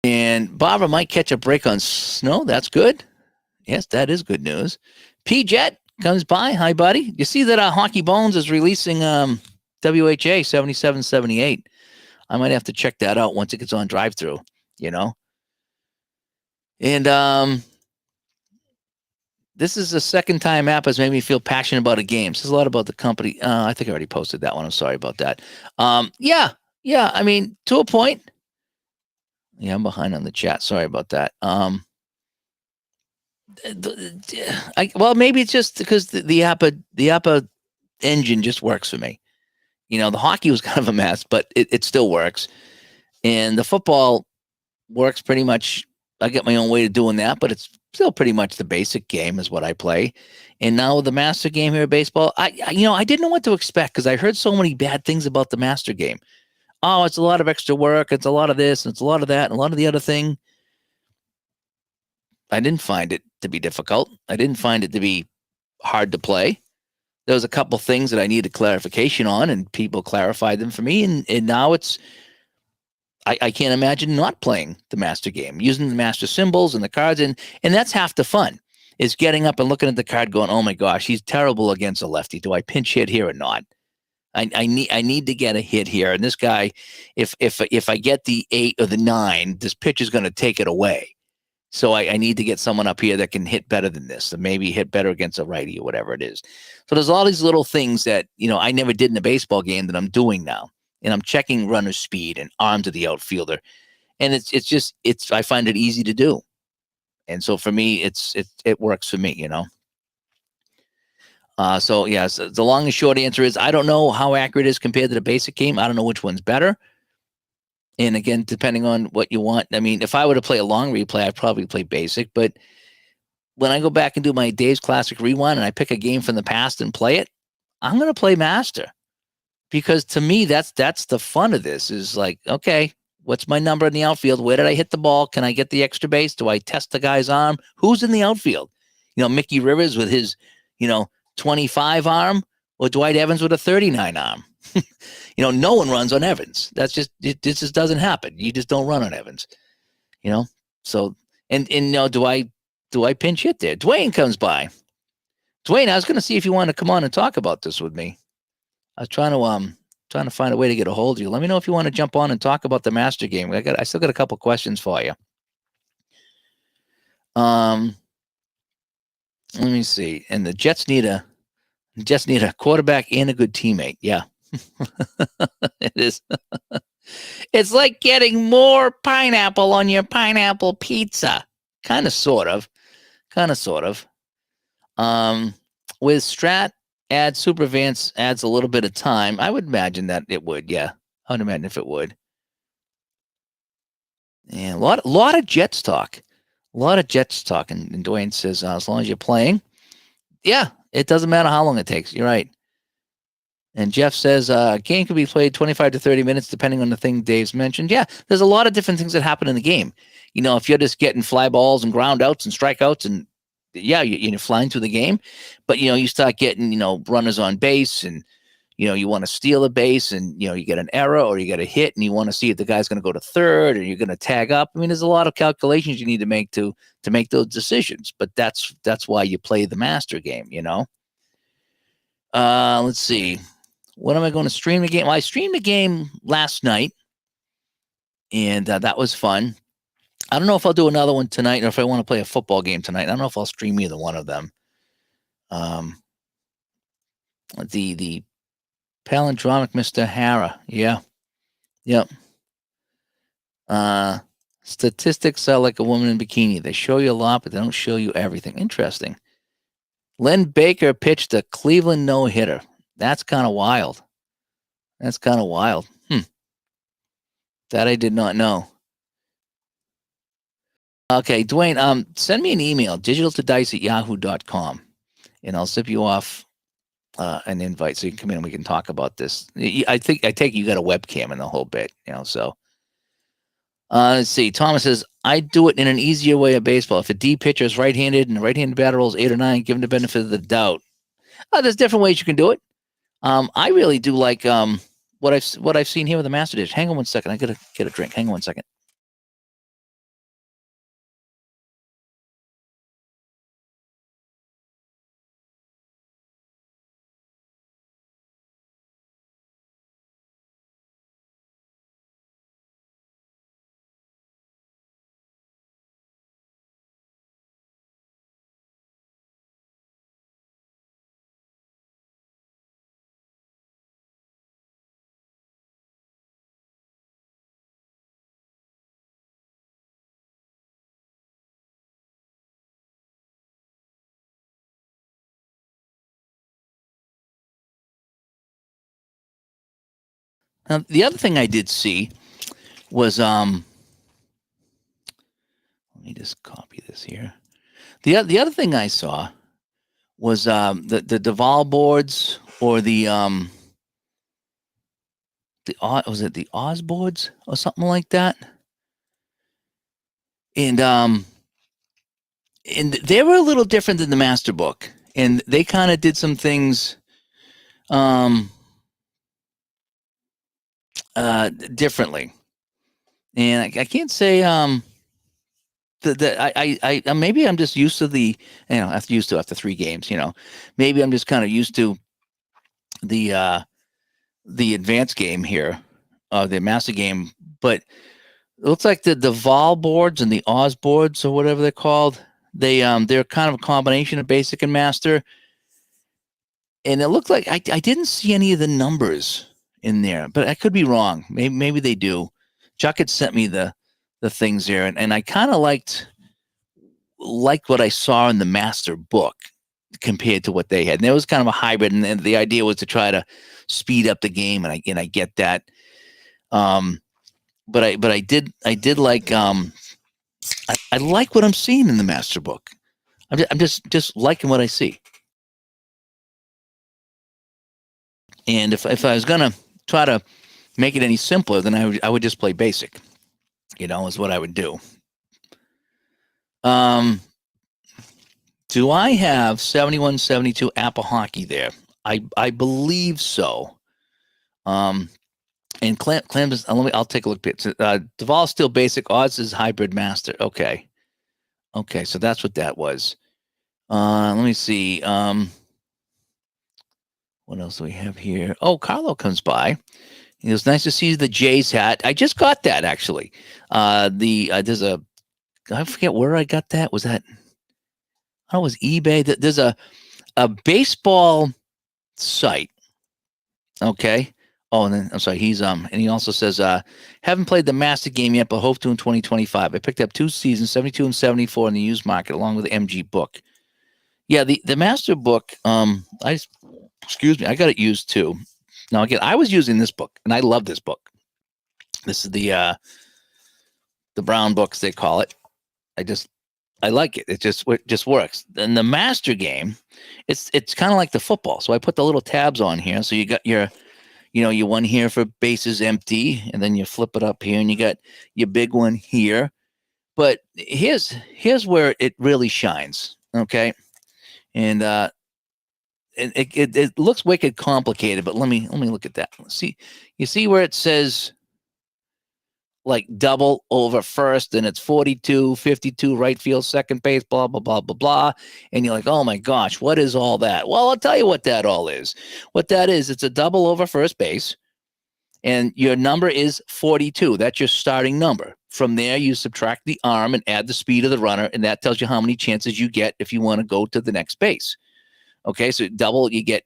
And Barbara might catch a break on snow. That's good. Yes, that is good news. P-Jet comes by. Hi, buddy. You see that Hockey Bones is releasing WHA 7778. I might have to check that out once it gets on drive-through, And this is the second time app has made me feel passionate about a game. Says a lot about the company. I think I already posted that one. I'm sorry about that. Yeah. I mean, to a point. Yeah, I'm behind on the chat. Sorry about that. Maybe it's just because the APBA engine just works for me. The hockey was kind of a mess, but it still works. And the football works pretty much. I get my own way of doing that, but it's still pretty much the basic game is what I play. And now with the master game here at baseball, I didn't know what to expect because I heard so many bad things about the master game. Oh, it's a lot of extra work. It's a lot of this. And it's a lot of that. And a lot of the other thing. I didn't find it to be difficult. I didn't find it to be hard to play. There was a couple things that I needed clarification on, and people clarified them for me. And now I can't imagine not playing the master game, using the master symbols and the cards. And that's half the fun, is getting up and looking at the card going, oh my gosh, he's terrible against a lefty. Do I pinch hit here or not? I need to get a hit here. And this guy, if I get the 8 or the 9, this pitch is going to take it away. So I need to get someone up here that can hit better than this, and maybe hit better against a righty or whatever it is. So there's all these little things that, I never did in a baseball game that I'm doing now. And I'm checking runner speed and arms of the outfielder. And I find it easy to do. And so for me, it works for me, So yes, the long and short answer is I don't know how accurate it is compared to the basic game. I don't know which one's better. And again, depending on what you want. I mean, if I were to play a long replay, I'd probably play basic. But when I go back and do my Dave's Classic Rewind and I pick a game from the past and play it, I'm going to play master. Because to me, that's the fun of this is like, okay, what's my number in the outfield? Where did I hit the ball? Can I get the extra base? Do I test the guy's arm? Who's in the outfield? Mickey Rivers with his, 25 arm, or Dwight Evans with a 39 arm. No one runs on Evans. That's just, it just doesn't happen. You just don't run on Evans, So, and do I Do I pinch hit there? Dwayne comes by. Dwayne, I was going to see if you want to come on and talk about this with me. I was trying to find a way to get a hold of you. Let me know if you want to jump on and talk about the master game. I still got a couple questions for you. Let me see. And the Jets need a quarterback and a good teammate. Yeah. It is. It's like getting more pineapple on your pineapple pizza. Kind of, sort of. With Strat, add Super Vance adds a little bit of time. I would imagine that it would. Yeah. I would imagine if it would. Yeah, a lot of Jets talk. A lot of Jets talk. And Dwayne says, as long as you're playing, yeah, it doesn't matter how long it takes. You're right. And Jeff says, game can be played 25 to 30 minutes, depending on the thing Dave's mentioned. Yeah, there's a lot of different things that happen in the game. You know, if you're just getting fly balls and ground outs and strikeouts, and yeah, you're flying through the game. But, you know, you start getting, you know, runners on base, and, you know, you want to steal a base, and, you know, you get an error or you get a hit, and you want to see if the guy's going to go to third or you're going to tag up. I mean, there's a lot of calculations you need to make to make those decisions. But that's why you play the master game, you know. Let's see. When am I going to stream the game? Well, I streamed the game last night, and that was fun. I don't know if I'll do another one tonight, or if I want to play a football game tonight. I don't know if I'll stream either one of them. The palindromic Mr. Hara. Yeah. Yep. Statistics are like a woman in bikini. They show you a lot, but they don't show you everything. Interesting. Len Baker pitched a Cleveland no-hitter. That's kind of wild. That I did not know. Okay, Dwayne, send me an email, digitaltodice@yahoo.com, and I'll zip you off an invite so you can come in and we can talk about this. I take you got a webcam in the whole bit, you know, so. Let's see. Thomas says, I do it in an easier way of baseball. If a D pitcher is right-handed and the right-handed batter rolls 8 or 9, give him the benefit of the doubt. There's different ways you can do it. I really do like what I've seen here with the Master Dish. Hang on one second. I gotta get a drink. Hang on one second. Now, the other thing I did see was let me just copy this here. The other thing I saw was the Duval boards, or was it the Oz boards or something like that? And they were a little different than the master book, and they kind of did some things differently. And I can't say that I maybe I'm just used to after 3 games, you know, maybe I'm just kind of used to the advanced game here, the master game. But it looks like the Vol boards and the Oz boards, or whatever they're called, they're kind of a combination of basic and master. And it looked like I didn't see any of the numbers in there, but I could be wrong. Maybe they do. Chuck had sent me the things there, and I kind of liked what I saw in the master book compared to what they had. And it was kind of a hybrid, and the idea was to try to speed up the game, and I get that. But I did like I like what I'm seeing in the master book. I'm just liking what I see. And if I was gonna try to make it any simpler, then I would just play basic. You know, is what I would do. Do I have 71-72 Apple Hockey there? I believe so. And Clem is, I'll take a look at it. Duval's still basic. Oz is hybrid master. Okay. Okay, so that's what that was. Let me see. What else do we have here? Oh, Carlo comes by. It was nice to see the Jays hat. I just got that actually. There's a I forget where I got that. Was that? Oh, it was eBay. There's a baseball site. Okay. Oh, and then I'm sorry. And he also says, haven't played the Master game yet, but hope to in 2025. I picked up 2 seasons, 72 and 74 in the used market, along with the MG book. Yeah, the Master book. Excuse me, I got it used too. Now again, I was using this book, and I love this book. This is the brown books they call it. I like it. It just works. And the Master game, it's kind of like the football. So I put the little tabs on here. So you got your one here for bases empty, and then you flip it up here, and you got your big one here. But here's where it really shines. Okay, and it looks wicked complicated, but let me look at that. See, you see where it says like double over first, and it's 42, 52 right field, second base, blah, blah, blah, blah, blah. And you're like, oh my gosh, what is all that? Well, I'll tell you what that all is. What that is, it's a double over first base, and your number is 42. That's your starting number. From there, you subtract the arm and add the speed of the runner, and that tells you how many chances you get if you want to go to the next base. Okay, so double, you get,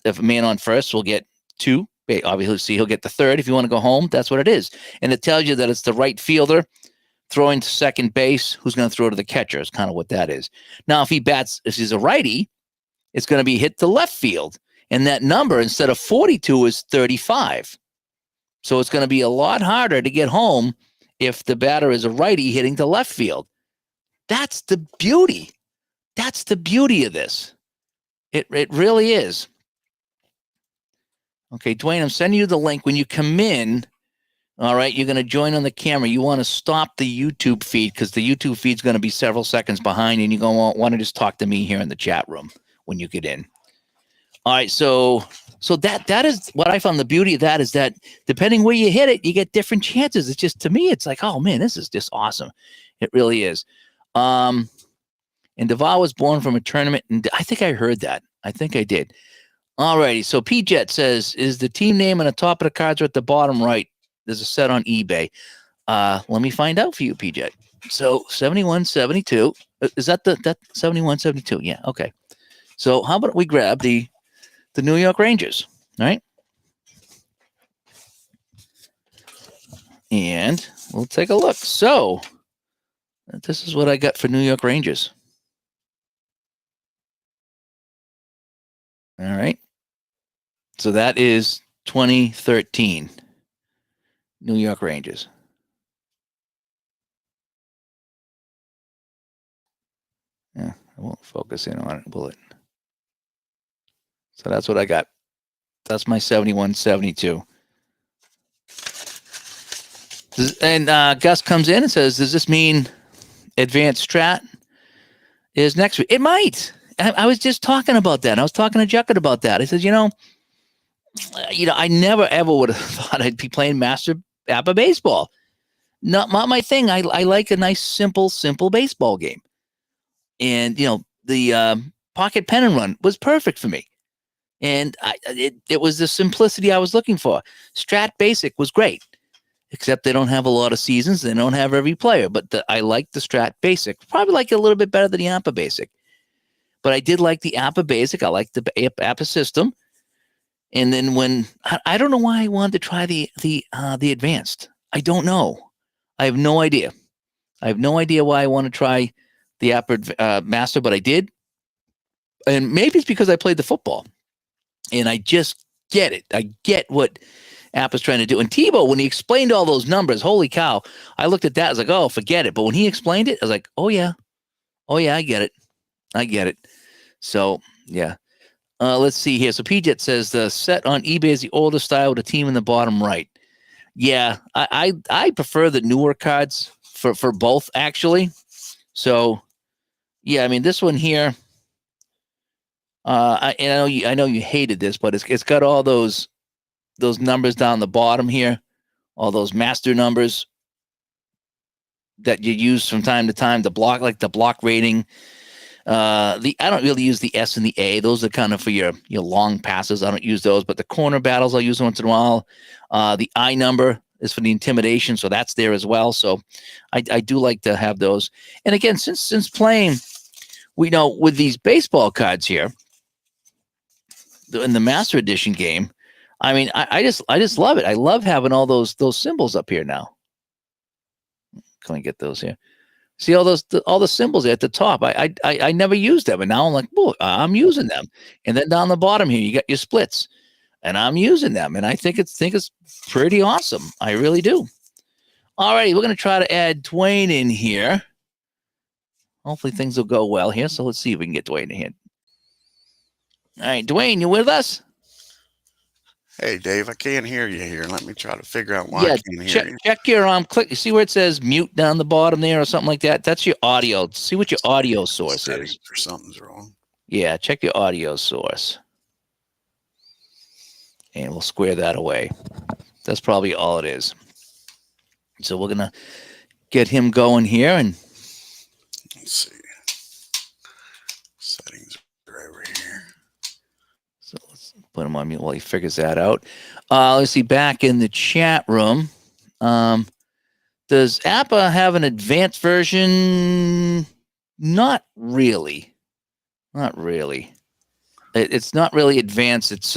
if a man on first will get 2. Obviously, he'll get the third. If you want to go home, that's what it is. And it tells you that it's the right fielder throwing to second base who's going to throw to the catcher is kind of what that is. Now, if he's a righty, it's going to be hit to left field. And that number, instead of 42, is 35. So it's going to be a lot harder to get home if the batter is a righty hitting to left field. That's the beauty. That's the beauty of this. It really is. Okay, Dwayne, I'm sending you the link. When you come in, all right, you're going to join on the camera. You want to stop the YouTube feed because the YouTube feed's going to be several seconds behind, and you're going to want to just talk to me here in the chat room when you get in. All right, so that is what I found. The beauty of that is that depending where you hit it, you get different chances. It's just, to me, it's like, oh man, this is just awesome. It really is. And Deval was born from a tournament, and I think I heard that. I think I did. All righty. So P-Jet says, is the team name on the top of the cards or at the bottom right? There's a set on eBay. Let me find out for you, P-Jet. So 7172. Is that that 7172? Yeah. Okay. So how about we grab the New York Rangers, right? And we'll take a look. So this is what I got for New York Rangers. All right. So that is 2013 New York Rangers. Yeah, I won't focus in on it, will it? So that's what I got. That's my 7172. And Gus comes in and says, does this mean advanced strat is next week? It might. I was just talking about that. I was talking to Juckett about that. I said, I never ever would have thought I'd be playing Master APBA baseball. Not my thing. I like a nice, simple baseball game. And, the pocket pen and run was perfect for me. And it was the simplicity I was looking for. Strat Basic was great, except they don't have a lot of seasons. They don't have every player. But I like the Strat Basic. Probably like it a little bit better than the APBA Basic. But I did like the APBA Basic. I liked the APBA system. And then when I don't know why I wanted to try the advanced. I don't know. I have no idea. I have no idea why I want to try the APBA Master, but I did. And maybe it's because I played the football. And I just get it. I get what APBA's trying to do. And Tebow, when he explained all those numbers, holy cow, I looked at that. I was like, oh, forget it. But when he explained it, I was like, oh, yeah. Oh, yeah, I get it. I get it. So, yeah. Let's see here. So PJet says the set on eBay is the older style with a team in the bottom right. Yeah, I prefer the newer cards for both, actually. So, yeah, I mean, this one here, I know you hated this, but it's got all those numbers down the bottom here, all those master numbers. that you use from time to time. The block, like the block rating. I don't really use the S and the A. Those are kind of for your long passes. I don't use those, but the corner battles I'll use once in a while. The I number is for the intimidation, so that's there as well. So I do like to have those. And again, since playing, we know with these baseball cards here in the Master Edition game, I mean, I just love it. I love having all those symbols up here now. Can I get those here? See all the symbols at the top. I never used them, and now I'm like, boy, I'm using them. And then down the bottom here, you got your splits, and I'm using them, and I think it's pretty awesome. I really do. All righty, we're gonna try to add Dwayne in here. Hopefully things will go well here. So let's see if we can get Dwayne in here. All right, Dwayne, you with us? Hey, Dave, I can't hear you here. Let me try to figure out why I can't hear you. Check your click. You see where it says mute down the bottom there or something like that? That's your audio. See what your audio source is. Or something's wrong. Yeah, check your audio source. And we'll square that away. That's probably all it is. So we're going to get him going here. And let's see. Settings are over here. So let's put him on mute while he figures that out. Let's see, back in the chat room. Does APBA have an advanced version? Not really. Not really. It's not really advanced. It's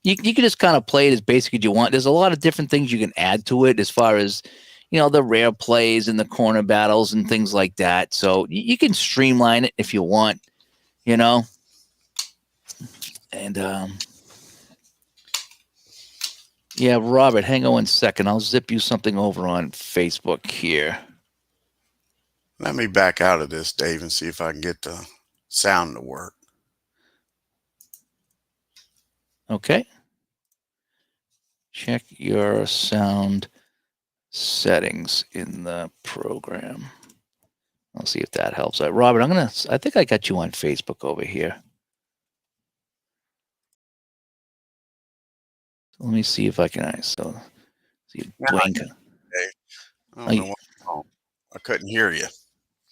you can just kind of play it as basic as you want. There's a lot of different things you can add to it as far as, the rare plays and the corner battles and things like that. So you can streamline it if you want, And yeah, Robert, hang on 1 second. I'll zip you something over on Facebook here. Let me back out of this, Dave, and see if I can get the sound to work. Okay. Check your sound settings in the program. I'll see if that helps. Robert, I think I got you on Facebook over here. So let me see if I can. See Dwayne. I don't know what's wrong. I couldn't hear you.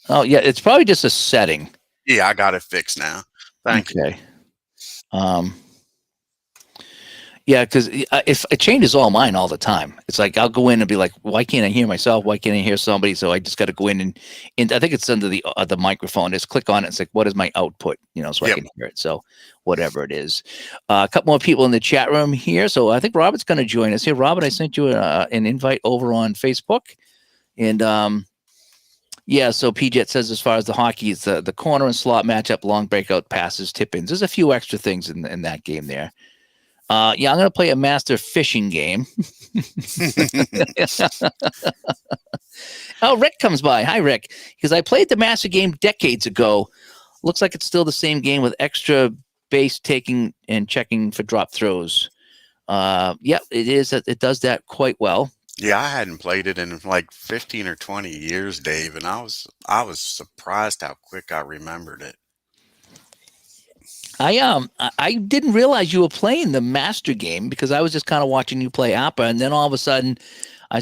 Oh yeah, it's probably just a setting. Yeah, I got it fixed now. Thank you. Yeah, because if it changes all mine all the time. It's like I'll go in and be like, why can't I hear myself? Why can't I hear somebody? So I just got to go in and I think it's under the microphone. Just click on it. It's like, what is my output? So I can hear it. So whatever it is. A couple more people in the chat room here. So I think Robert's going to join us here. Robert, I sent you an invite over on Facebook. And yeah, so PJet says as far as the hockey, it's the corner and slot matchup, long breakout passes, tip-ins. There's a few extra things in that game there. Yeah, I'm going to play a master fishing game. Oh, Rick comes by. Hi, Rick. Because I played the master game decades ago. Looks like it's still the same game with extra base taking and checking for drop throws. Yeah, it is. It does that quite well. Yeah, I hadn't played it in like 15 or 20 years, Dave, and I was surprised how quick I remembered it. I didn't realize you were playing the master game because I was just kind of watching you play APBA, and then all of a sudden,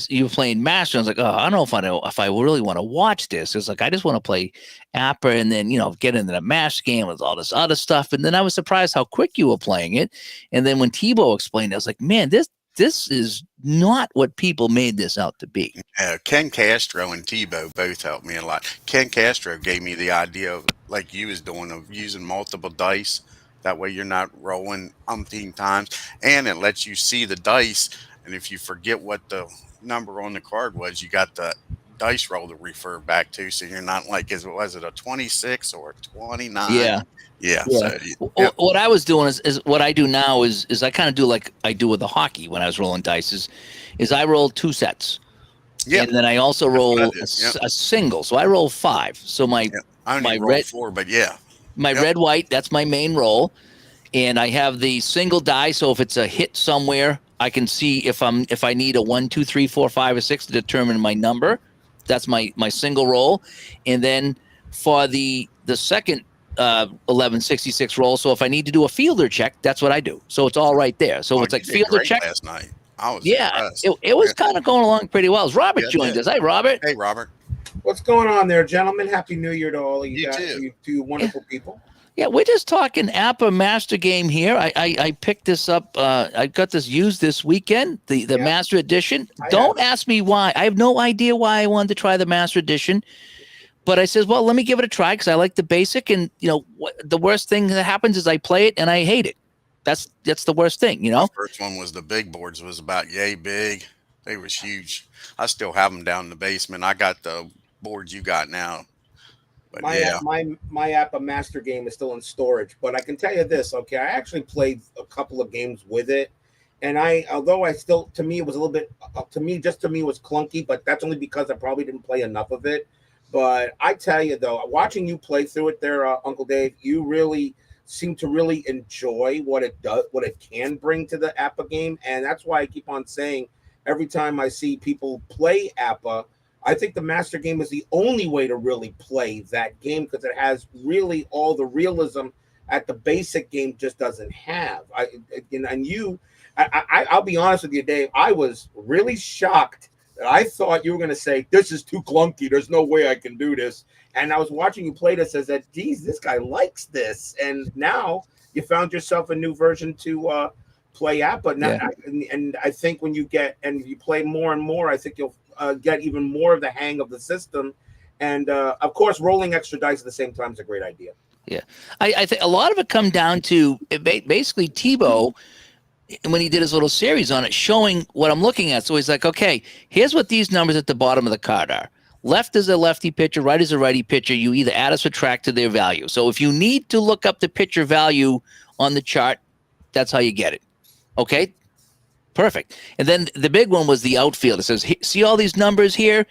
you were playing master. I was like, oh, I don't know if I really want to watch this. It's like I just want to play APBA, and then get into the master game with all this other stuff. And then I was surprised how quick you were playing it. And then when Tebow explained it, I was like, man, this is not what people made this out to be. Ken Castro and Tebow both helped me a lot. Ken Castro gave me the idea of, like you was doing, of using multiple dice. That way you're not rolling umpteen times, and it lets you see the dice. And if you forget what the number on the card was, you got the dice roll to refer back to. So you're not like, was it a 26 or a 29? Yeah. So, what I was doing is what I do now is I kind of do like I do with the hockey when I was rolling dice is I roll 2 sets. Yeah. And then I also roll a single. So I roll 5. So I only roll 4, but my red, white, that's my main roll. And I have the single die. So if it's a hit somewhere, I can see if I need a 1, 2, 3, 4, 5, or 6 to determine my number. That's my single roll. And then for the second 1166 roll, so if I need to do a fielder check, that's what I do. So it's all right there. So it's like fielder check. Last night. I was it was kind of going along pretty well. As Robert joined us. Hi, Robert. Hey, Robert. What's going on there, gentlemen? Happy New Year to all of you You guys, too. you Yeah, wonderful people. yeah, we're just talking APBA Master Game here. I picked this up. I got this used this weekend, the Yeah, Master Edition. I have Don't it. ask me why. I have no idea why I wanted to try the Master Edition. But I says, well, let me give it a try because I like the basic. And the worst thing that happens is I play it and I hate it. That's the worst thing, My first one was the big boards, was about yay big. They was huge. I still have them down in the basement. I got the boards you got now, but My yeah, my APBA Master game is still in storage, but I can tell you this. Okay, I actually played a couple of games with it, and although I still, to me, it was a little bit, to me, it was clunky, but that's only because I probably didn't play enough of it. But I tell you though, watching you play through it there, Uncle Dave, you really seem to really enjoy what it does, what it can bring to the APBA game, and that's why I keep on saying every time I see people play APBA, I think the master game is the only way to really play that game because it has really all the realism at the basic game just doesn't have. And you, I'll be honest with you, Dave. I was really shocked that I thought you were going to say this is too clunky. There's no way I can do this. And I was watching you play this as that, geez, this guy likes this. And now you found yourself a new version to play at. But now, Yeah. and I think when you get and you play more and more, I think you'll get even more of the hang of the system. And of course, rolling extra dice at the same time is a great idea. Yeah, I think a lot of it come down to basically Tebow when he did his little series on it, showing what I'm looking at. So he's like, okay, here's what these numbers at the bottom of the card are. Left is a lefty pitcher, right is a righty pitcher. You either add or subtract to their value. So if you need to look up the pitcher value on the chart, that's how you get it. Okay, perfect. And then the big one was the outfield. It says, see all these numbers here?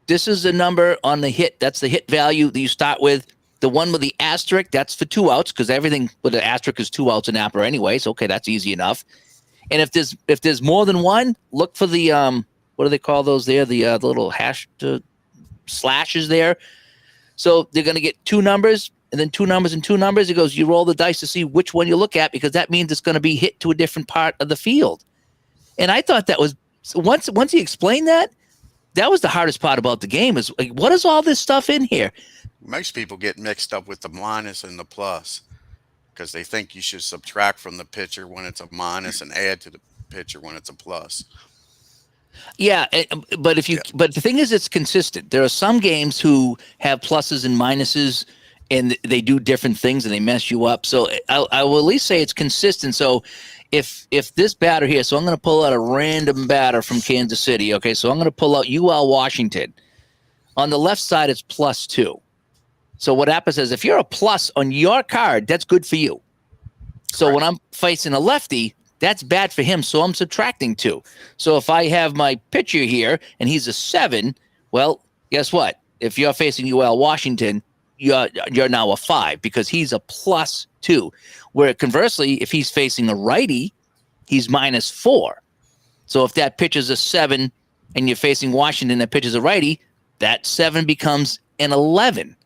This is the number on the hit. That's the hit value that you start with. The one with the asterisk, that's for 2 outs because everything with the asterisk is 2 outs in APBA anyways. Okay, that's easy enough. And if there's more than one, look for the what do they call those there? The little hash slashes there. So they're going to get 2 numbers and then 2 numbers and 2 numbers. It goes, you roll the dice to see which one you look at because that means it's going to be hit to a different part of the field. And I thought that was once he explained that was the hardest part about the game is like, what is all this stuff in here? most people get mixed up with the minus and the plus because they think you should subtract from the pitcher when it's a minus and add to the pitcher when it's a plus. Yeah, but but the thing is, it's consistent. There are some games who have pluses and minuses, and they do different things, and they mess you up. So I will at least say it's consistent. So if this batter here, so I'm going to pull out a random batter from Kansas City. Okay, so I'm going to pull out UL Washington. On the left side, it's +2. So what happens is if you're a plus on your card, that's good for you. So when I'm facing a lefty, that's bad for him. So I'm subtracting 2. So if I have my pitcher here and he's a 7, well, guess what? If you're facing UL Washington, you're now a 5 because he's a +2. Where conversely, if he's facing a righty, he's -4. So if that pitcher's a 7 and you're facing Washington, that pitcher's a righty, that 7 becomes an 11.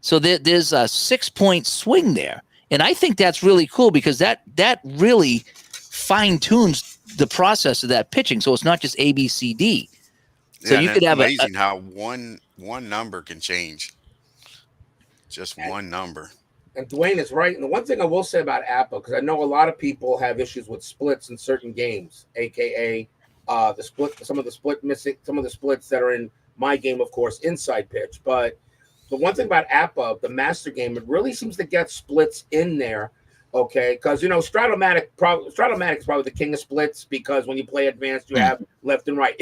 So there's a 6-point swing there. And I think that's really cool because that really fine-tunes the process of that pitching. So it's not just A, B, C, D. So Yeah, you and could it's have amazing how one number can change. Just one number. And Dwayne is right. And the one thing I will say about APBA, because I know a lot of people have issues with splits in certain games, aka the split, some of the splits that are in my game, of course, inside pitch. But the one thing about APBA, the master game, it really seems to get splits in there. Okay, because Stratomatic is probably the king of splits because when you play advanced, you have left and right.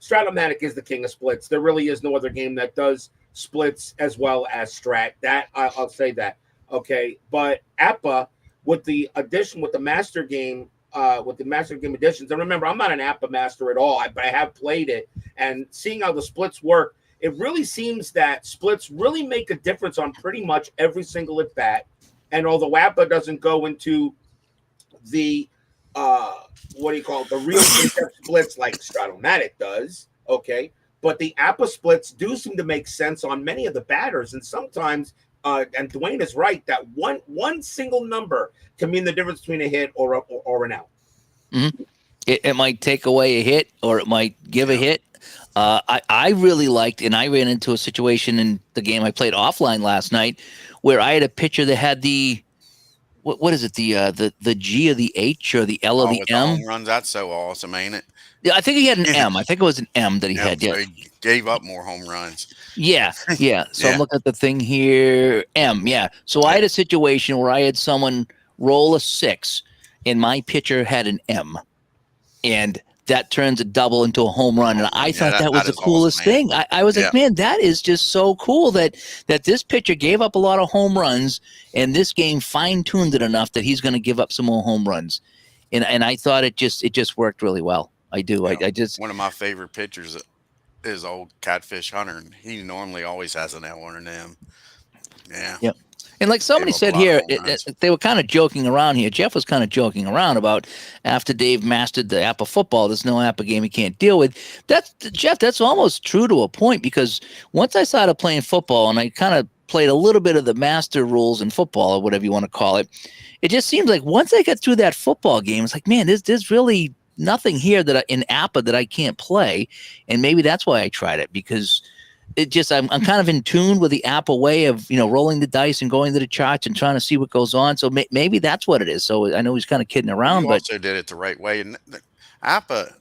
Stratomatic is the king of splits. There really is no other game that does splits as well as Strat. That I'll say that. Okay, but APBA with the addition with the master game editions. And remember, I'm not an APBA master at all, but I have played it and seeing how the splits work. It really seems that splits really make a difference on pretty much every single at bat. And although APBA doesn't go into the the real in-depth splits like Stratomatic does, okay, but the APBA splits do seem to make sense on many of the batters, and sometimes, and Dwayne is right, that one single number can mean the difference between a hit or an out. Mm-hmm. It might take away a hit or it might give a hit. I really liked, and I ran into a situation in the game I played offline last night where I had a pitcher that had what is it, the G or the H or the L or Oh, the with the M? home runs, that's so awesome, ain't it? Yeah, I think he had an M. I think it was an M that he Yep. had. So Yeah, he gave up more home runs. yeah. So I'm Yeah. looking at the thing here. M. Yeah. So I Yeah. had a situation where I had someone roll a 6, and my pitcher had an M, and that turns a double into a home run. And Home I run. Yeah, thought that was that the is awesome, coolest ain't it? thing. I was Yeah. like, man, that is just so cool that this pitcher gave up a lot of home runs, and this game fine-tuned it enough that he's going to give up some more home runs. And I thought it just worked really well. I do. Yeah. I just One of my favorite pitchers is old Catfish Hunter, and he normally always has an L or an M. Yeah. yeah. And like somebody Gave up a said lot of here, home runs. they were kind of joking around here. Jeff was kind of joking around about after Dave mastered the APBA football, there's no APBA game he can't deal with. That's Jeff. That's almost true to a point because once I started playing football and I kind of played a little bit of the master rules in football or whatever you want to call it, it just seems like once I get through that football game, it's like, man, there's really nothing here in APBA that I can't play, and maybe that's why I tried it because it just I'm kind of in tune with the APBA way of rolling the dice and going to the charts and trying to see what goes on. So maybe that's what it is. So I know he's kind of kidding around, You but also did it the right way. And APA,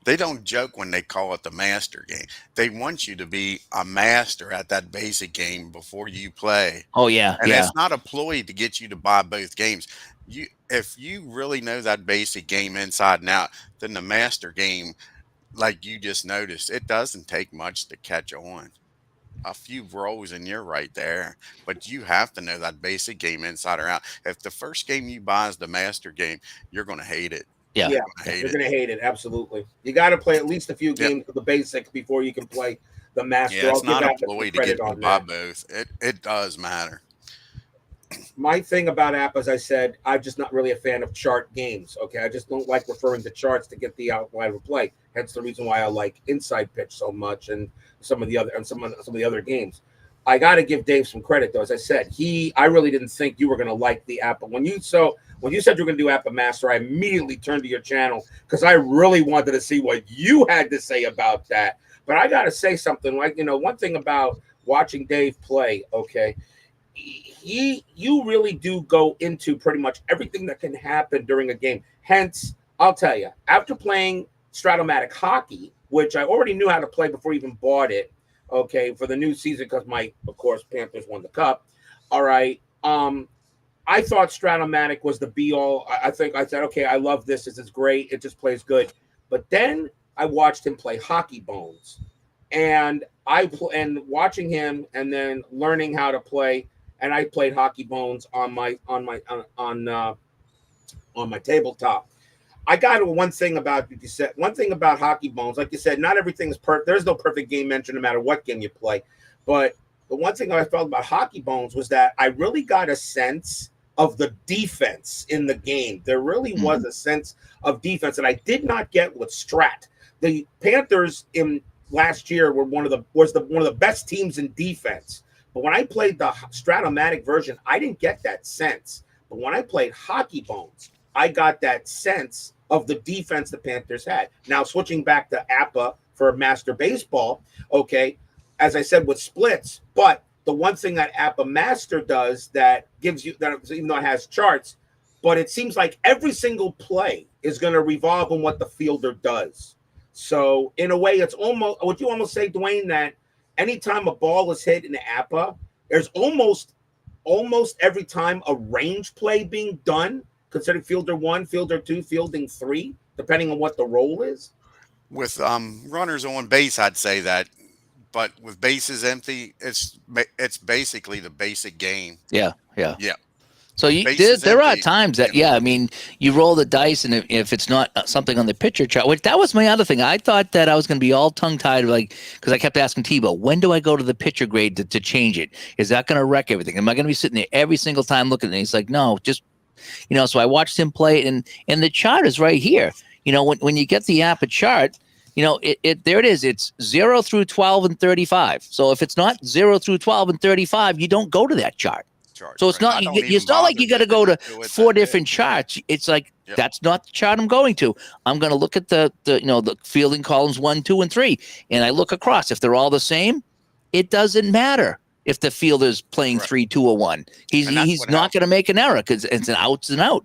they don't joke when they call it the master game. They want you to be a master at that basic game before you play. oh yeah, And yeah, it's not a ploy to get you to buy both games. If you really know that basic game inside and out, then the master game, like you just noticed, it doesn't take much to catch on. A few rolls and you're right there. But you have to know that basic game inside or out. If the first game you buy is the master game, you're going to hate it. yeah. Yeah, Hate you're it. gonna hate it. Absolutely, you got to play at least a few Yep. games of the basic before you can play the master. Yeah, I'll it's give not a Apple some ploy to credit get you to on buy that. both. It does matter. My thing about app, as I said, I'm just not really a fan of chart games. Okay, I just don't like referring to charts to get the outline of play. Hence the reason why I like Inside Pitch so much and some of the other games. I got to give Dave some credit though. As I said, I really didn't think you were going to like the app, but when you said you were going to do Apple Master, I immediately turned to your channel because I really wanted to see what you had to say about that. But I got to say something like one thing about watching Dave play. Okay, you really do go into pretty much everything that can happen during a game. Hence, I'll tell you, after playing Stratomatic hockey, which I already knew how to play before I even bought it, okay, for the new season because of course, Panthers won the cup. All right. I thought Stratomatic was the be all. I think I said, okay, I love this. This is great. It just plays good. But then I watched him play Hockey Bones, and watching him and then learning how to play. And I played Hockey Bones on my tabletop. I got one thing about you said. One thing about Hockey Bones, like you said, not everything is perfect. There's no perfect game engine, no matter what game you play. But the one thing I felt about Hockey Bones was that I really got a sense of the defense in the game. There really was a sense of defense that I did not get with Strat. The Panthers in last year were one of the best teams in defense. But when I played the Stratomatic version, I didn't get that sense. But when I played Hockey Bones, I got that sense of the defense the Panthers had. Now, switching back to APBA for Master Baseball, okay, as I said, with splits, but the one thing that APBA Master does that gives you, that even though it has charts, but it seems like every single play is going to revolve on what the fielder does. So, in a way, it's almost, would you almost say, Dwayne, that anytime a ball is hit in APBA, there's almost every time a range play being done, considering fielder 1, fielder 2, fielding 3, depending on what the role is. With runners on base, I'd say that, but with bases empty, it's basically the basic game. Yeah. Yeah, So bases there are empty. times that, I mean, you roll the dice, and if it's not something on the pitcher chart, which that was my other thing. I thought that I was going to be all tongue-tied, like, because I kept asking Tebow, when do I go to the pitcher grade to change it? Is that going to wreck everything? Am I going to be sitting there every single time looking at it? He's like, no, just, so I watched him play, and the chart is right here. When you get the APBA chart, there it is. It's 0 through 12 and 35. So if it's not 0 through 12 and 35, you don't go to that chart. charts, So it's right? And not I don't it's even not like bother you got to looking go to into it 4 that different big. charts. It's like Yep. that's not the chart I'm going to. I'm going to look at the the fielding columns 1, 2, and 3, and I look across. If they're all the same, it doesn't matter if the fielder's playing Correct. 3, 2, or 1. And that's He's what not going to happens. make an error because it's an outs and out.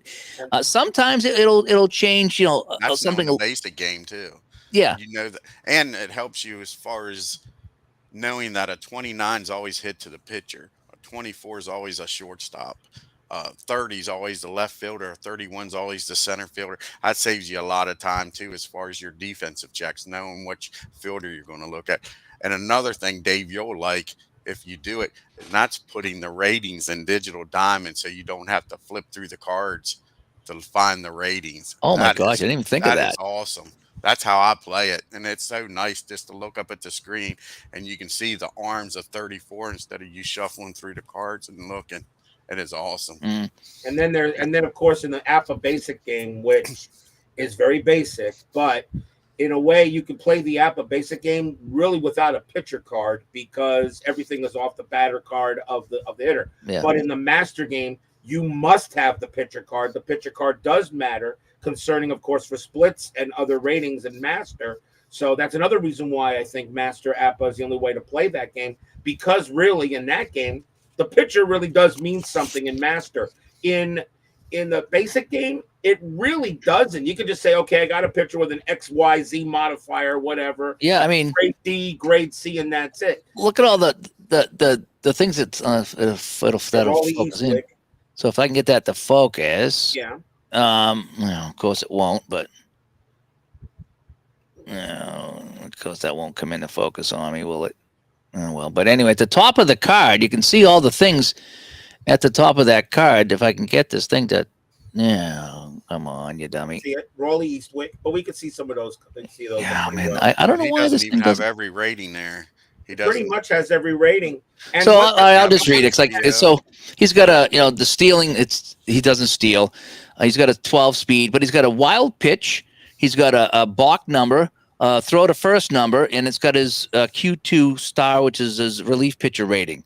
Sometimes it'll change. That's knowing Something. the basic game too. Yeah. You know that, and it helps you as far as knowing that a 29 is always hit to the pitcher, a 24 is always a shortstop, 30 is always the left fielder, 31 is always the center fielder. That saves you a lot of time too, as far as your defensive checks, knowing which fielder you're going to look at. And another thing, Dave, you'll like if you do it, and that's putting the ratings in digital diamond, so you don't have to flip through the cards to find the ratings. Oh my gosh, I didn't even think of That is that. awesome. That's how I play it, and it's so nice just to look up at the screen and you can see the arms of 34 instead of you shuffling through the cards and looking. It is awesome. Mm. And then of course in the APBA basic game, which is very basic, but in a way you can play the APBA basic game really without a pitcher card because everything is off the batter card of the hitter. Yeah. But in the master game, you must have the pitcher card. The pitcher card does matter concerning, of course, for splits and other ratings in master. So that's another reason why I think master APBA is the only way to play that game, because really in that game, the pitcher really does mean something in master. In the basic game, it really doesn't. You can just say, okay, I got a pitcher with an XYZ modifier, whatever. Yeah, I mean, grade D, grade C, and that's it. look at all the things that'll focus in. So if I can get that to focus, Yeah. Well, of course it won't, but of course that won't come into focus on me, will it? Oh, well, but anyway, at the top of the card, you can see all the things at the top of that card. If I can get this thing to, come on, you dummy. See it, Raleigh Eastwick, but we could see some of those. See those. Yeah, man, well. I don't know He why doesn't this even thing have doesn't. every rating there. He Pretty doesn't. much has every rating. And So what- I'll just read it. It's like Yeah. so he's got the stealing. He doesn't steal. He's got a 12 speed, but he's got a wild pitch. He's got a balk number, throw to first number, and it's got his Q2 star, which is his relief pitcher rating.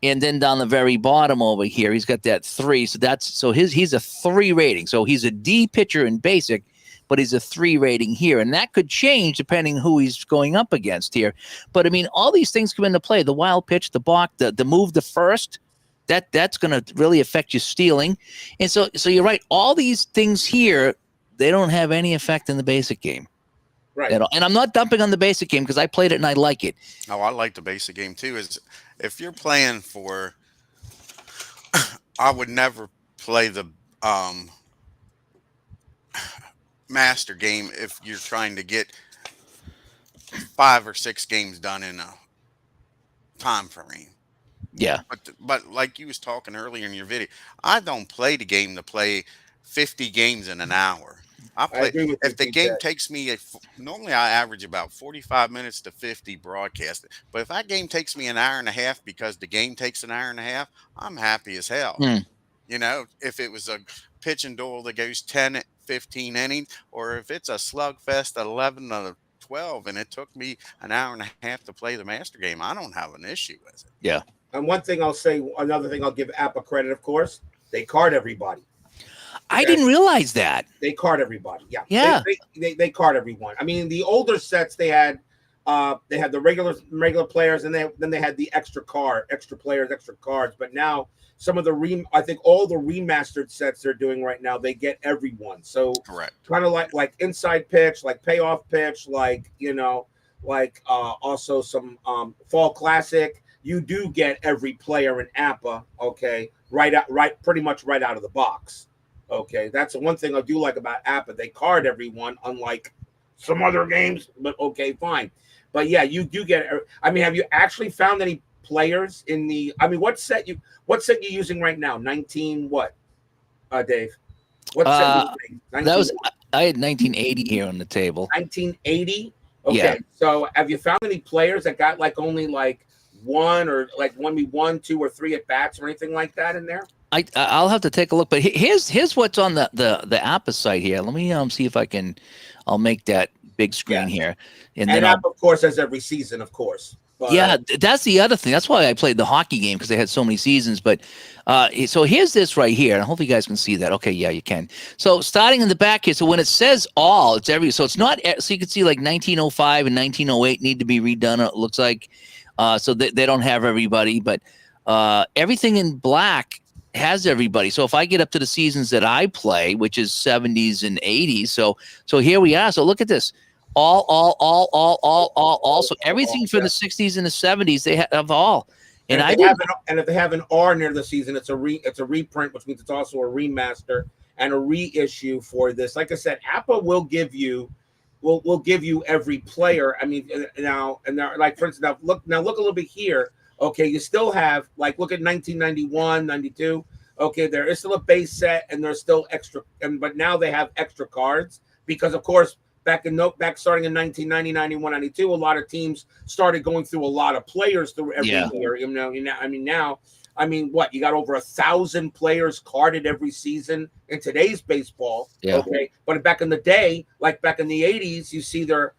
And then down the very bottom over here, he's got that 3. So he's a 3 rating. So he's a D pitcher in basic, but he's a 3 rating here. And that could change depending who he's going up against here. But I mean, all these things come into play. The wild pitch, the balk, the move to first, that's going to really affect your stealing. And so you're right. All these things here, they don't have any effect in the basic game. right. At all. And I'm not dumping on the basic game because I played it and I like it. Oh, I like the basic game too. Is if you're playing for, I would never play the master game if you're trying to get 5 or 6 games done in a time frame. Yeah. But like you was talking earlier in your video, I don't play the game to play 50 games in an hour. I agree with you, if the game TJ. takes me normally I average about 45 minutes to 50 broadcasting. But if that game takes me an hour and a half because the game takes an hour and a half, I'm happy as hell. You know, if it was a pitch and duel that goes 10, 15 innings, or if it's a slugfest 11 to 12 and it took me an hour and a half to play the master game, I don't have an issue with it. Yeah. And one thing I'll say, another thing I'll give APBA credit, of course, they card everybody. I didn't realize that. They card everybody. Yeah. Yeah. They card everyone. I mean, the older sets they had the regular players, and then they had the extra players, extra cards. But now some of I think all the remastered sets they're doing right now, they get everyone. So Correct. kind of like inside pitch, like payoff pitch, like also some fall classic. You do get every player in APBA, okay, pretty much right out of the box. Okay, that's the one thing I do like about APBA. They card everyone, unlike some other games, but okay, fine. But yeah, you do get. I mean, have you actually found any players in the? I mean, what set you using right now? 19 what? Dave, what set you using? 19, That was I had 1980 here on the table. 1980. Okay, Yeah. So have you found any players that got only one or maybe 1, 2, or 3 at bats or anything like that in there? I'll have to take a look, but here's what's on the APBA site here. Let me see if I'll make that big screen here, and then APBA, of course, has every season, of course. But Yeah, that's the other thing. That's why I played the hockey game, because they had so many seasons. But so here's this right here, and I hope you guys can see that. Okay, yeah, you can. So starting in the back here, so when it says all, it's every. So it's not. So you can see like 1905 and 1908 need to be redone. It looks like. So they don't have everybody, but everything in black has everybody. So if I get up to the seasons that I play, which is 70s and 80s, so here we are. So look at this. All. So everything for the 60s and the 70s, they have all. And if they have an R near the season, it's a reprint, which means it's also a remaster and a reissue for this. Like I said, APBA will give you every player. I mean, now like for instance, look a little bit here. Okay, you still have like look at 1991, 92. Okay, there is still a base set and there's still extra, but now they have extra cards because of course. Back starting in 1990, 91, 92, a lot of teams started going through a lot of players through every year. I mean, what you got over 1,000 players carded every season in today's baseball. Yeah. Okay, but back in the day, like back in the 80s, you see they're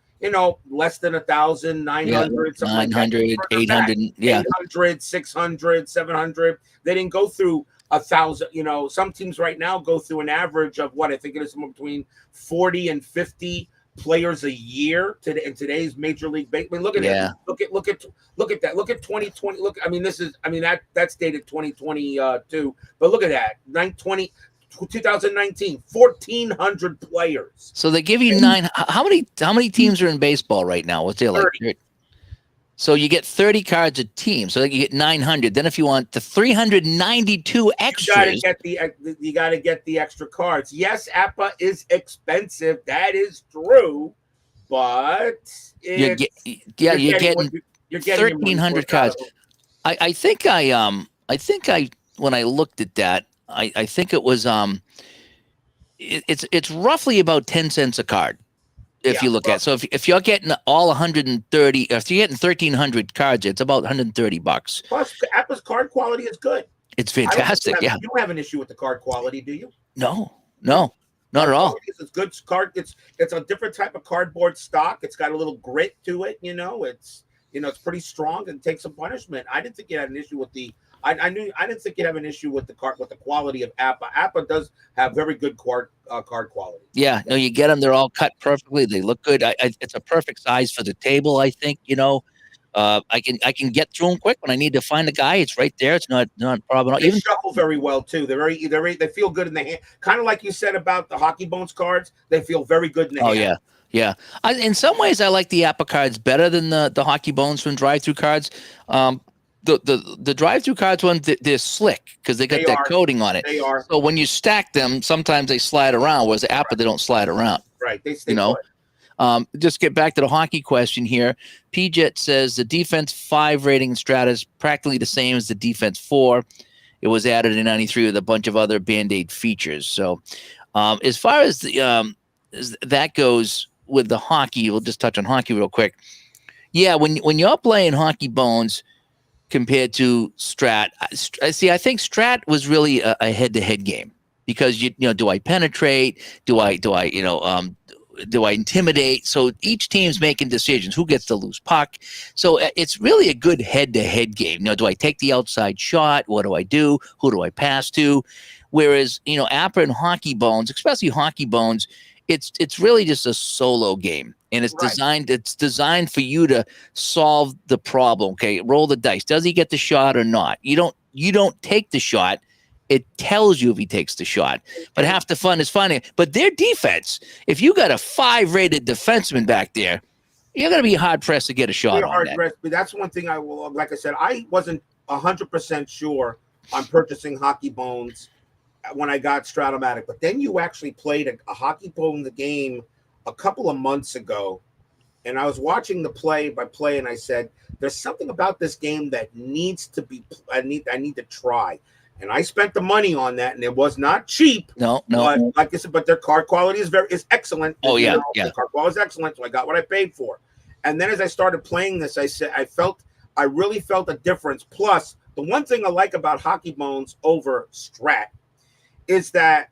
less than 1,000, 900, something 900, like that. 800, yeah, 800, 600, 700. They didn't go through 1,000. Some teams right now go through an average of what I think it is somewhere between 40 and 50 players a year in today's Major League Baseball. I mean, look at that. Look at that. Look at 2020. That's dated 2022. But look at that. 2019, 1,400 players. So they give you how many teams are in baseball right now? What's there like? 30. So you get 30 cards a team. So you get 900. Then if you want the 392 extras, you got to get the extra cards. Yes, APBA is expensive. That is true, but you're getting 1,300 cards. I think when I looked at that, I think it was it's roughly about 10 cents a card. If you look at it. So if you're getting all 130, if you're getting 1,300 cards, it's about $130. Plus, APBA's card quality is good. It's fantastic. You don't have an issue with the card quality, do you? No, not at all. It's good card. It's a different type of cardboard stock. It's got a little grit to it. It's pretty strong and takes some punishment. I didn't think you had an issue with the. I didn't think you'd have an issue with the quality of APBA. APBA does have very good card quality. Yeah, no, you get them. They're all cut perfectly. They look good. It's a perfect size for the table. I think I can get through them quick when I need to find a guy. It's right there. It's not a problem. They shuffle very well too. They feel good in the hand. Kind of like you said about the Hockey Bones cards. They feel very good in the hand. Oh yeah. In some ways, I like the APBA cards better than the Hockey Bones from drive-through cards. The drive-through cards one, they're slick because they got that coating on it. They are. So when you stack them, sometimes they slide around. Whereas the APBA, they don't slide around. Right. They stay Just get back to the hockey question here. PJet says the defense 5 rating strata is practically the same as the defense 4. It was added in 93 with a bunch of other Band-Aid features. So as far as as that goes with the hockey, we'll just touch on hockey real quick. Yeah, when you're playing Hockey Bones compared to Strat, I think Strat was really a head-to-head game because do I penetrate? Do I intimidate? So each team's making decisions. Who gets the loose puck? So it's really a good head-to-head game. Do I take the outside shot? What do I do? Who do I pass to? Whereas APBA and Hockey Bones, especially Hockey Bones, it's really just a solo game. And it's designed for you to solve the problem. Okay, roll the dice. Does he get the shot or not? You don't take the shot. It tells you if he takes the shot. But half the fun is finding it. But their defense, if you got a 5-rated defenseman back there, you're going to be hard pressed to get a shot on that. But that's one thing like I said, I wasn't 100% sure on purchasing Hockey Bones when I got Stratomatic. But then you actually played a Hockey Bones game a couple of months ago, and I was watching the play-by-play, and I said, "There's something about this game that needs to be. I need to try." And I spent the money on that, and it was not cheap. No. But like I said, but their card quality is excellent. Oh yeah. The card quality is excellent, so I got what I paid for. And then as I started playing this, I really felt a difference. Plus, the one thing I like about Hockey Bones over Strat is that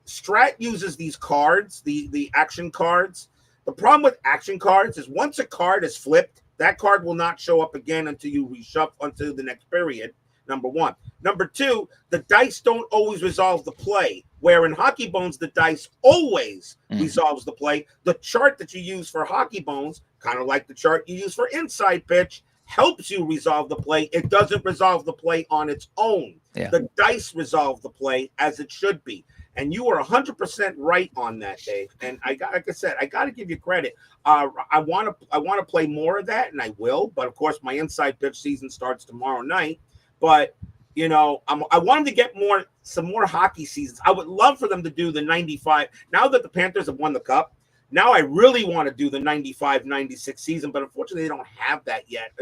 Strat uses these cards, the action cards. The problem with action cards is once a card is flipped, That card will not show up again until you reshuffle until the next period. Number one. Number two, the dice don't always resolve the play. Where in Hockey Bones, the dice always resolves the play. The chart that you use for Hockey Bones, kind of like the chart you use for Inside Pitch, helps you resolve the play. It doesn't resolve the play on its own. Yeah. The dice resolve the play as it should be. And you are 100% right on that, Dave. And like I said, I got to give you credit. I want to play more of that, and I will. But of course, my Inside Pitch season starts tomorrow night. But you know, I want them to get some more hockey seasons. I would love for them to do the 95. Now that the Panthers have won the Cup, now I really want to do the 95-96 season. But unfortunately, they don't have that yet.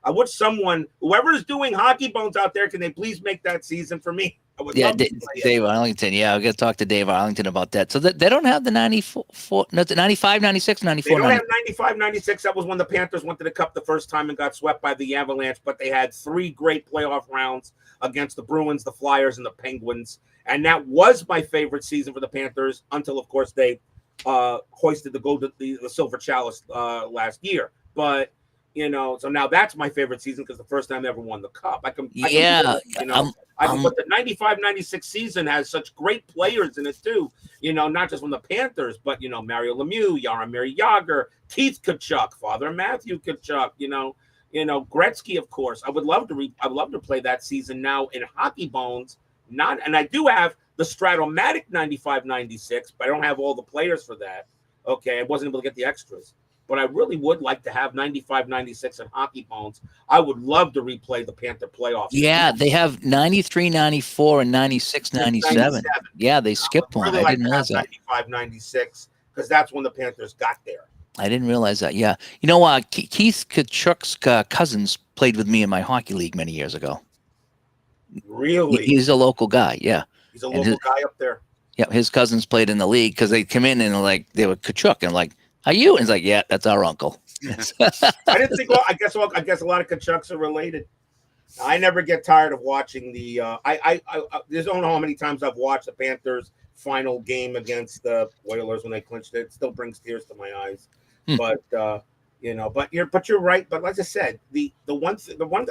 I wish whoever is doing Hockey Bones out there, can they please make that season for me? I would love to play Dave Arlington. Yeah, I'll get to talk to Dave Arlington about that. So they don't have the 94, no, 95, 96, 94. They don't have 95, 96. That was when the Panthers went to the Cup the first time and got swept by the Avalanche. But they had 3 great playoff rounds against the Bruins, the Flyers, and the Penguins. And that was my favorite season for the Panthers until, of course, they hoisted the Silver Chalice last year. But you know, so now that's my favorite season because the first time they ever won the Cup. But the 95-96 season has such great players in it too. You know, not just from the Panthers, but you know, Mario Lemieux, Jaromir Jagr, Keith Tkachuk, Father Matthew Tkachuk. You know, Gretzky, of course. I would love to play that season now in Hockey Bones. And I do have the Stratomatic 95-96, but I don't have all the players for that. Okay, I wasn't able to get the extras. But I really would like to have 95-96 in Hockey Bones. I would love to replay the Panther playoffs. Yeah, they have 93-94 and 96-97. Yeah, they skipped one. I didn't realize that. 95-96 because that's when the Panthers got there. I didn't realize that. Yeah. You know, Keith Tkachuk's cousins played with me in my hockey league many years ago. Really? He's a local guy. Yeah. He's a local guy up there. Yeah, his cousins played in the league because they come in and they were Tkachuk and like, "How you?" And he's like, "Yeah, that's our uncle." I didn't think. Well, I guess a lot of Tkachuks are related. I never get tired of watching the. I don't know how many times I've watched the Panthers' final game against the Oilers when they clinched it. It still brings tears to my eyes. But you know, but you're right. But like I said, the one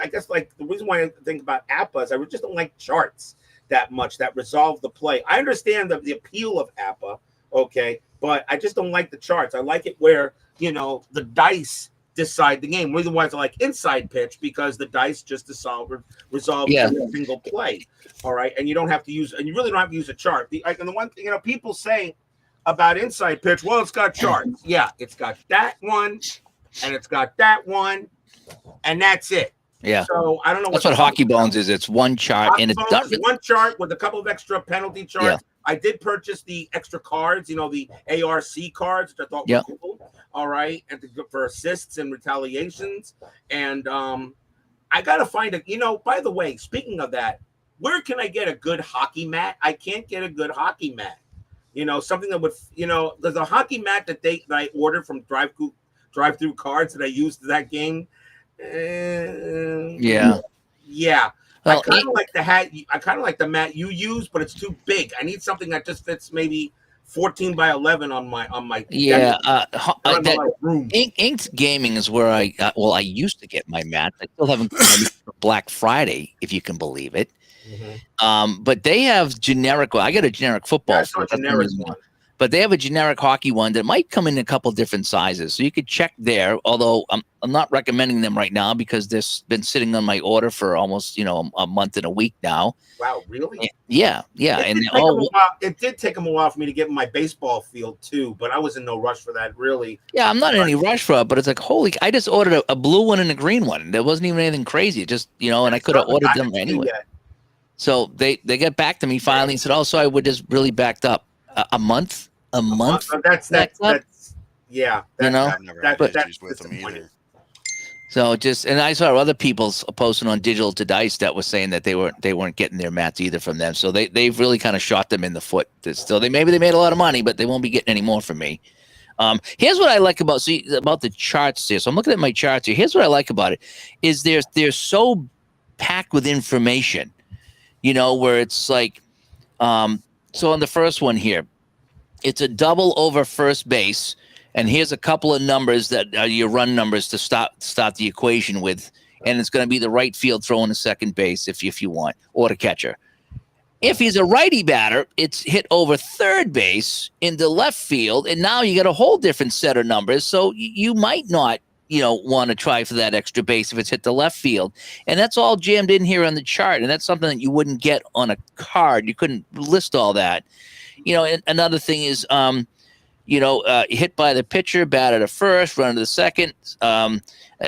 I guess like the reason why I think about APBA is I just don't like charts that much that resolve the play. I understand the appeal of APBA, okay, but I just don't like the charts. I like it where you know the dice decide the game. Reason why I like Inside Pitch because the dice just resolve every single play. All right, and you don't have to use, and you really don't have to use a chart. And the one thing people say about Inside Pitch, well, it's got charts. Yeah, it's got that one, and it's got that one, and that's it. Yeah. So I don't know. That's what Hockey Bones is. It's one chart, and it's done. One chart with a couple of extra penalty charts. Yeah. I did purchase the extra cards, you know, the ARC cards, which I thought were cool. All right, and for assists and retaliations, and I gotta find it. You know, by the way, speaking of that, where can I get a good hockey mat? I can't get a good hockey mat. You know, something that would, you know, there's a hockey mat that I ordered from drive-through cards that I used to that game. Yeah. Well, I kind of like the hat. I kind of like the mat you use, but it's too big. I need something that just fits maybe 14 by 11 on my. Yeah. Inked Gaming is where I used to get my mat. I still haven't gotten it for Black Friday, if you can believe it. Mm-hmm. But they have generic. Well, I got a generic football. That's not generic one. But they have a generic hockey one that might come in a couple different sizes. So you could check there, although I'm not recommending them right now because they've been sitting on my order for almost, you know, a month and a week now. Wow, really? Yeah. It did take them a while for me to get in my baseball field too, but I was in no rush for that, really. Yeah, I'm not in any rush for it, but it's like, I just ordered a blue one and a green one. There wasn't even anything crazy. Just, you know, and I could have ordered them anyway. So they get back to me finally and said, "Oh, so I would just really backed up a month." A month. That's yeah. You know, I've never had issues with them either. So and I saw other people posting on Digital to Dice that was saying that they weren't getting their mats either from them. So they've really kind of shot them in the foot. Still, maybe they made a lot of money, but they won't be getting any more from me. Here's what I like about the charts here. So I'm looking at my charts here. Here's what I like about it is they're so packed with information, you know, where it's like, so on the first one here, it's a double over first base, And here's a couple of numbers that are your run numbers to start the equation with. And it's going to be the right field throwing to second base if you want, or the catcher. If he's a righty batter, it's hit over third base into left field, and now you got a whole different set of numbers. So you might not, want to try for that extra base if it's hit the left field. And that's all jammed in here on the chart, and that's something that you wouldn't get on a card. You couldn't list all that. And another thing is, hit by the pitcher, bat at a first, run to the second.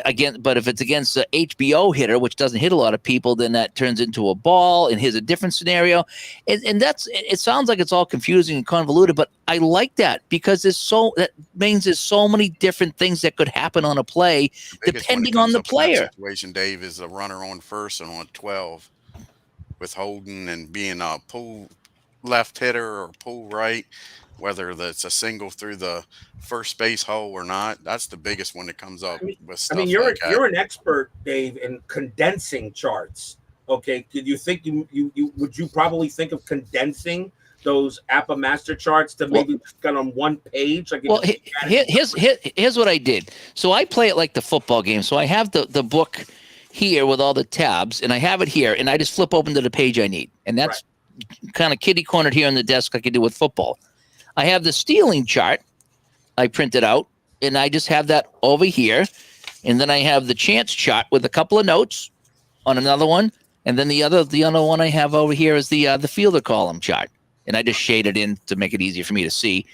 Again, but if it's against the HBO hitter, which doesn't hit a lot of people, then that turns into a ball. And here's a different scenario. And it sounds like it's all confusing and convoluted, but I like that because that means there's so many different things that could happen on a play depending on the player. Situation, Dave, is a runner on first and on 12 with holding and being a pull left hitter or pull right, whether that's a single through the first base hole or not. That's the biggest one that comes up with stuff. You're an expert, Dave, in condensing charts. Okay, did you think would you probably think of condensing those APBA master charts to maybe kind of on one page? Here's what I did. So I play it like the football game. So I have the book here with all the tabs, and I have it here, and I just flip open to the page I need, and that's kind of kitty cornered here on the desk like I do with football. I have the stealing chart I printed out, and I just have that over here. And then I have the chance chart with a couple of notes on another one. And then the other one I have over here is the fielder column chart. And I just shade it in to make it easier for me to see.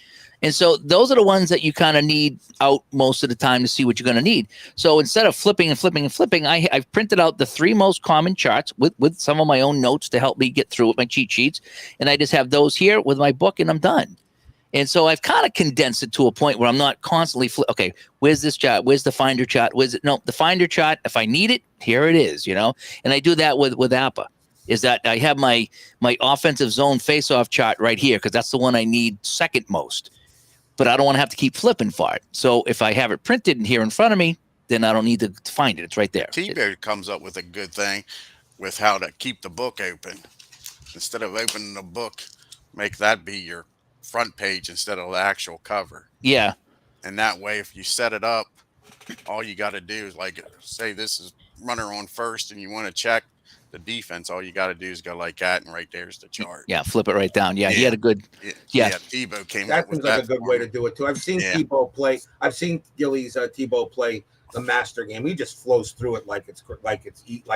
And so those are the ones that you kind of need out most of the time to see what you're going to need. So instead of flipping and flipping and flipping, I've printed out the 3 most common charts with some of my own notes to help me get through with my cheat sheets. And I just have those here with my book, and I'm done. And so I've kind of condensed it to a point where I'm not constantly, okay, where's this chart? Where's the finder chart? No, the finder chart, if I need it, here it is, And I do that with APBA, is that I have my offensive zone face-off chart right here because that's the one I need second most. But I don't want to have to keep flipping for it. So if I have it printed in here in front of me, then I don't need to find it. It's right there. T-Bear comes up with a good thing with how to keep the book open. Instead of opening the book, make that be your front page instead of the actual cover. Yeah. And that way, if you set it up, all you got to do is, like, say this is runner on first and you want to check the defense, all you got to do is go like that, and right there's the chart. Yeah, flip it right down. Yeah, he had a good. Yeah, Tebow came that up with seems like a good way to do it too. I've seen Tebow play. I've seen Gilly's Tebow play the master game. He just flows through it like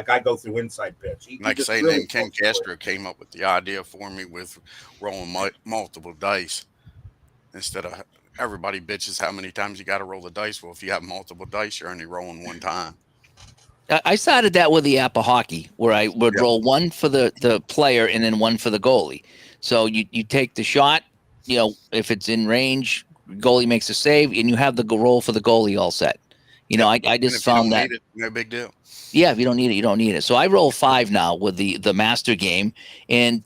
I go through inside pitch. Like saying, really, then Ken Castro came up with the idea for me with rolling multiple dice instead of everybody bitches how many times you got to roll the dice. Well, if you have multiple dice, you're only rolling one time. I started that with the APBA hockey, where I would roll one for the player and then one for the goalie. So you take the shot, if it's in range, goalie makes a save, and you have the roll for the goalie all set. I just found that no big deal. Yeah, if you don't need it, you don't need it. So I roll 5 now with the master game, and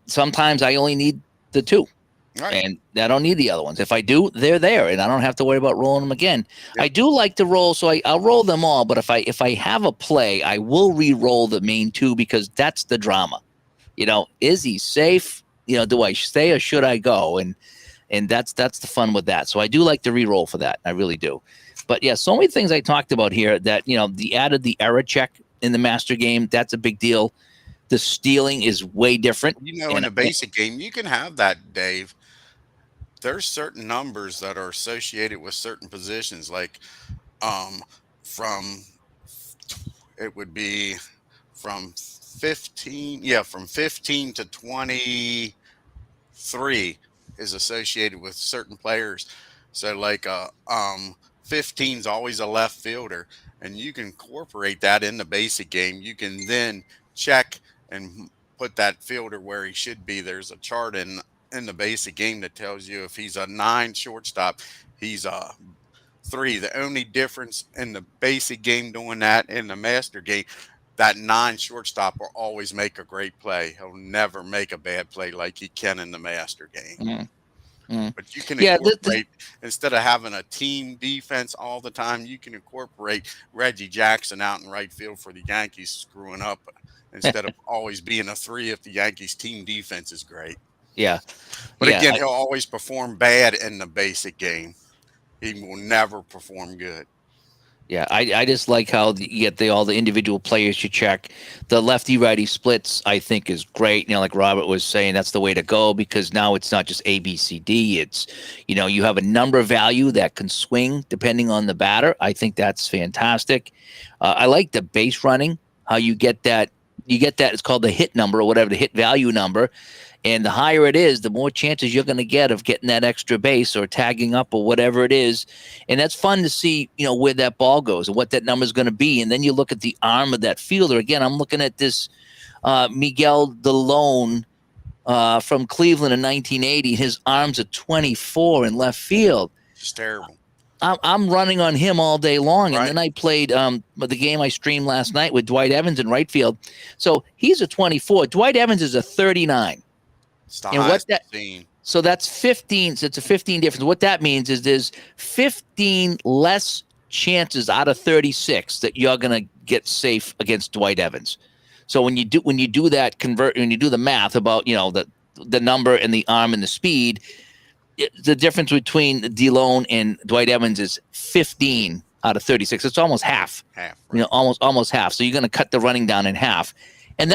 sometimes I only need the 2. Right. And I don't need the other ones. If I do, they're there, and I don't have to worry about rolling them again. Yep. I do like to roll, so I'll roll them all. But if I have a play, I will re-roll the main 2 because that's the drama. Is he safe? Do I stay or should I go? And that's the fun with that. So I do like to re-roll for that. I really do. But yeah, so many things I talked about here that added the error check in the master game. That's a big deal. The stealing is way different. In the basic game, you can have that, Dave. There's certain numbers that are associated with certain positions, like it would be from 15 to 23 is associated with certain players. So like 15 is always a left fielder, and you can incorporate that in the basic game. You can then check and put that fielder where he should be. There's a chart in the basic game that tells you if he's a 9 shortstop, he's a 3. The only difference in the basic game doing that in the master game, that 9 shortstop will always make a great play. He'll never make a bad play like he can in the master game. Mm-hmm. But you can incorporate, instead of having a team defense all the time, you can incorporate Reggie Jackson out in right field for the Yankees screwing up instead of always being a 3 if the Yankees team defense is great. Yeah. But again, he'll always perform bad in the basic game. he will never perform good. Yeah, I just like how you get all the individual players you check. The lefty righty splits I think is great. Like Robert was saying, that's the way to go because now it's not just A, B, C, D. It's you have a number value that can swing depending on the batter. I think that's fantastic. I like the base running. How you get that? You get that. It's called the hit number or whatever, the hit value number. And the higher it is, the more chances you're going to get of getting that extra base or tagging up or whatever it is. And that's fun to see, where that ball goes and what that number is going to be. And then you look at the arm of that fielder. Again, I'm looking at this Miguel DeLone from Cleveland in 1980. His arm's a 24 in left field. Just terrible. I'm running on him all day long. Right. And then I played the game I streamed last night with Dwight Evans in right field. So he's a 24. Dwight Evans is a 39. And what that so that's 15. So it's a 15 difference. What that means is there's 15 less chances out of 36 that you're gonna get safe against Dwight Evans. So when you do that when you do the math about the number and the arm and the speed, the difference between DeLone and Dwight Evans is 15 out of 36. It's almost half. Half. Right. Almost half. So you're gonna cut the running down in half. And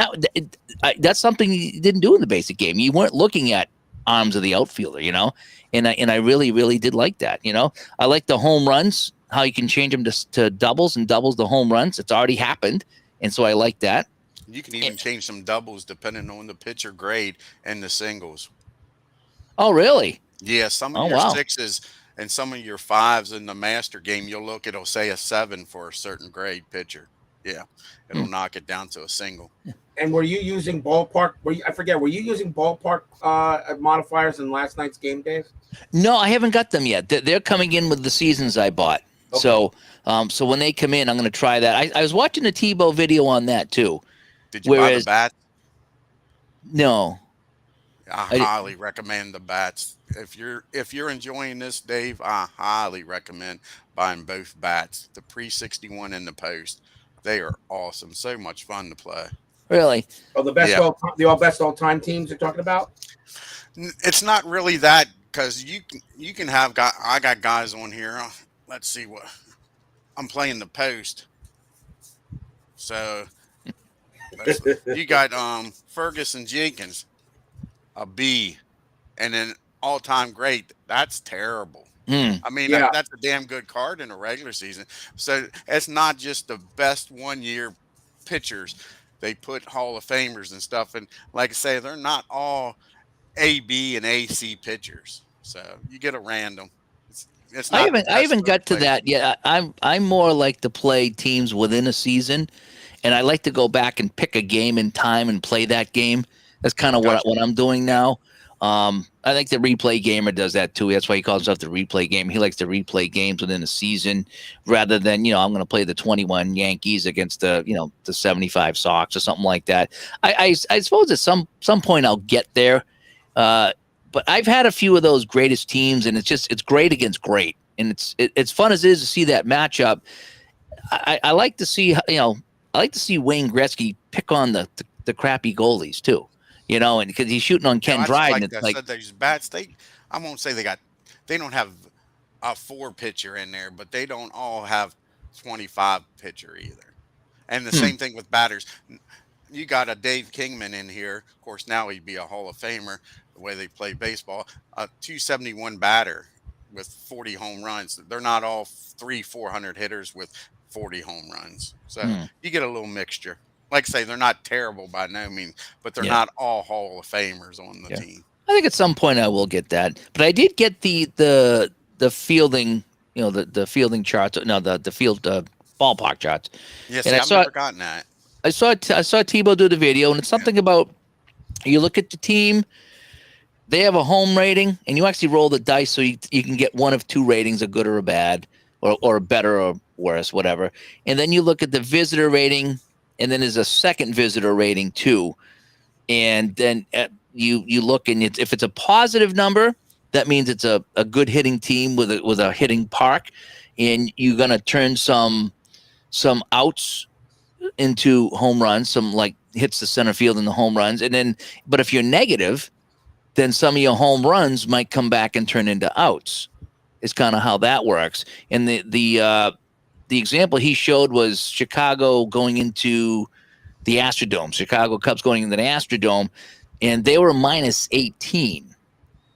that's something you didn't do in the basic game. You weren't looking at arms of the outfielder, and I really, really did like that. I like the home runs, how you can change them to doubles and doubles the home runs. It's already happened, and so I like that. You can even change some doubles depending on the pitcher grade and the singles. Oh, really? Yeah, some of your sixes and some of your fives in the master game, you'll look, it'll say a 7 for a certain grade pitcher. Yeah, it'll knock it down to a single. And were you using Ballpark? Were you using Ballpark modifiers in last night's game, Dave? No, I haven't got them yet. They're coming in with the seasons I bought. Okay. So when they come in, I'm going to try that. I was watching a Tebow video on that too. Did you buy the bat? No. I highly recommend the bats. If you're enjoying this, Dave, I highly recommend buying both bats, the pre-61 and the post. They are awesome. So much fun to play. Really? Oh, the best best all-time teams you're talking about? It's not really that because you can have guys. I got guys on here. Let's see what I'm playing the post. So you got Ferguson Jenkins, a B, and then all-time great. That's terrible. I mean, that's a damn good card in a regular season. So it's not just the best one-year pitchers. They put Hall of Famers and stuff. And like I say, they're not all A, B, and AC pitchers. So you get a random. It's not I haven't got to that yet. I'm more like to play teams within a season, and I like to go back and pick a game in time and play that game. That's kind of what I'm doing now. I think the replay gamer does that too. That's why he calls himself the replay gamer. He likes to replay games within a season rather than, I'm going to play the 21 Yankees against the 75 Sox or something like that. I suppose at some point I'll get there. But I've had a few of those greatest teams, and it's great against great. And it's fun as it is to see that matchup. I like to see, I like to see Wayne Gretzky pick on the crappy goalies too. And because he's shooting on Ken Dryden, it's like these bats. I won't say they don't have a 4 pitcher in there, but they don't all have 25 pitcher either. And the same thing with batters. You got a Dave Kingman in here. Of course, now he'd be a Hall of Famer the way they play baseball. A 271 batter with 40 home runs. They're not all 400 hitters with 40 home runs. So you get a little mixture. Like I say, they're not terrible by no means, but they're not all Hall of Famers on the team. I think at some point I will get that. But I did get the fielding, the fielding charts. No, the field ballpark charts. Yes, I've never gotten that. I saw Tebow do the video, and it's something about you look at the team. They have a home rating, and you actually roll the dice so you can get one of 2 ratings, a good or a bad, or a better or worse, whatever. And then you look at the visitor rating. And then there's a second visitor rating too. And then you look, and if it's a positive number, that means it's a good hitting team with a hitting park. And you're going to turn some outs into home runs, some like hits the center field in the home runs. But if you're negative, then some of your home runs might come back and turn into outs. is kind of how that works. And the example he showed was Chicago going into the Astrodome, Chicago Cubs going into the Astrodome, and they were minus 18.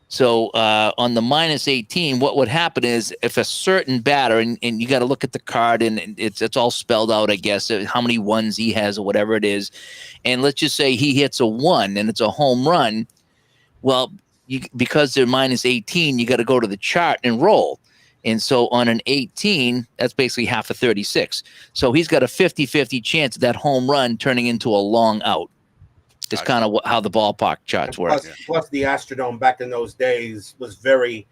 So on the minus 18, what would happen is if a certain batter, and you got to look at the card, and it's all spelled out, I guess, how many ones he has or whatever it is. And let's just say he hits a 1 and it's a home run. Well, because they're minus 18, you got to go to the chart and roll. And so on an 18, that's basically half a 36. So he's got a 50-50 chance of that home run turning into a long out. It's kind of how the ballpark charts work. Plus, the Astrodome back in those days was very,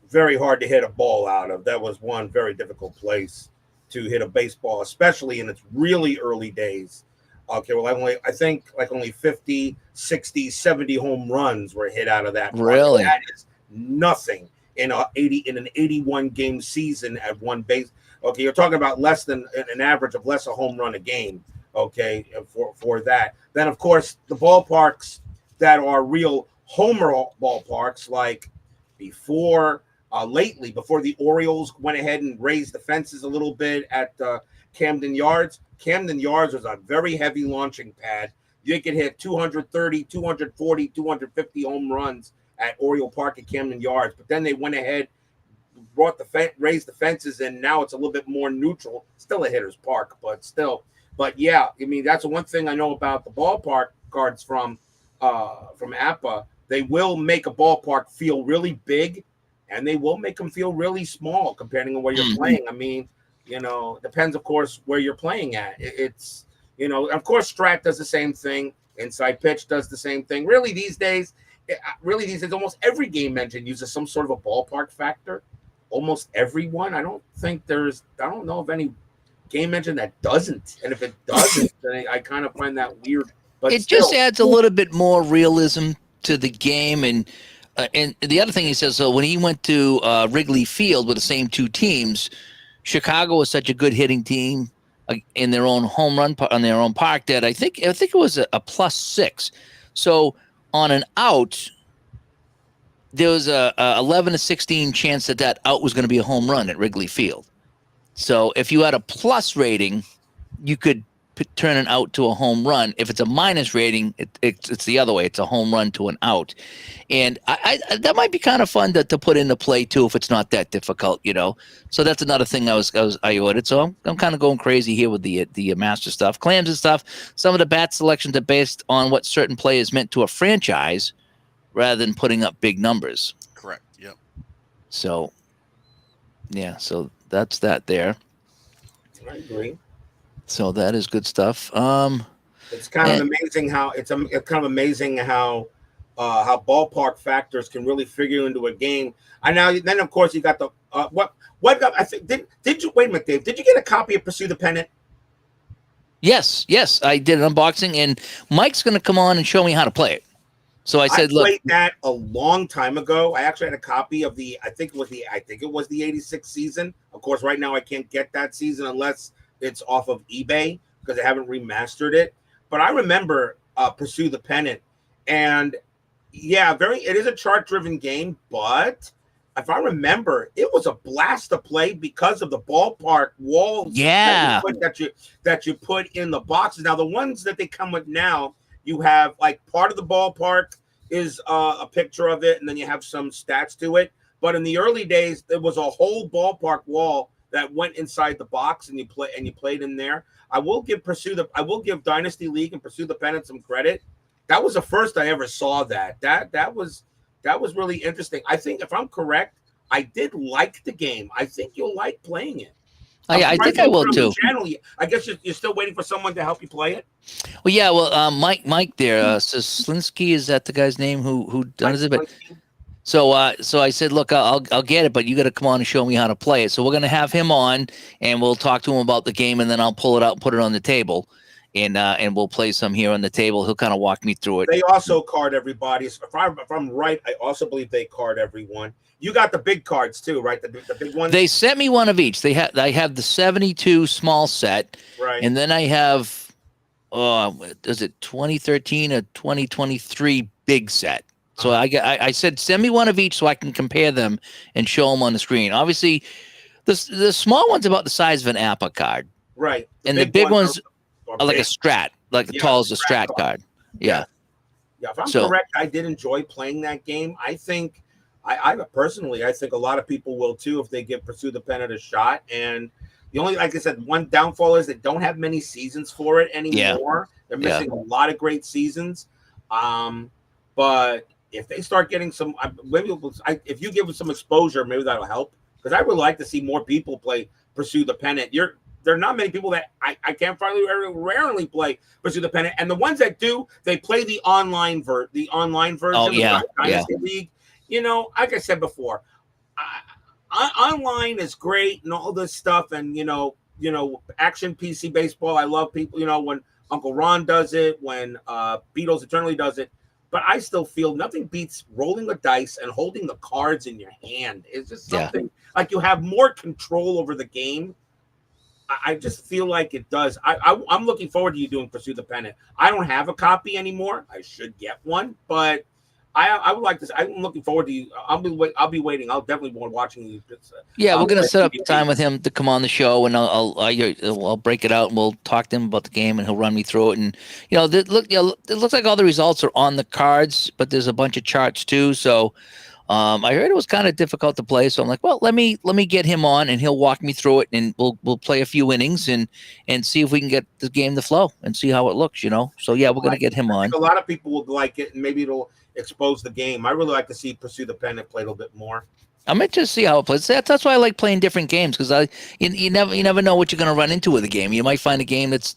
very hard to hit a ball out of. That was one very difficult place to hit a baseball, especially in its really early days. Okay, well, I think only 50, 60, 70 home runs were hit out of that. Really? That is nothing in an 81 game season at one base. Okay, you're talking about less than an average of less a home run a game. Okay, for that. Then, of course, the ballparks that are real homer ballparks, like lately, before the Orioles went ahead and raised the fences a little bit at Camden Yards. Camden Yards was a very heavy launching pad. You could hit 230, 240, 250 home runs at Oriole Park at Camden Yards. But then they went ahead, raised the fences, and now it's a little bit more neutral. Still a hitter's park, but still. But yeah, I mean, that's one thing I know about the ballpark cards from APBA. They will make a ballpark feel really big, and they will make them feel really small, depending on where you're playing. I mean, depends, of course, where you're playing at. It's, of course, Strat does the same thing. Inside Pitch does the same thing. Really, these days, almost every game engine uses some sort of a ballpark factor. Almost everyone. I don't know of any game engine that doesn't, and if it doesn't, then I kind of find that weird. But it just adds a little bit more realism to the game. And the other thing he says, so when he went to Wrigley Field with the same two teams, Chicago was such a good hitting team in their own home run on their own park that I think it was a +6. So on an out, there was a 11-16 chance that out was going to be a home run at Wrigley Field. So if you had a plus rating, you could turn an out to a home run. If it's a minus rating, it's the other way. It's a home run to an out. And I that might be kind of fun to put into play too if it's not that difficult, So that's another thing I ordered. So I'm kind of going crazy here with the master stuff, clams and stuff. Some of the bat selections are based on what certain players meant to a franchise, rather than putting up big numbers. Correct. Yep. So, yeah. So that's that there. I agree. So that is good stuff. It's kind of amazing how ballpark factors can really figure into a game. And then of course you got the what I think did you wait a minute, Dave? Did you get a copy of Pursue the Pennant? Yes, I did an unboxing, and Mike's going to come on and show me how to play it. So I said, played that a long time ago. I actually had a copy of I think it was the 86 season. Of course, right now I can't get that season unless it's off of eBay because they haven't remastered it. But I remember Pursue the Pennant, and yeah, it is a chart-driven game, but if I remember, it was a blast to play because of the ballpark walls. Yeah, that you put in the boxes. Now the ones that they come with now, you have like part of the ballpark is a picture of it, and then you have some stats to it. But in the early days, there was a whole ballpark wall that went inside the box, and you played in there. I will give Dynasty League and Pursue the Pennant some credit. That was the first I ever saw that. That was really interesting. I think if I'm correct, I did like the game. I think you'll like playing it. I think I will too. I guess you're still waiting for someone to help you play it. Well, yeah. Well, Mike there, Soslinski, is that the guy's name who does it? But so I said, look, I'll get it, but you got to come on and show me how to play it. So we're gonna have him on, and we'll talk to him about the game, and then I'll pull it out and put it on the table, and we'll play some here on the table. He'll kind of walk me through it. They also card everybody. If I'm right, I also believe they card everyone. You got the big cards too, right? The big ones. They sent me one of each. I have the 72 small set, right, and then I have, is it 2013 or 2023 big set? So I said, send me one of each so I can compare them and show them on the screen. Obviously, the small one's about the size of an APBA card, Right. and the big ones are are like a big. Strat, like the Yeah, tall as a Strat Strat card. Yeah. Yeah, if I'm So correct, I did enjoy playing that game. I think I personally, I think a lot of people will too if they give Pursue the Pennant a shot. And the only, like I said, one downfall is they don't have many seasons for it anymore. They're Yeah. missing a lot of great seasons. But if they start getting some, if you give them some exposure, maybe that'll help. Because I would like to see more people play Pursue the Pennant. There are not many people that I can't finally rarely play Pursue the Pennant, and the ones that do, they play the online version. Oh, yeah, of Dynasty League. You know, like I said before, online is great and all this stuff, and you know, action PC baseball. I love people. You know, when Uncle Ron does it, when Beatles Eternally does it, but I still feel nothing beats rolling the dice and holding the cards in your hand. It's just something like you have more control over the game. I just feel like it does. I'm looking forward to you doing Pursue the Pennant. I don't have a copy anymore. I should get one, but I would like to. I'm looking forward to you. I'll be waiting. I'll definitely be watching you. Yeah, we're gonna set up time with him to come on the show, and I'll break it out, and we'll talk to him about the game, and he'll run me through it. And it looks like all the results are on the cards, but there's a bunch of charts too. So I heard it was kind of difficult to play, so I'm like, well, let me get him on, and he'll walk me through it, and we'll play a few innings and see if we can get the game to flow and see how it looks. So yeah, we're gonna get him on. A lot of people will like it, and maybe it'll expose the game. I really like to see Pursue the Pennant play a little bit more. I'm interested to see how it plays. That's why I like playing different games, because you never know what you're going to run into with a game. You might find a game that's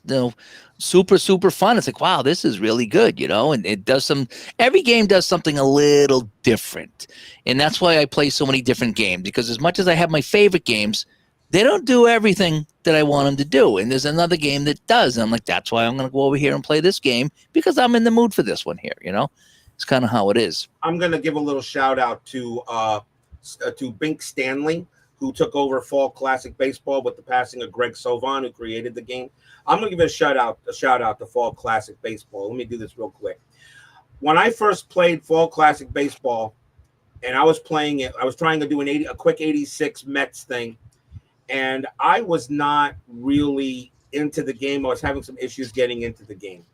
super fun. It's like, wow, this is really good, and it does every game does something a little different, and that's why I play so many different games. Because as much as I have my favorite games, they don't do everything that I want them to do, and there's another game that does. And I'm like, that's why I'm going to go over here and play this game, because I'm in the mood for this one here. It's kind of how it is. I'm going to give a little shout out to Bink Stanley, who took over Fall Classic Baseball with the passing of Greg Sovan, who created the game. I'm going to give a shout out to Fall Classic Baseball. Let me do this real quick. When I first played Fall Classic Baseball, and I was playing it, I was trying to do a quick 86 Mets thing, and I was not really into the game. I was having some issues getting into the game.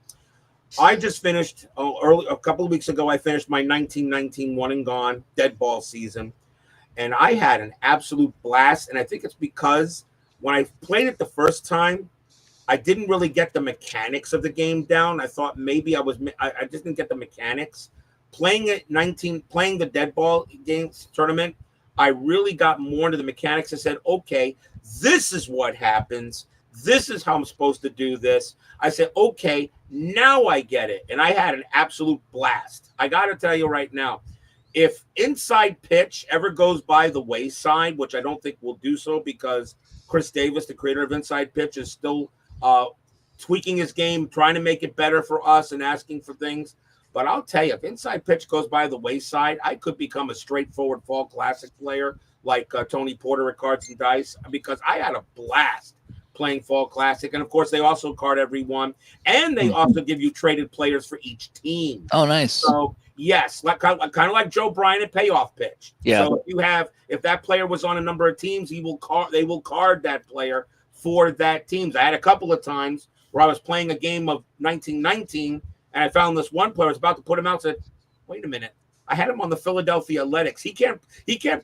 I just finished a couple of weeks ago. I finished my 1919 one and gone dead ball season, and I had an absolute blast. And I think it's because when I played it the first time, I didn't really get the mechanics of the game down. I thought maybe I just didn't get the mechanics. Playing the dead ball games tournament, I really got more into the mechanics. I said, okay, this is what happens. This is how I'm supposed to do this. I said, okay, now I get it. And I had an absolute blast. I got to tell you right now, if Inside Pitch ever goes by the wayside, which I don't think will do so because Chris Davis, the creator of Inside Pitch, is still tweaking his game, trying to make it better for us and asking for things. But I'll tell you, if Inside Pitch goes by the wayside, I could become a straightforward Fall Classic player like Tony Porter at Cards and Dice, because I had a blast playing Fall Classic. And of course, they also card everyone, and they also give you traded players for each team. Oh, nice. So yes, kind of like Joe Bryan at Payoff Pitch. Yeah. So if that player was on a number of teams, they will card that player for that teams. I had a couple of times where I was playing a game of 1919, and I found this one player. I was about to put him out. Said, "Wait a minute, I had him on the Philadelphia Athletics. He can't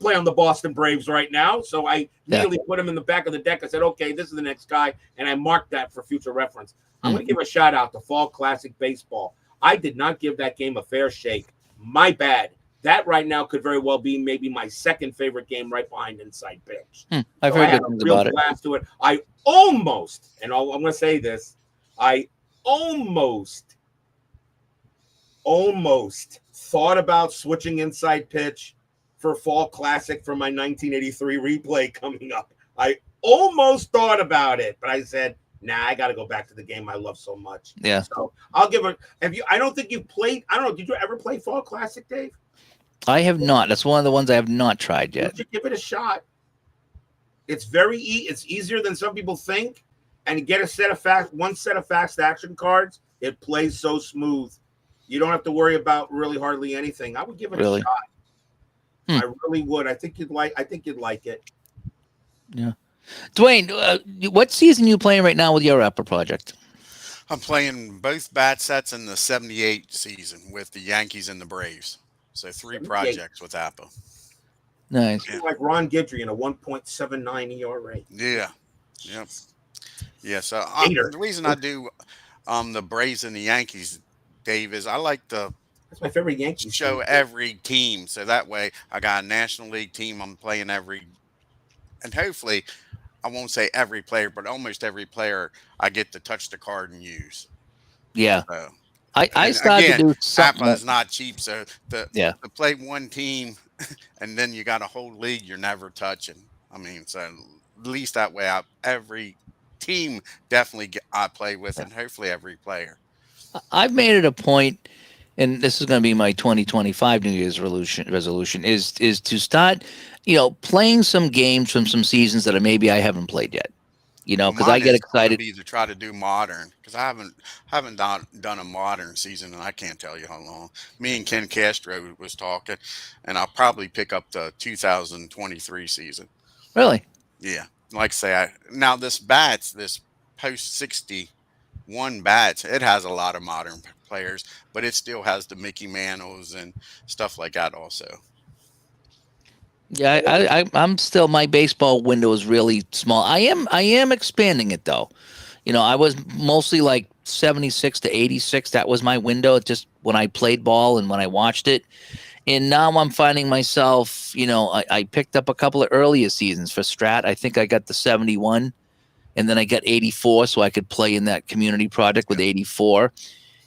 play on the Boston Braves right now." So I immediately put him in the back of the deck. I said, "Okay, this is the next guy," and I marked that for future reference. I'm going to give a shout out to Fall Classic Baseball. I did not give that game a fair shake. My bad. That right now could very well be maybe my second favorite game, right behind Inside Pitch. I've heard good things about it. Blast to it. I almost, and I'm going to say this, I almost thought about switching Inside Pitch for Fall Classic for my 1983 replay coming up. I almost thought about it, but I said, nah, I got to go back to the game I love so much. Yeah. So I'll give it. I don't think you've played. I don't know. Did you ever play Fall Classic, Dave? I have not. That's one of the ones I have not tried yet. You give it a shot. It's it's easier than some people think. And you get one set of fast action cards. It plays so smooth. You don't have to worry about really hardly anything. I would give it a Really? shot. Hmm. I really would. I think you'd like it. Yeah. Dwayne, what season are you playing right now with your APBA project? I'm playing both bat sets in the '78 season with the Yankees and the Braves. So 3 Yeah, projects with APBA. Nice. Yeah. like Ron Guidry in a 1.79 ERA. Yeah. Yep. Yeah. So Hater. the reason I do the Braves and the Yankees, Dave, is I like to That's my favorite Yankees show team. every team. So that way I got a National League team I'm playing every, and hopefully I won't say every player, but almost every player I get to touch the card and use. Yeah. So, I and started to again, do something. APA is not cheap. So Yeah. to play one team and then you got a whole league you're never touching. I mean, so at least that way every team definitely I play with and hopefully every player. I've made it a point, and this is going to be my 2025 New Year's resolution is to start, playing some games from some seasons that maybe I haven't played yet. Well, Because I mine get is going to excited. be to try to do modern because I haven't done a modern season and I can't tell you how long. Me and Ken Castro was talking, and I'll probably pick up the 2023 season. Really? Yeah, like I say, now this post 61 bats, it has a lot of modern players, but it still has the Mickey Mantles and stuff like that also. Yeah, I'm still, my baseball window is really small. I am expanding it though. I was mostly like 76 to 86. That was my window just when I played ball and when I watched it. And now I'm finding myself, I picked up a couple of earlier seasons for Strat. I think I got the 71 and then I got 84 so I could play in that community project with 84.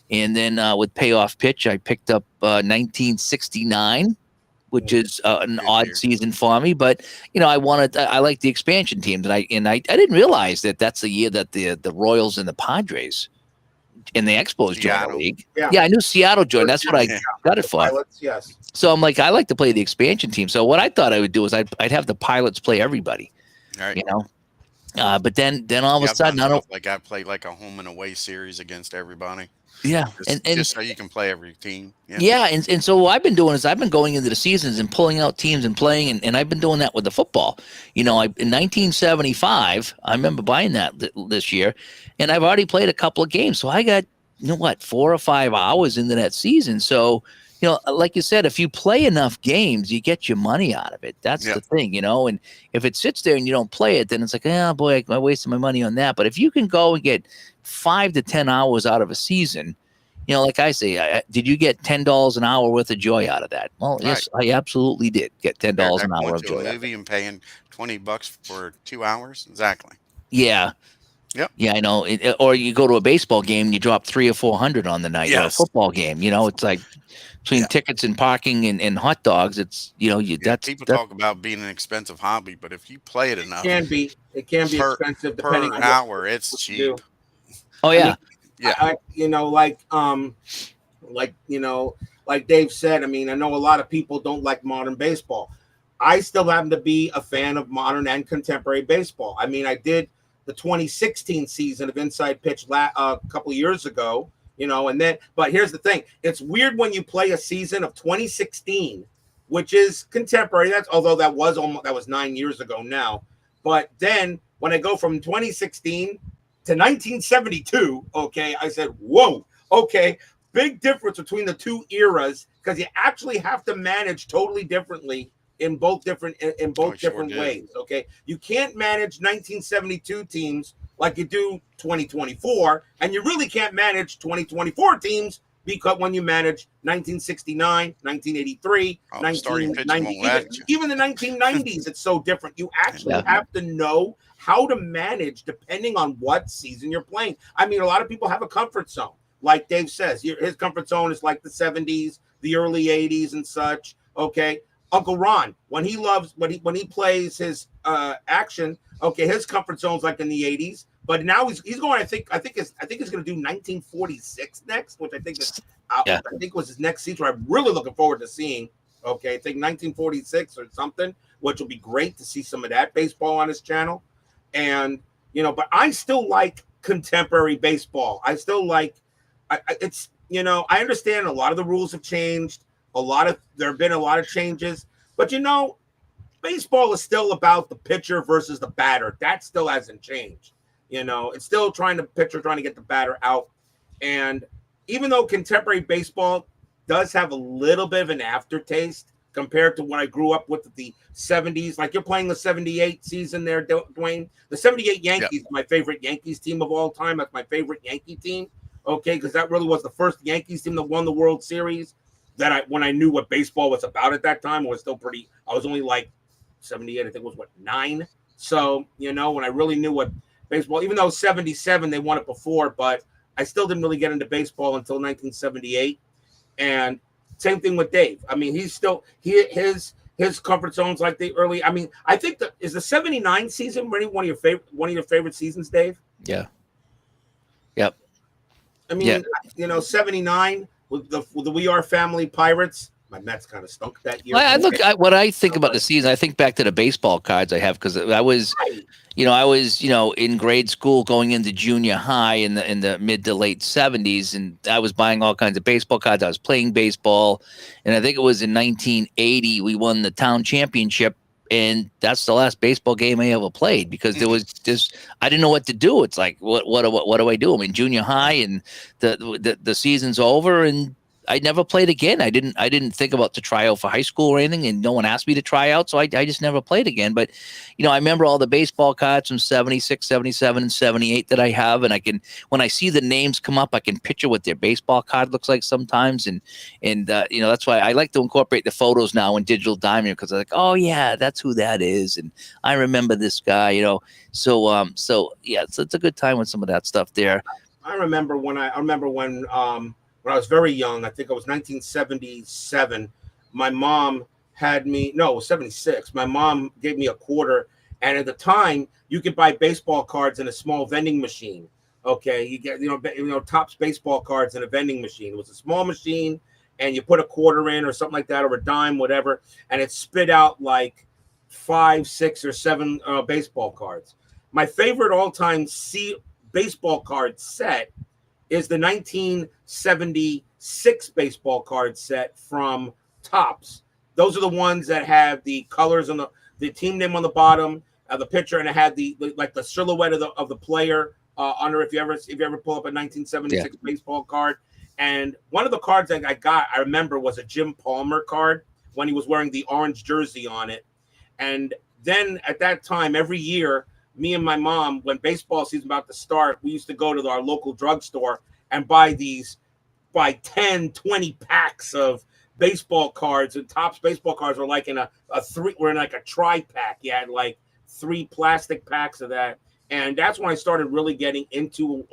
And then with Payoff Pitch, I picked up 1969, which is an Good odd year. season for me. But I like the expansion teams, and I didn't realize that that's the year that the Royals and the Padres and the Expos joined the Seattle. league. Yeah. Yeah, I knew Seattle joined. That's what I Yeah. got it for. Pilots, yes. So I'm like, I like to play the expansion team. So what I thought I would do is I'd have the pilots play everybody, All right. you know. But then all of Yeah, a I've done sudden I don't. stuff like I played like a home and away series against everybody, Yeah, and just so you can play every team. Yeah. yeah, and so what I've been doing is I've been going into the seasons and pulling out teams and playing, and I've been doing that with the football. In 1975, I remember buying that this year, and I've already played a couple of games. So I got, 4 or 5 hours into that season. So, like you said, if you play enough games, you get your money out of it. That's Yep. the thing, and if it sits there and you don't play it, then it's like, oh boy, I wasted my money on that. But if you can go and get 5 to 10 hours out of a season, like I say, did you get $10 an hour worth of joy out of that? Well, yes, I absolutely did get $10 Compared an to hour going of to joy a out of it. movie and paying $20 for 2 hours. Exactly. Yeah, Yep. yeah, I know. Or you go to a baseball game and you drop 300 or 400 on the night, or a Yes. football game. It's like between Yeah. tickets and parking and hot dogs. It's Yeah. that's People talk about being an expensive hobby, but if you play it enough It can be per expensive depending per on hour, it's what you cheap. do. oh I yeah, mean, Yeah. like Dave said, I mean, I know a lot of people don't like modern baseball. I still happen to be a fan of modern and contemporary baseball. I mean, I did the 2016 season of Inside Pitch a couple of years ago, but here's the thing. It's weird when you play a season of 2016, which is contemporary. Although that was 9 years ago now. But then when I go from 2016 to 1972, okay, I said, whoa, okay, big difference between the two eras because you actually have to manage totally differently in both different ways. Okay, you can't manage 1972 teams like you do 2024, and you really can't manage 2024 teams because when you manage 1969, 1983, Starting pitching won't let you. even the 1990s, it's so different. You actually have to know how to manage depending on what season you're playing. I mean, a lot of people have a comfort zone. Like Dave says, his comfort zone is like the 70s, the early 80s and such. Okay. Uncle Ron, when he plays his action, okay, his comfort zone's like in the 80s. But now he's going, I think he's going to do 1946 next, which I think was his next season. I'm really looking forward to seeing. Okay, I think 1946 or something, which will be great to see some of that baseball on his channel. And but I still like contemporary baseball. I still like I understand a lot of the rules have changed. There have been a lot of changes, but baseball is still about the pitcher versus the batter. That still hasn't changed. It's still trying to get the batter out. And even though contemporary baseball does have a little bit of an aftertaste compared to when I grew up with the 70s, like you're playing the 78 season there, Dwayne. The 78 Yankees, my favorite Yankees team of all time. That's my favorite Yankee team. Okay, because that really was the first Yankees team that won the World Series. When I knew what baseball was about at that time, I was only like 78, I think it was 9. So, when I really knew what baseball, even though 77, they won it before, but I still didn't really get into baseball until 1978. And same thing with Dave. I mean, he's still, his comfort zone's like the early, I mean, I think is the 79 season really one of your favorite seasons, Dave? Yeah. Yep. I mean, 79 with the We Are Family Pirates. My Mets kind of stunk that year. When I think about the season, I think back to the baseball cards I have, because I was in grade school going into junior high in the mid to late 70s, and I was buying all kinds of baseball cards. I was playing baseball, and I think it was in 1980 we won the town championship, and that's the last baseball game I ever played, because there was just, I didn't know what to do. It's like, what do I do? I'm in junior high, and the season's over, and I never played again. I didn't think about to try out for high school or anything, and no one asked me to try out, so I just never played again. But I remember all the baseball cards from 76, 77, and 78 that I have, and when I see the names come up, I can picture what their baseball card looks like sometimes, and that's why I like to incorporate the photos now in Digital Diamond, because I'm like, oh yeah, that's who that is, and I remember this guy. So it's a good time with some of that stuff there. I remember when when I was very young, I think it was 1977, my mom it was 76. My mom gave me a quarter, and at the time, you could buy baseball cards in a small vending machine. Okay, you get Topps baseball cards in a vending machine. It was a small machine, and you put a quarter in or something like that, or a dime, whatever, and it spit out like 5, 6, or 7 baseball cards. My favorite all-time baseball card set is the 1976 baseball card set from Topps. Those are the ones that have the colors on the team name on the bottom, the pitcher, and it had the silhouette of the player under. If you ever pull up a 1976 baseball card, and one of the cards that I remember was a Jim Palmer card when he was wearing the orange jersey on it. And then at that time, every year, me and my mom, when baseball season about to start, we used to go to our local drugstore and buy 10, 20 packs of baseball cards. And Topps baseball cards were like in a tri-pack. You had like 3 plastic packs of that. And that's when I started really getting into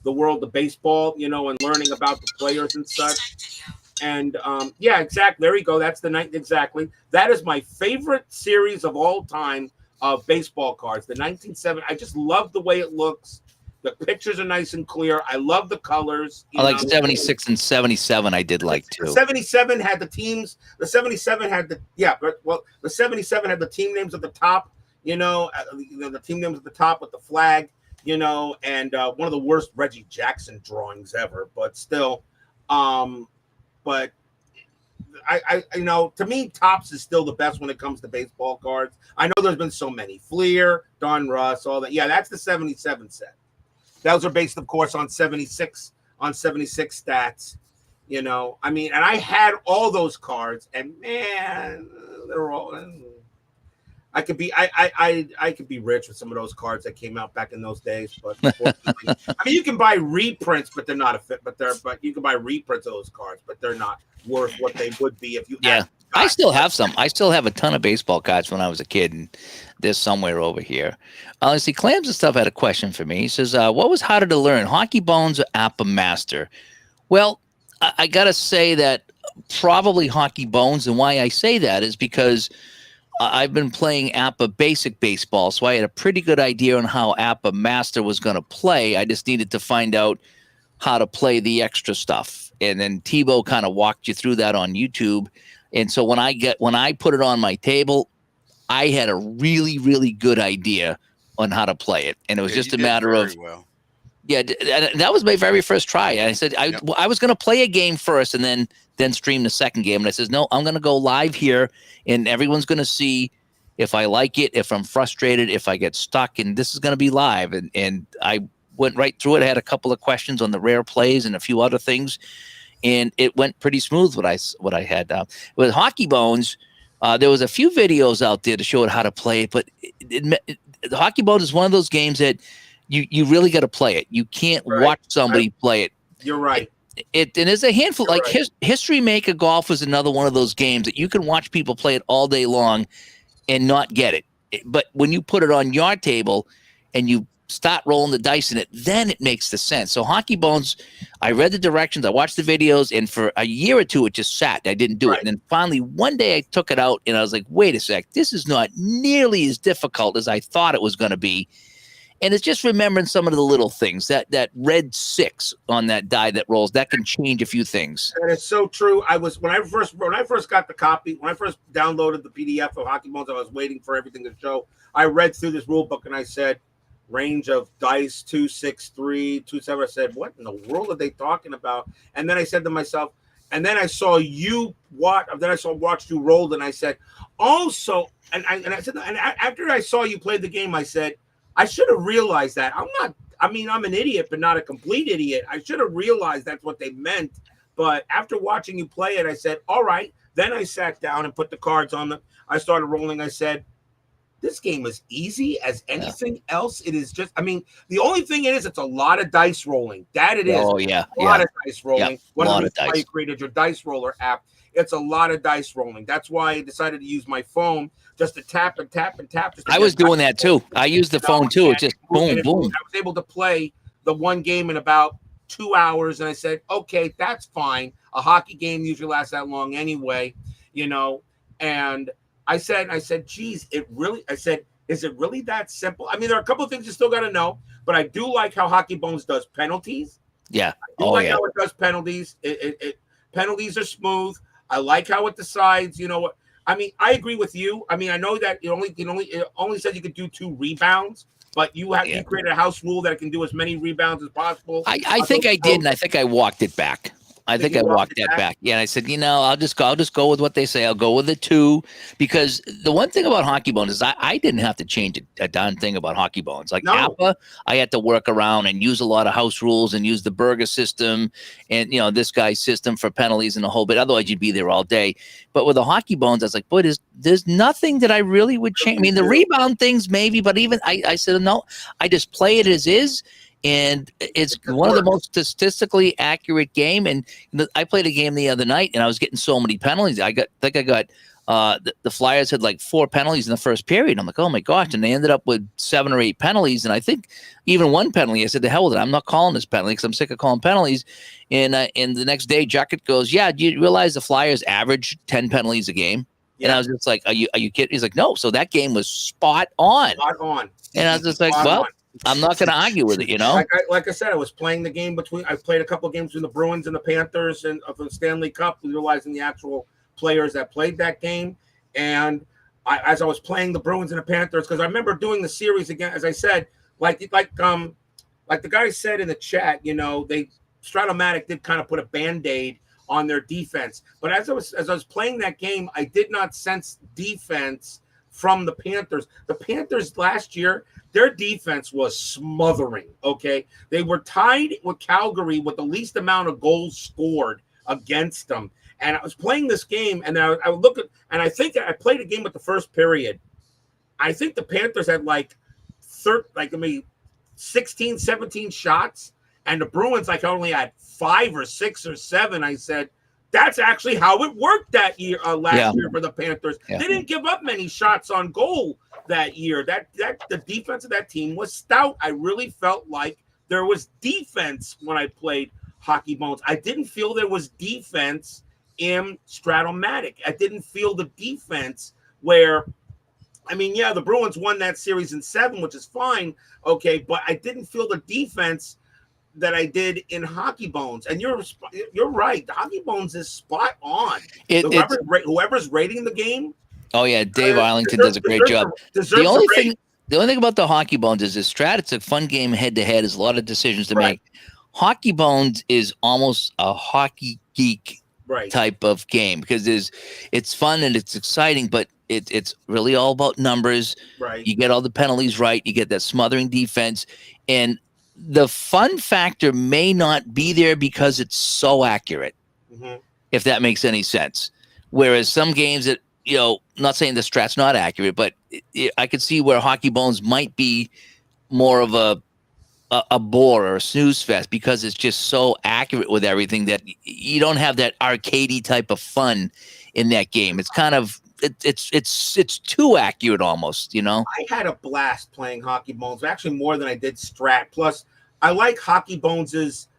the world of baseball, and learning about the players and such. And exactly. There you go. That's the night. Exactly. That is my favorite series of all time of baseball cards. The 1970. I just love the way it looks. The pictures are nice and clear. I love the colors. I like 76 and 77. I did like too. 77 had the teams. The 77 had the 77 had the team names at the top. The team names at the top with the flag. And one of the worst Reggie Jackson drawings ever. But still, but I to me, Topps is still the best when it comes to baseball cards. I know there's been so many. Fleer, Don Russ, all that. Yeah, that's the 77 set. Those are based, of course, on 76 stats. I mean, and I had all those cards, and man, they're all. I could be rich with some of those cards that came out back in those days, but unfortunately, I mean, you can buy reprints, but they're not but you can buy reprints of those cards, but they're not worth what they would be if you. Yeah, I still have some. I still have a ton of baseball cards when I was a kid, and they're somewhere over here. Let's see, Clams and stuff had a question for me. He says, "What was harder to learn, Hockey Bones or APBA Master?" Well, I gotta say that probably Hockey Bones, and why I say that is because I've been playing APBA Basic Baseball, so I had a pretty good idea on how APBA Master was going to play. I just needed to find out how to play the extra stuff. And then Tebow kind of walked you through that on YouTube. And so when I put it on my table, I had a really, really good idea on how to play it. And it was just a matter of Yeah, that was my very first try. And I said I was going to play a game first and then stream the second game. And I says, no, I'm going to go live here, and everyone's going to see if I like it, if I'm frustrated, if I get stuck, and this is going to be live. And I went right through it. I had a couple of questions on the rare plays and a few other things, and it went pretty smooth. What I had with Hockey Bones, there was a few videos out there to show it how to play it, but the Hockey Bones is one of those games that you really got to play it. You can't watch somebody play it. You're right. And there's a handful. You're like right. History Maker Golf was another one of those games that you can watch people play it all day long and not get it. But when you put it on your table and you start rolling the dice in it, then it makes the sense. So Hockey Bones, I read the directions, I watched the videos, and for a year or two it just sat. I didn't do it. And then finally one day I took it out and I was like, wait a sec, this is not nearly as difficult as I thought it was going to be. And it's just remembering some of the little things. That red 6 on that die that rolls, that can change a few things. And it's so true. When I first got the copy, when I first downloaded the PDF of Hockey Bones, I was waiting for everything to show. I read through this rule book and I said, range of dice 2, 6, 3, 2, 7. I said, what in the world are they talking about? And then I said to myself, and then I saw you watch. Then I watched you rolled, and I said, oh, so I said, and after I saw you play the game, I said, I should have realized that. I'm an idiot, but not a complete idiot. I should have realized that's what they meant. But after watching you play it, I said, all right. Then I sat down and put the cards on them. I started rolling. I said, this game is easy as anything else. It is just, the only thing it's a lot of dice rolling. That it is. Oh, yeah. A lot of dice rolling. Yeah, One of the reasons why you created your dice roller app. It's a lot of dice rolling. That's why I decided to use my phone just to tap and tap and tap. I was doing that too. I used the phone too. It's just boom, boom. I was able to play the one game in about 2 hours, and I said, okay, that's fine. A hockey game usually lasts that long anyway, And I said, geez, is it really that simple? There are a couple of things you still got to know, but I do like how Hockey Bones does penalties. Yeah. I do how it does penalties. Penalties are smooth. I like how it decides, what. I agree with you. I know that it only says you could do 2 rebounds, but you created a house rule that it can do as many rebounds as possible. I think I did, and I think I walked it back. I think I walked that back. Yeah, and I said, I'll just go with what they say. I'll go with the 2, because the one thing about Hockey Bones is I didn't have to change a darn thing about Hockey Bones. Like APBA, I had to work around and use a lot of house rules and use the burger system and this guy's system for penalties and a whole bit. Otherwise, you'd be there all day. But with the Hockey Bones, I was like, boy, there's nothing that I really would change. The rebound things maybe, but even I said no. I just play it as is. And it's one of the most statistically accurate game. And I played a game the other night, and I was getting so many penalties. I got the Flyers had like 4 penalties in the first period. I'm like, oh my gosh! And they ended up with 7 or 8 penalties. And I think even one penalty, I said, to hell with it. I'm not calling this penalty because I'm sick of calling penalties. And the next day, Jacket goes, yeah, do you realize the Flyers average 10 penalties a game? Yeah. And I was just like, are you kidding? He's like, no. So that game was spot on. Spot on. And I was just like, well. I'm not going to argue with it, Like I said, I was playing the game I played a couple of games between the Bruins and the Panthers and of the Stanley Cup, utilizing the actual players that played that game. And as I was playing the Bruins and the Panthers, because I remember doing the series again, as I said, like the guy said in the chat, Stratomatic did kind of put a Band-Aid on their defense. But as I was playing that game, I did not sense defense from the Panthers. The Panthers last year, their defense was smothering, okay? They were tied with Calgary with the least amount of goals scored against them. And I was playing this game, and I would look at, and I think I played a game with the first period. I think the Panthers had 16, 17 shots, and the Bruins only had 5 or 6 or 7. I said, that's actually how it worked that year, last year for the Panthers. Yeah. They didn't give up many shots on goal that year. That the defense of that team was stout. I really felt like there was defense when I played Hockey Bones. I didn't feel there was defense in Stratomatic. I didn't feel the defense where, the Bruins won that series in 7, which is fine, okay, but I didn't feel the defense that I did in Hockey Bones. And you're right. The Hockey Bones is spot on. Whoever's rating the game. Oh yeah, Dave Arlington does a great job. The only thing The only thing about the Hockey Bones is this strat. It's a fun game head to head. There's a lot of decisions to Right. make. Hockey Bones is almost a hockey geek Right. type of game because it's fun and it's exciting, but it's really all about numbers. Right. You get all the penalties right. You get that smothering defense, and the fun factor may not be there because it's so accurate. Mm-hmm. If that makes any sense. Whereas some games that not saying the strat's not accurate, but I could see where Hockey Bones might be more of a bore or a snooze fest because it's just so accurate with everything that you don't have that arcadey type of fun in that game. It's kind of it's too accurate almost, I had a blast playing Hockey Bones, actually more than I did Strat. Plus, I like Hockey Bones's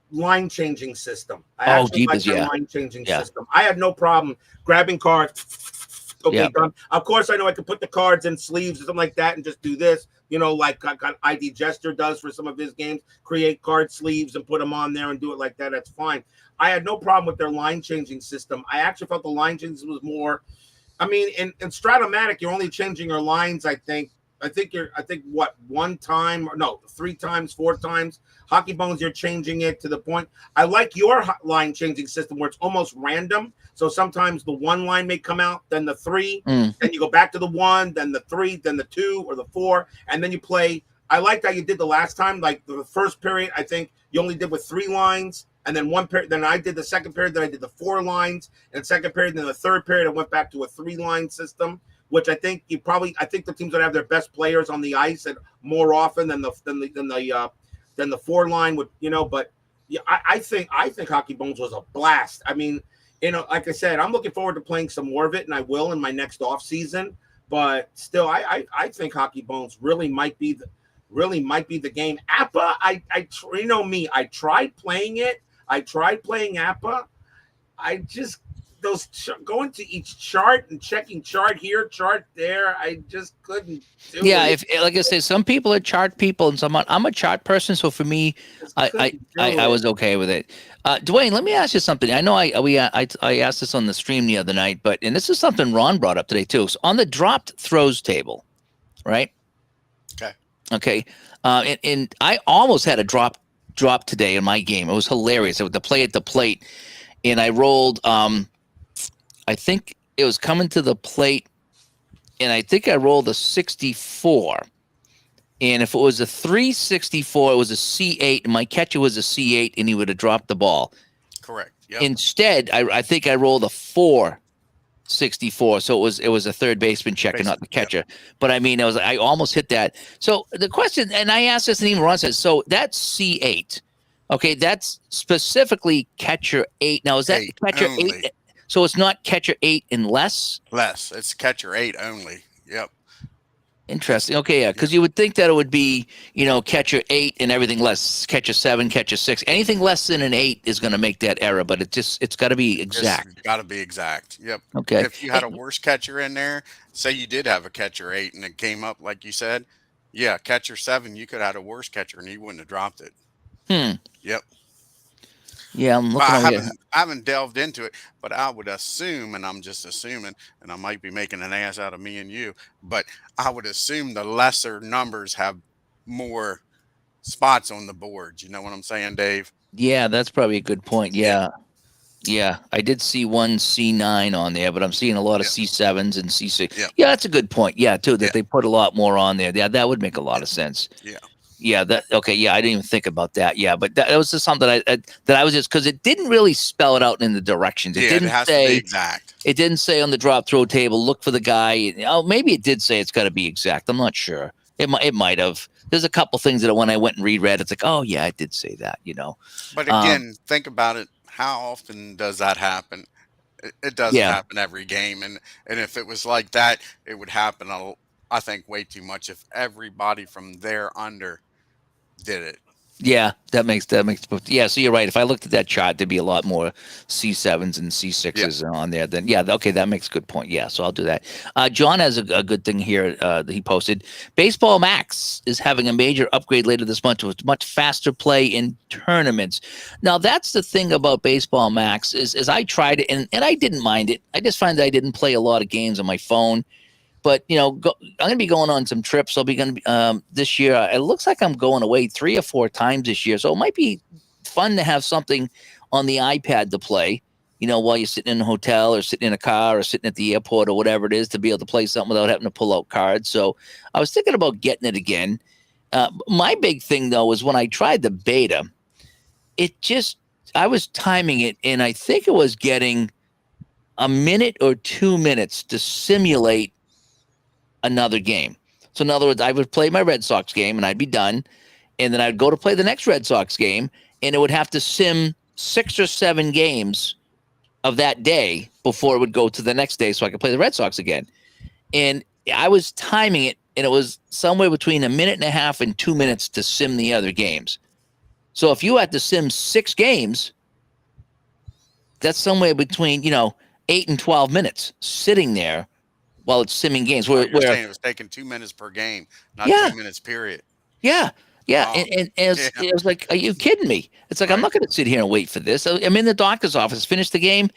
line changing system. I actually like their line changing system. I had no problem grabbing cards. Okay, done. Of course, I know I could put the cards in sleeves or something like that and just do this. Like ID Jester does for some of his games, create card sleeves and put them on there and do it like that. That's fine. I had no problem with their line changing system. I actually felt the line changing was more. I mean, in Stratomatic, you're only changing your lines. I think what, one time, or no, 3 times, 4 times. Hockey Bones, you're changing it to the point. I like your line changing system where it's almost random. So sometimes the 1 line may come out, then the 3, then you go back to the 1, then the 3, then the 2 or the 4, and then you play. I liked how you did the last time. Like the first period, I think you only did with 3 lines, and then 1 period. Then I did the second period. Then I did the 4 lines, and second period. Then the third period, I went back to a 3-line system, which I think I think the teams that have their best players on the ice and more often than the 4-line would, But yeah, I think Hockey Bones was a blast. I mean, like I said, I'm looking forward to playing some more of it, and I will in my next off season. But still, I think Hockey Bones really might be the game. APBA, me, I tried playing it. I tried playing APBA. I just going to each chart and checking chart here, chart there. I just couldn't do it. Yeah, if like I said, some people are chart people, and I'm a chart person. So for me, I was okay with it. Dwayne, let me ask you something. I know I asked this on the stream the other night, and this is something Ron brought up today too. So on the dropped throws table, right? Okay. And I almost had a drop today in my game. It was hilarious. The play at the plate, and I rolled. I think it was coming to the plate, and I think I rolled a 64. And if it was a 364, it was a C8, and my catcher was a C8, and he would have dropped the ball. Correct. Yep. Instead, I think I rolled a 464, so it was a third baseman checker, not the catcher. Yep. But I mean, I almost hit that. So the question, and I asked this, and even Ron says, so that's C8. Okay, that's specifically catcher 8. Now, is that catcher only. 8? So it's not catcher 8 and less? Less. It's catcher 8 only. Yep. Interesting. Okay, yeah, because you would think that it would be, catcher 8 and everything less, catcher 7, catcher 6. Anything less than an 8 is going to make that error, but it's got to be exact. It's got to be exact. Yep. Okay. If you had a worse catcher in there, say you did have a catcher 8 and it came up like you said, yeah, catcher 7, you could have had a worse catcher and he wouldn't have dropped it. Yep. Yeah, I'm looking I haven't delved into it, but I would assume, and I'm just assuming, and I might be making an ass out of me and you, but I would assume the lesser numbers have more spots on the board. You know what I'm saying, Dave? Yeah, that's probably a good point. Yeah. I did see one C9 on there, but I'm seeing a lot of C7s and C6. Yeah, that's a good point. Yeah, too, that they put a lot more on there. Yeah, that would make a lot of sense. Yeah, okay. Yeah, I didn't even think about that. Yeah, but that was just something that I was just, because it didn't really spell it out in the directions. It didn't say to be exact. It didn't say on the drop throw table, look for the guy. Oh, maybe it did say it's got to be exact. I'm not sure. It might have. There's a couple things that when I went and reread, it's like, oh yeah, it did say that. But again, think about it. How often does that happen? It doesn't happen every game, and if it was like that, it would happen. I think way too much if everybody from there under did it. Yeah, that makes. Yeah, so you're right. If I looked at that chart, there'd be a lot more C7s and C6s on there. Then okay, that makes a good point. Yeah, so I'll do that. John has a good thing here that he posted. Baseball Max is having a major upgrade later this month with much faster play in tournaments. Now that's the thing about Baseball Max is I tried it and I didn't mind it. I just find that I didn't play a lot of games on my phone. But I'm going to be going on some trips. I'll be going to this year. It looks like I'm going away 3 or 4 times this year, so it might be fun to have something on the iPad to play. While you're sitting in a hotel or sitting in a car or sitting at the airport or whatever it is, to be able to play something without having to pull out cards. So I was thinking about getting it again. My big thing though was when I tried the beta, I was timing it, and I think it was getting a minute or 2 minutes to simulate another game. So in other words, I would play my Red Sox game and I'd be done, and then I'd go to play the next Red Sox game, and it would have to sim 6 or 7 games of that day before it would go to the next day so I could play the Red Sox again. And I was timing it, and it was somewhere between a minute and a half and 2 minutes to sim the other games. So if you had to sim 6 games, that's somewhere between 8 and 12 minutes sitting there while it's simming games. You're saying it was taking 2 minutes per game, not 2 minutes period. Yeah. Wow. And it was like, are you kidding me? It's like, I'm not going to sit here and wait for this. I'm in the doctor's office, finish the game,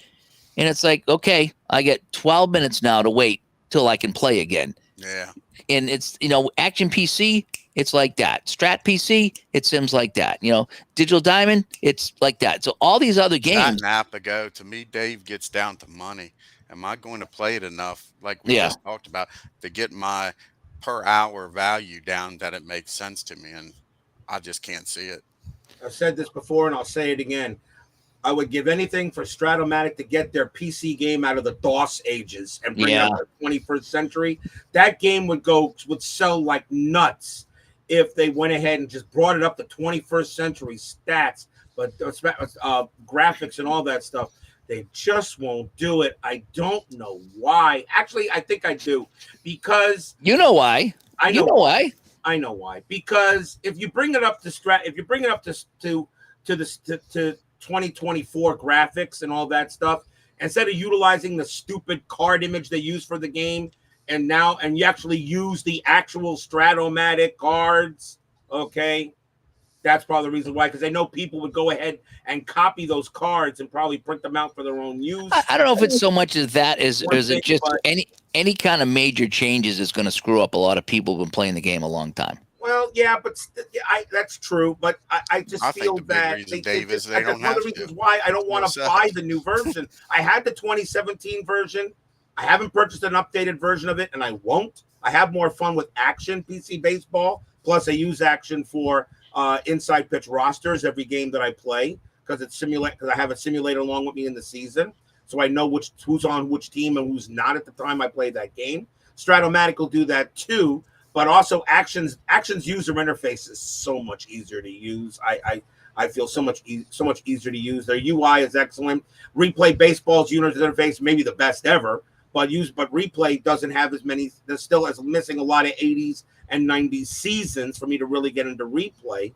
and it's like, okay, I get 12 minutes now to wait till I can play again. Yeah. And it's, Action PC, it's like that. Strat PC, it sims like that. Digital Diamond, it's like that. So all these other games. That and APBA, to me, Dave, gets down to money. Am I going to play it enough, like we just talked about, to get my per hour value down that it makes sense to me? And I just can't see it. I've said this before, and I'll say it again. I would give anything for Stratomatic to get their PC game out of the DOS ages and bring it up to the 21st century. That game would sell like nuts if they went ahead and just brought it up to 21st century stats, but graphics and all that stuff. They just won't do it. I don't know why. Actually, I think I do, because you know why. I know why. I know why. Because if you bring it up to to 2024 graphics and all that stuff, instead of utilizing the stupid card image they use for the game, and you actually use the actual Stratomatic cards, okay? That's probably the reason why, because they know people would go ahead and copy those cards and probably print them out for their own use. I don't know if it's so much as that as it just any kind of major changes is going to screw up a lot of people who've been playing the game a long time. Well, yeah, but that's true. But I just feel that that's one of the reasons why I don't want to buy the new version. I had the 2017 version. I haven't purchased an updated version of it, and I won't. I have more fun with Action PC Baseball. Plus, I use Action for inside pitch rosters every game that I play, because I have a simulator along with me in the season, so I know who's on which team and who's not at the time I play that game. Stratomatic will do that too, but also Action's user interface is so much easier to use. I feel so much easier to use. Their UI is excellent. Replay Baseball's user interface maybe the best ever, but Replay doesn't have as many. There's still missing a lot of 80s and 90s seasons for me to really get into Replay.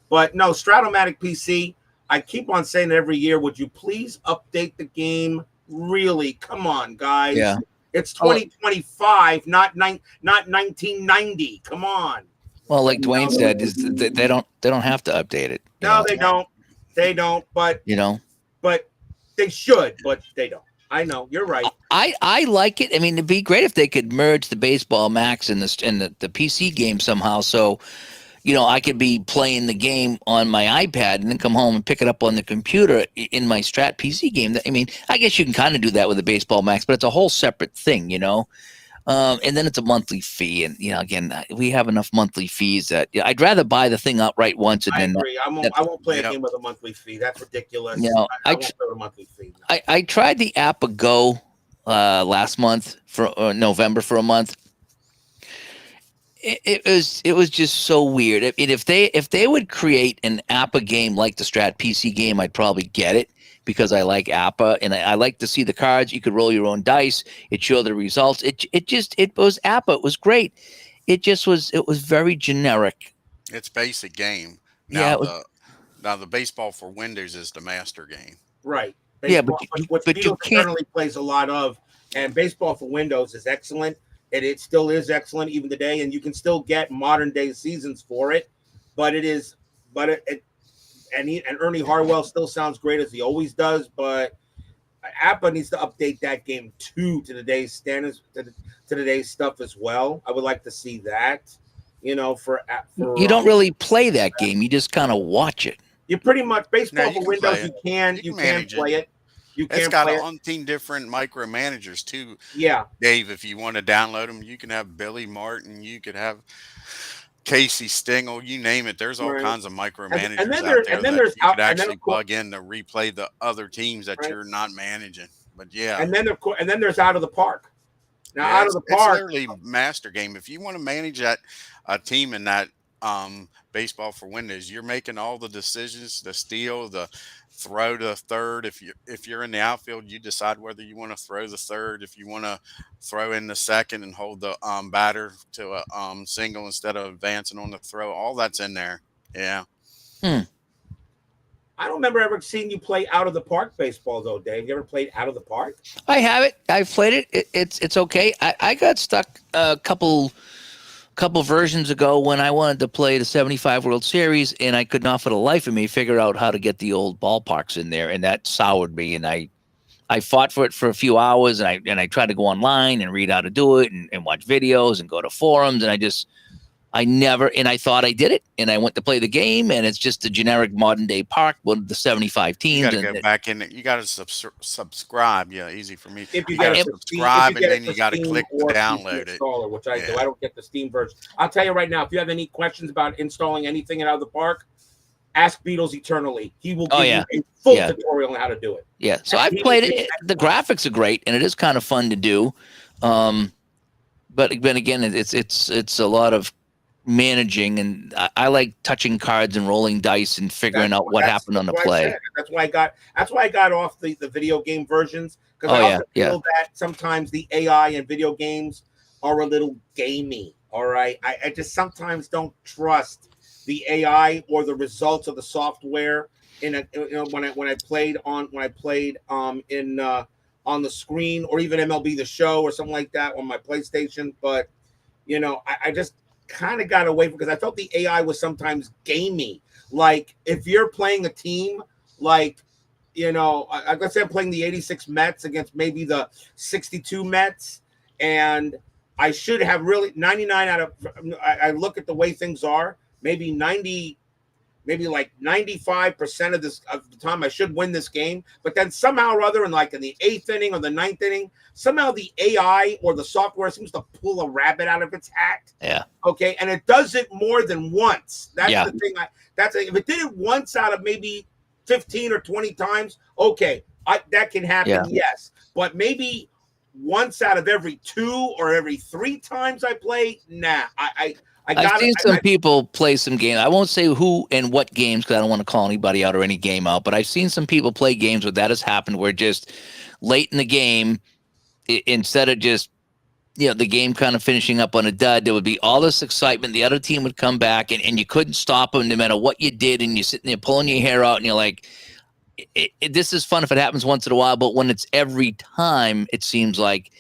But no, Stratomatic PC, I keep on saying it every year, would you please update the game? Really, come on, guys. Yeah. It's 2025, not 1990. Come on. Well, like Dwayne said, they don't have to update it. No, they don't. They don't, but but they should, but they don't. I know, you're right. I like it. I mean, it'd be great if they could merge the Baseball Max and the PC game somehow. So, I could be playing the game on my iPad and then come home and pick it up on the computer in my Strat PC game. I mean, I guess you can kind of do that with the Baseball Max, but it's a whole separate thing, and then it's a monthly fee. And, again, we have enough monthly fees that I'd rather buy the thing outright once. And I agree. I won't play a game with a monthly fee. That's ridiculous. I won't play with a monthly fee. No. I tried the APBA Go last month for November for a month. It was just so weird. I mean, if they would create an APBA game like the Strat PC game, I'd probably get it, because I like APBA and I like to see the cards. You could roll your own dice. It showed the results. It was APBA. It was great. It was very generic. It's basic game. Now the Baseball for Windows is the master game. Right. Baseball, but you currently plays a lot of, and Baseball for Windows is excellent. And it still is excellent even today, and you can still get modern day seasons for it. But and Ernie Harwell still sounds great as he always does. But APBA needs to update that game too to today's standards, to today's stuff as well. I would like to see that. You don't really play that game. You just kind of watch it. You pretty much Now baseball you for can play Windows. it. You can manage play it. You It's can got play a it. umpteen different micromanagers too, Yeah, Dave. If you want to download them, you can have Billy Martin. You could have Casey Stengel. You name it. There's all right. kinds of And micromanagers then out there there and then that there's you could and then actually of course plug in to replay the other teams that right. you're not managing. But yeah, And then there's Out of the Park. Now yeah, Out of the it's Park. literally master game. If you want to manage that a team in that baseball for Windows, you're making all the decisions, the steal, the throw to third. If you're in the outfield, you decide whether you want to throw the third, if you want to throw in the second and hold the batter to a single instead of advancing on the throw. All that's in there. Yeah. Hmm. I don't remember ever seeing you play Out of the Park baseball though, Dave. You ever played Out of the Park? I have it. I've played it. It's okay. I got stuck a couple versions ago when I wanted to play the 75 World Series, and I could not for the life of me figure out how to get the old ballparks in there, and that soured me. And I fought for it for a few hours, and I tried to go online and read how to do it and watch videos and go to forums, and I never, and I thought I did it, and I went to play the game, and it's just a generic modern day park with the 75 You teams. got to go back in. You got to subscribe. Yeah, easy for me. If you You get got it to for Steam, subscribe, if you and get then it you for got to Steam click or to PC download it. installer, which I do. Yeah. I don't get the Steam version. I'll tell you right now, if you have any questions about installing anything in Out of the Park, ask Beatles Eternally. He will give you a full tutorial on how to do it. Yeah, so I've played it. The graphics are great, and it is kind of fun to do. But again, it's a lot of managing, and I like touching cards and rolling dice and figuring out what happened on the play. That's why I got off the video game versions, because I also feel that sometimes the AI in video games are a little gamey. All right, I just sometimes don't trust the AI or the results of the software when I played on the screen, or even MLB The Show or something like that on my PlayStation. But I just kind of got away from, because I felt the AI was sometimes gamey. Like if you're playing a team, like let's say I'm playing the 86 Mets against maybe the 62 Mets, and I should have really 99 out of. I look at the way things are, maybe 95% of the time I should win this game, but then somehow or other, in the 8th inning or the 9th inning, somehow the AI or the software seems to pull a rabbit out of its hat. Yeah. Okay, and it does it more than once. That's the thing. If it did it once out of maybe 15 or 20 times, okay, that can happen. Yes, but maybe once out of every 2 or every 3 times I play, nah. I've seen some people play some games. I won't say who and what games, because I don't want to call anybody out or any game out, but I've seen some people play games where that has happened, where just late in the game, instead of just the game kind of finishing up on a dud, there would be all this excitement. The other team would come back, and you couldn't stop them no matter what you did, and you're sitting there pulling your hair out, and you're like, this is fun if it happens once in a while, but when it's every time, it seems like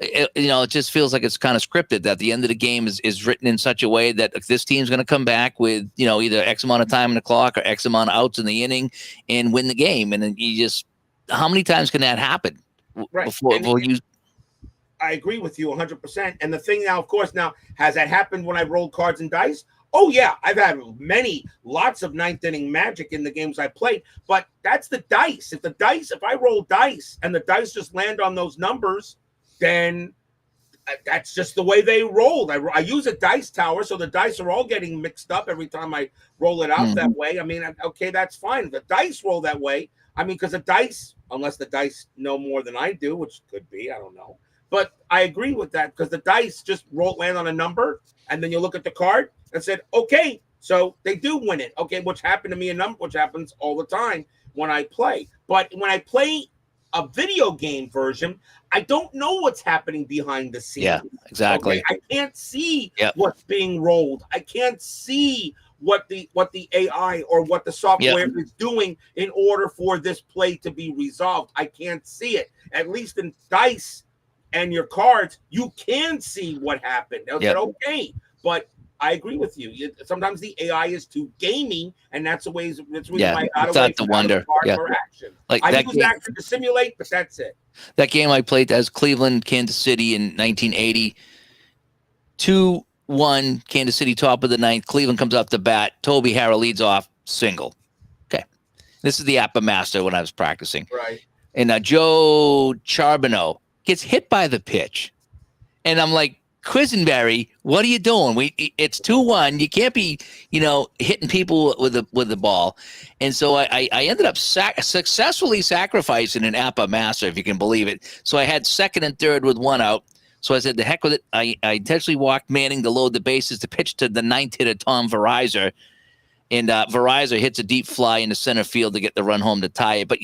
it just feels like it's kind of scripted, that the end of the game is written in such a way that this team's going to come back with, either X amount of time in the clock or X amount of outs in the inning and win the game. And then how many times can that happen before you? I agree with you 100%. And the thing now, of course, has that happened when I rolled cards and dice? Oh yeah, I've had lots of 9th inning magic in the games I played, but that's the dice. If I roll dice and the dice just land on those numbers, then that's just the way they rolled. I use a dice tower, so the dice are all getting mixed up every time I roll it out that way. I mean, okay, that's fine. The dice roll that way. I mean, because the dice, unless the dice know more than I do, which could be, I don't know. But I agree with that, because the dice just land on a number, and then you look at the card and said, okay, so they do win it. Okay, which happened to me which happens all the time when I play. But when I play a video game version, I don't know what's happening behind the scenes. Yeah, exactly. Okay? I can't see what's being rolled. I can't see what the AI or what the software is doing in order for this play to be resolved. I can't see it. At least in dice and your cards, you can see what happened. I said, okay, but I agree with you. Sometimes the AI is too gamey, and that's the ways. That's the reason Yeah, why I got it's away not the from wonder. Yeah, hardcore action. like I that use game. action to simulate, but that's it. That game I played as Cleveland, Kansas City in 1980. 2-1, Kansas City, top of the ninth. Cleveland comes off the bat. Toby Harrell leads off, single. Okay, this is the APBA master when I was practicing. Right. And Joe Charbonneau gets hit by the pitch. And I'm like, Quisenberry, what are you doing? It's 2-1. You can't be, hitting people with the ball. And so I ended up successfully sacrificing an APBA master, if you can believe it. So I had second and third with one out. So I said, the heck with it. I intentionally walked Manning to load the bases to pitch to the ninth hitter, Tom Verizon. And Verizon hits a deep fly into center field to get the run home to tie it. But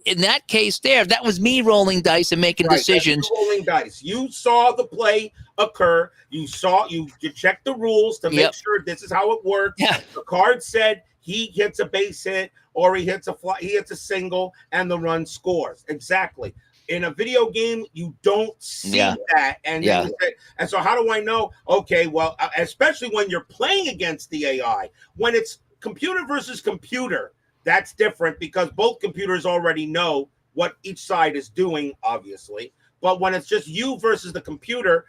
in that case that was me rolling dice and making decisions. That's rolling dice. You saw the play occur. You checked the rules to make sure this is how it works. Yeah. The card said he hits a base hit or he hits a single and the run scores. Exactly. In a video game, you don't see that. And and so how do I know? Okay, well, especially when you're playing against the AI, when it's computer versus computer, that's different because both computers already know what each side is doing, obviously. But when it's just you versus the computer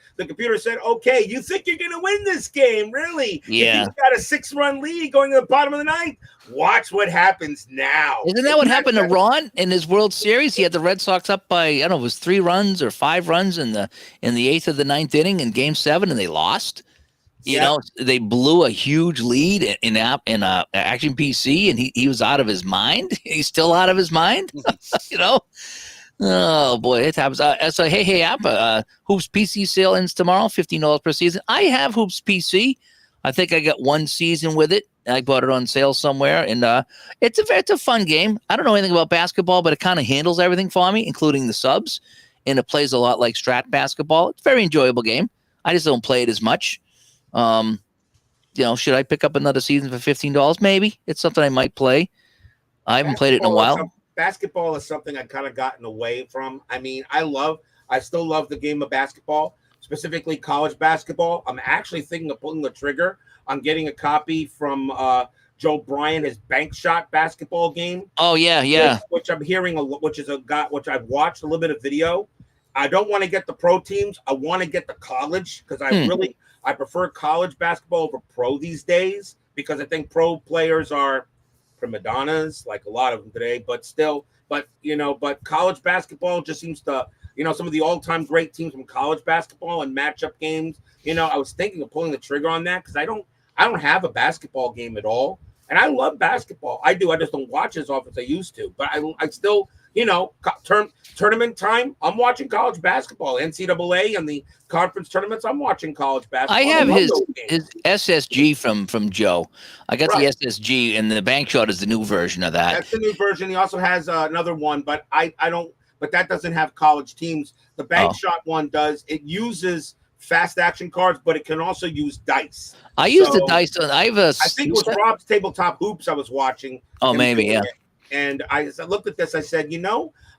said, okay, you think you're going to win this game, really? Yeah. If you've got a 6-run lead going to the bottom of the ninth, watch what happens now. Isn't that what happened to Ron in his World Series? He had the Red Sox up by, I don't know, it was 3 runs or 5 runs in the 8th of the 9th inning in Game 7, and they lost. You know, they blew a huge lead in Action PC, and he was out of his mind. He's still out of his mind, Oh boy, it happens. So hey, APBA, Hoops PC sale ends tomorrow, $15 per season. I have Hoops PC. I think I got 1 season with it. I bought it on sale somewhere, and it's a fun game. I don't know anything about basketball, but it kind of handles everything for me, including the subs, and it plays a lot like Strat basketball. It's a very enjoyable game. I just don't play it as much. Should I pick up another season for $15? Maybe. It's something I might play. I haven't played it in a while. Basketball is something I've kind of gotten away from. I mean, I still love the game of basketball, specifically college basketball. I'm actually thinking of pulling the trigger. I'm getting a copy from Joe Bryant, his bank shot basketball game. Oh yeah. Which I'm hearing which I've watched a little bit of video. I don't want to get the pro teams. I want to get the college because I prefer college basketball over pro these days because I think pro players are prima donnas, like a lot of them today, but college basketball just seems to, some of the all-time great teams from college basketball and matchup games. I was thinking of pulling the trigger on that because I don't have a basketball game at all. And I love basketball. I do. I just don't watch as often as I used to. But I still, tournament time, I'm watching college basketball. NCAA and the conference tournaments, I'm watching college basketball. I have his SSG from Joe. I got the SSG, and the bank shot is the new version of that. That's the new version. He also has another one, but I don't. But that doesn't have college teams. The bank shot one does. It uses fast action cards, but it can also use dice. I use the dice. I think it was Rob's Tabletop Hoops I was watching. Oh, maybe, yeah. And I looked at this. I said,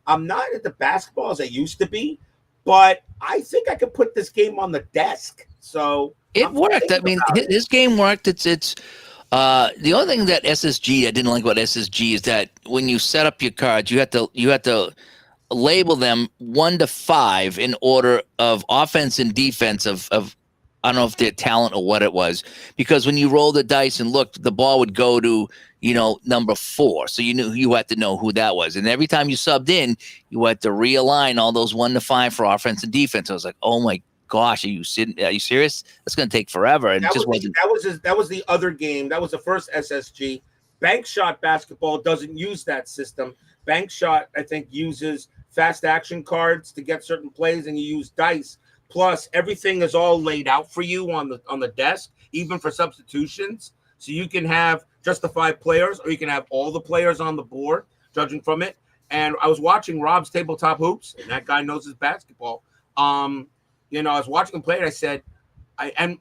I'm not at the basketball as I used to be, but I think I could put this game on the desk. So it worked. I mean, this game worked. It's the only thing that SSG I didn't like about SSG is that when you set up your cards, you have to label them 1 to 5 in order of offense and defense of I don't know if they're talent or what it was, because when you roll the dice and looked, the ball would go to, number 4. So you had to know who that was. And every time you subbed in, you had to realign all those 1 to 5 for offense and defense. I was like, oh my gosh, are you serious? That's going to take forever. And that was the other game. That was the first SSG. Bank shot basketball doesn't use that system. Bank shot, I think, uses fast action cards to get certain plays, and you use dice. Plus, everything is all laid out for you on the desk, even for substitutions. So you can have just the 5 players, or you can have all the players on the board, judging from it. And I was watching Rob's Tabletop Hoops, and that guy knows his basketball. I was watching him play, and I said, I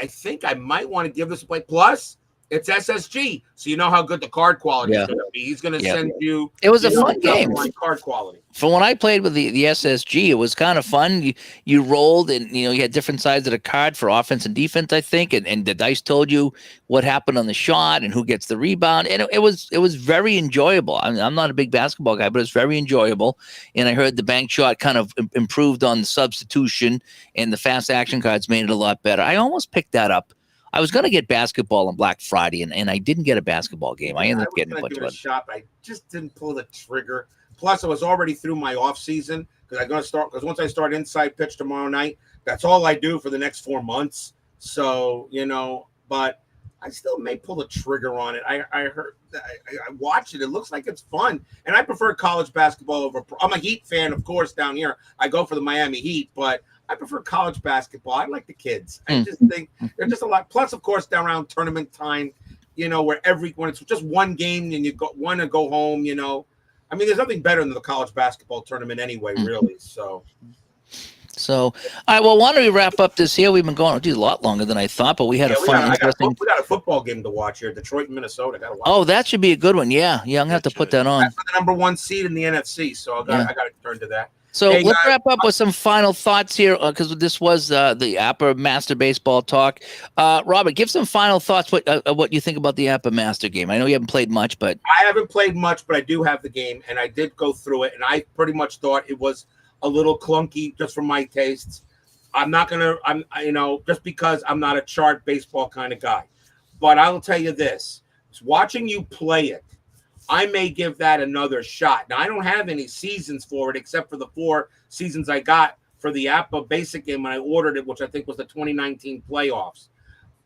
think I might want to give this a play. Plus, It's SSG, so you know how good the card quality is Yeah. going to be. He's going to Yeah. send you. It was a know, fun game. top-line card quality. From when I played with the SSG, it was kind of fun. You rolled, and you had different sides of the card for offense and defense, I think, and the dice told you what happened on the shot and who gets the rebound, and it was very enjoyable. I'm not a big basketball guy, but it's very enjoyable. And I heard the bank shot kind of improved on the substitution, and the fast action cards made it a lot better. I almost picked that up. I was going to get basketball on Black Friday, and I didn't get a basketball game. I ended up getting a bunch of it. Shot, I just didn't pull the trigger. Plus, I was already through my off season because I'm going to start. Because once I start inside pitch tomorrow night, that's all I do for the next 4 months. So but I still may pull the trigger on it. I heard, I watched it. It looks like it's fun, and I prefer college basketball over. I'm a Heat fan, of course. Down here, I go for the Miami Heat, but I prefer college basketball. I like the kids. I just think they're just a lot. Plus, of course, down around tournament time, where when it's just one game and you want to go home, I mean, there's nothing better than the college basketball tournament anyway, really. So, all right. Well, why don't we wrap up this here? We've been going a lot longer than I thought, but we had a fun, interesting. We got a football game to watch here, Detroit and Minnesota. Got to watch. Oh, that should be a good one. Yeah. I'm gonna have to put that on. That's for the #1 seed in the NFC, so I got to turn to that. So let's wrap up with some final thoughts here, because this was the APBA Master Baseball Talk. Robert, give some final thoughts. What you think about the APBA Master game? I know you haven't played much, but I haven't played much, but I do have the game, and I did go through it, and I pretty much thought it was a little clunky just for my tastes. I'm just because I'm not a chart baseball kind of guy, but I will tell you this: watching you play it, I may give that another shot. Now, I don't have any seasons for it except for the 4 seasons I got for the APBA basic game when I ordered it, which I think was the 2019 playoffs.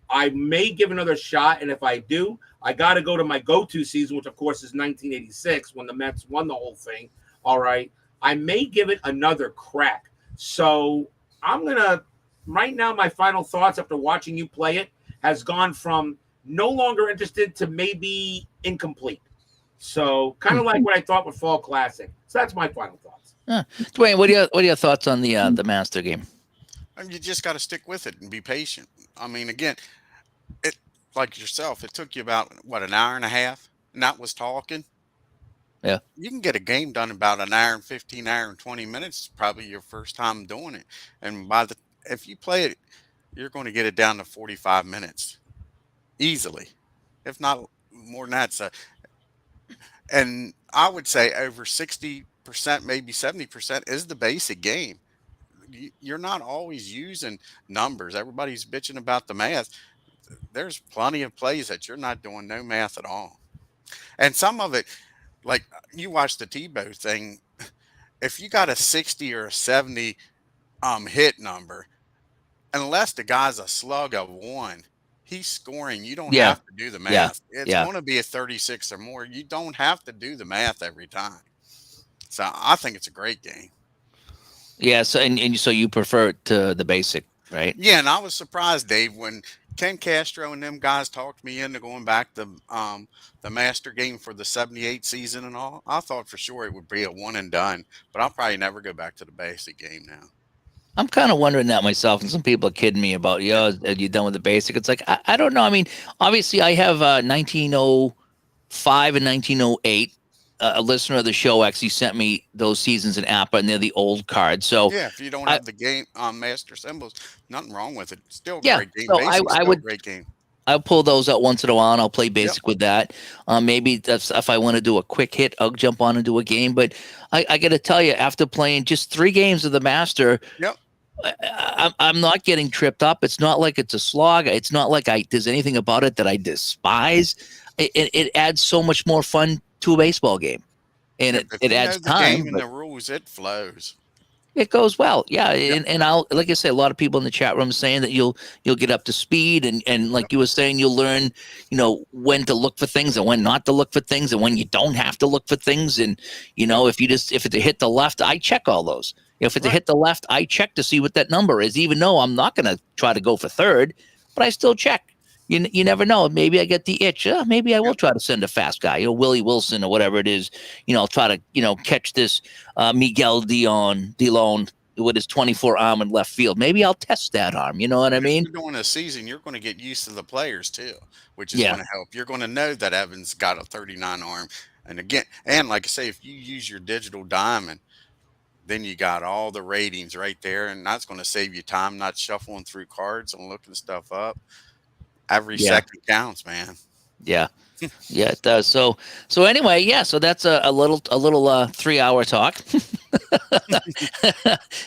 I may give another shot, and if I do, I got to go to my go-to season, which, of course, is 1986 when the Mets won the whole thing. All right. I may give it another crack. So I'm going to – right now, my final thoughts after watching you play it has gone from no longer interested to maybe incomplete. So kind of like what I thought with Fall Classic. So that's my final thoughts. Dwayne, what are your thoughts on the Master game? You just got to stick with it and be patient. I mean, again, it like yourself, it took you about an hour and a half, and that was talking. Yeah, you can get a game done in about an hour and 15, hour and 20 minutes. Probably your first time doing it, and if you play it, you're going to get it down to 45 minutes easily, if not more than that. So. And I would say over 60%, maybe 70% is the basic game. You're not always using numbers. Everybody's bitching about the math. There's plenty of plays that you're not doing no math at all. And some of it, like you watch the Tebow thing, if you got a 60 or a 70 hit number, unless the guy's a slug of 1, he's scoring. You don't have to do the math. It's going to be a 36 or more. You don't have to do the math every time. So I think it's a great game. Yeah. So and so you prefer it to the basic, right? Yeah, and I was surprised, Dave, when Ken Castro and them guys talked me into going back to the Master game for the '78 season and all. I thought for sure it would be a one and done, but I'll probably never go back to the basic game now. I'm kind of wondering that myself, and some people are kidding me about, are you done with the basic? It's like, I don't know. I mean, obviously, I have 1905 and 1908. A listener of the show actually sent me those seasons in APBA, and they're the old cards. So yeah, if you don't have the game on Master Symbols, nothing wrong with it. Still a great game. So Basic's I still would, a great game. I'll pull those out once in a while, and I'll play basic with that. Maybe that's if I want to do a quick hit, I'll jump on and do a game. But I got to tell you, after playing just 3 games of the Master, I'm not getting tripped up. It's not like it's a slog. It's not like there's anything about it that I despise. It adds so much more fun to a baseball game, and it adds time. Game and the rules, it flows. It goes well, yeah. And I'll, like I say, a lot of people in the chat room saying that you'll get up to speed, and like you were saying, you'll learn, when to look for things and when not to look for things, and when you don't have to look for things. And if it's a hit the left, I check all those. If it's a hit the left, I check to see what that number is, even though I'm not going to try to go for third, but I still check. You never know. Maybe I get the itch. Maybe I will try to send a fast guy, Willie Wilson or whatever it is. I'll try to, catch this Miguel Delon with his 24 arm in left field. Maybe I'll test that arm. You know what I And if mean? you're doing a season, you're going to get used to the players too, which is Yeah, going to help. You're going to know that Evans got a 39 arm. And again, and like I say, if you use your digital diamond, then you got all the ratings right there, and that's going to save you time not shuffling through cards and looking stuff up. Every yeah, second counts, man. yeah. Yeah, it does. So anyway, yeah. So that's a little 3-hour talk.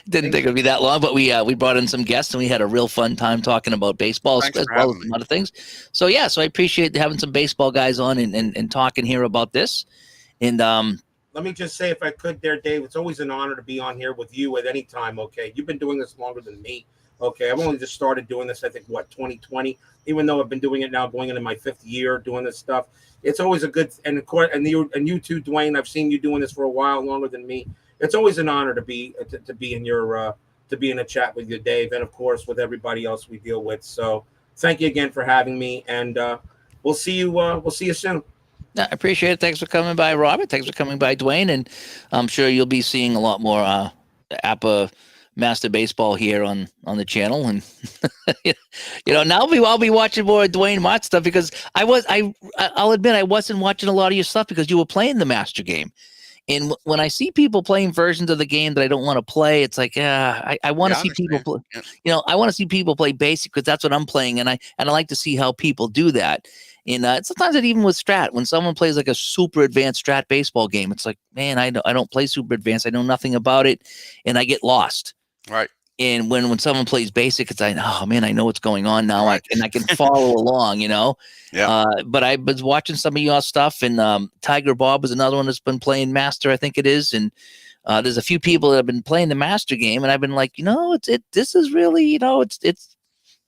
Didn't think it'd be that long, but we brought in some guests and we had a real fun time talking about baseball Thanks as for well as having me. some other things. So yeah, so I appreciate having some baseball guys on and talking here about this. And Let me just say, if I could, there, Dave, it's always an honor to be on here with you at any time. Okay, you've been doing this longer than me. Okay, I've only just started doing this. I think 2020. Even though I've been doing it now, going into my 5th year doing this stuff. It's always a good and of course, and you too, Dwayne. I've seen you doing this for a while, longer than me. It's always an honor to be in your to be in a chat with you, Dave, and of course with everybody else we deal with. So thank you again for having me, and we'll see you. We'll see you soon. I appreciate it. Thanks for coming by, Robert. Thanks for coming by, Dwayne. And I'm sure you'll be seeing a lot more APBA Master Baseball here on the channel. And now I'll be watching more Dwayne Mott stuff because I'll admit I wasn't watching a lot of your stuff because you were playing the Master game. And when I see people playing versions of the game that I don't want to play, it's like, I want to Yeah, I see people understand. play. Yeah. I want to see people play basic because that's what I'm playing, and I like to see how people do that. And sometimes it even with strat, when someone plays like a super advanced strat baseball game, it's like, man, I don't play super advanced. I know nothing about it, and I get lost. Right. And when someone plays basic, it's like, oh man, I know what's going on now. Right. I can follow along, Yeah. But I was watching some of your stuff, and Tiger Bob is another one that's been playing Master, I think it is. And there's a few people that have been playing the Master game, and I've been like, this is really,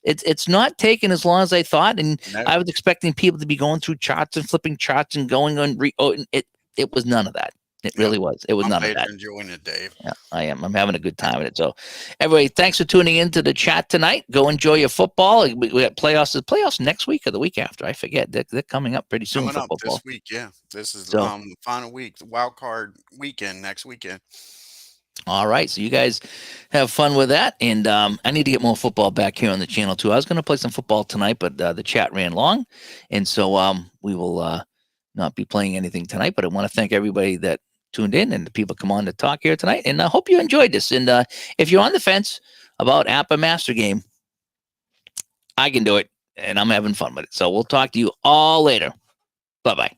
it's not taking as long as I thought, and No. I was expecting people to be going through charts and flipping charts and going on. It was none of that. It Yeah. really was. It was I'm none glad of that. you're enjoying it, Dave. Yeah, I am. I'm having a good time with it. So, everybody, thanks for tuning into the chat tonight. Go enjoy your football. We got playoffs. The playoffs next week or the week after. I forget. They're coming up pretty soon Coming for up football. this week, yeah. This is So, the final week, the wild card weekend next weekend. all right. So you guys have fun with that, and I need to get more football back here on the channel too. I was going to play some football tonight, but the chat ran long, and so we will not be playing anything tonight. But I want to thank everybody that tuned in and the people come on to talk here tonight, and I hope you enjoyed this. And if you're on the fence about APBA Master Game, I can do it, and I'm having fun with it. So we'll talk to you all later. Bye bye.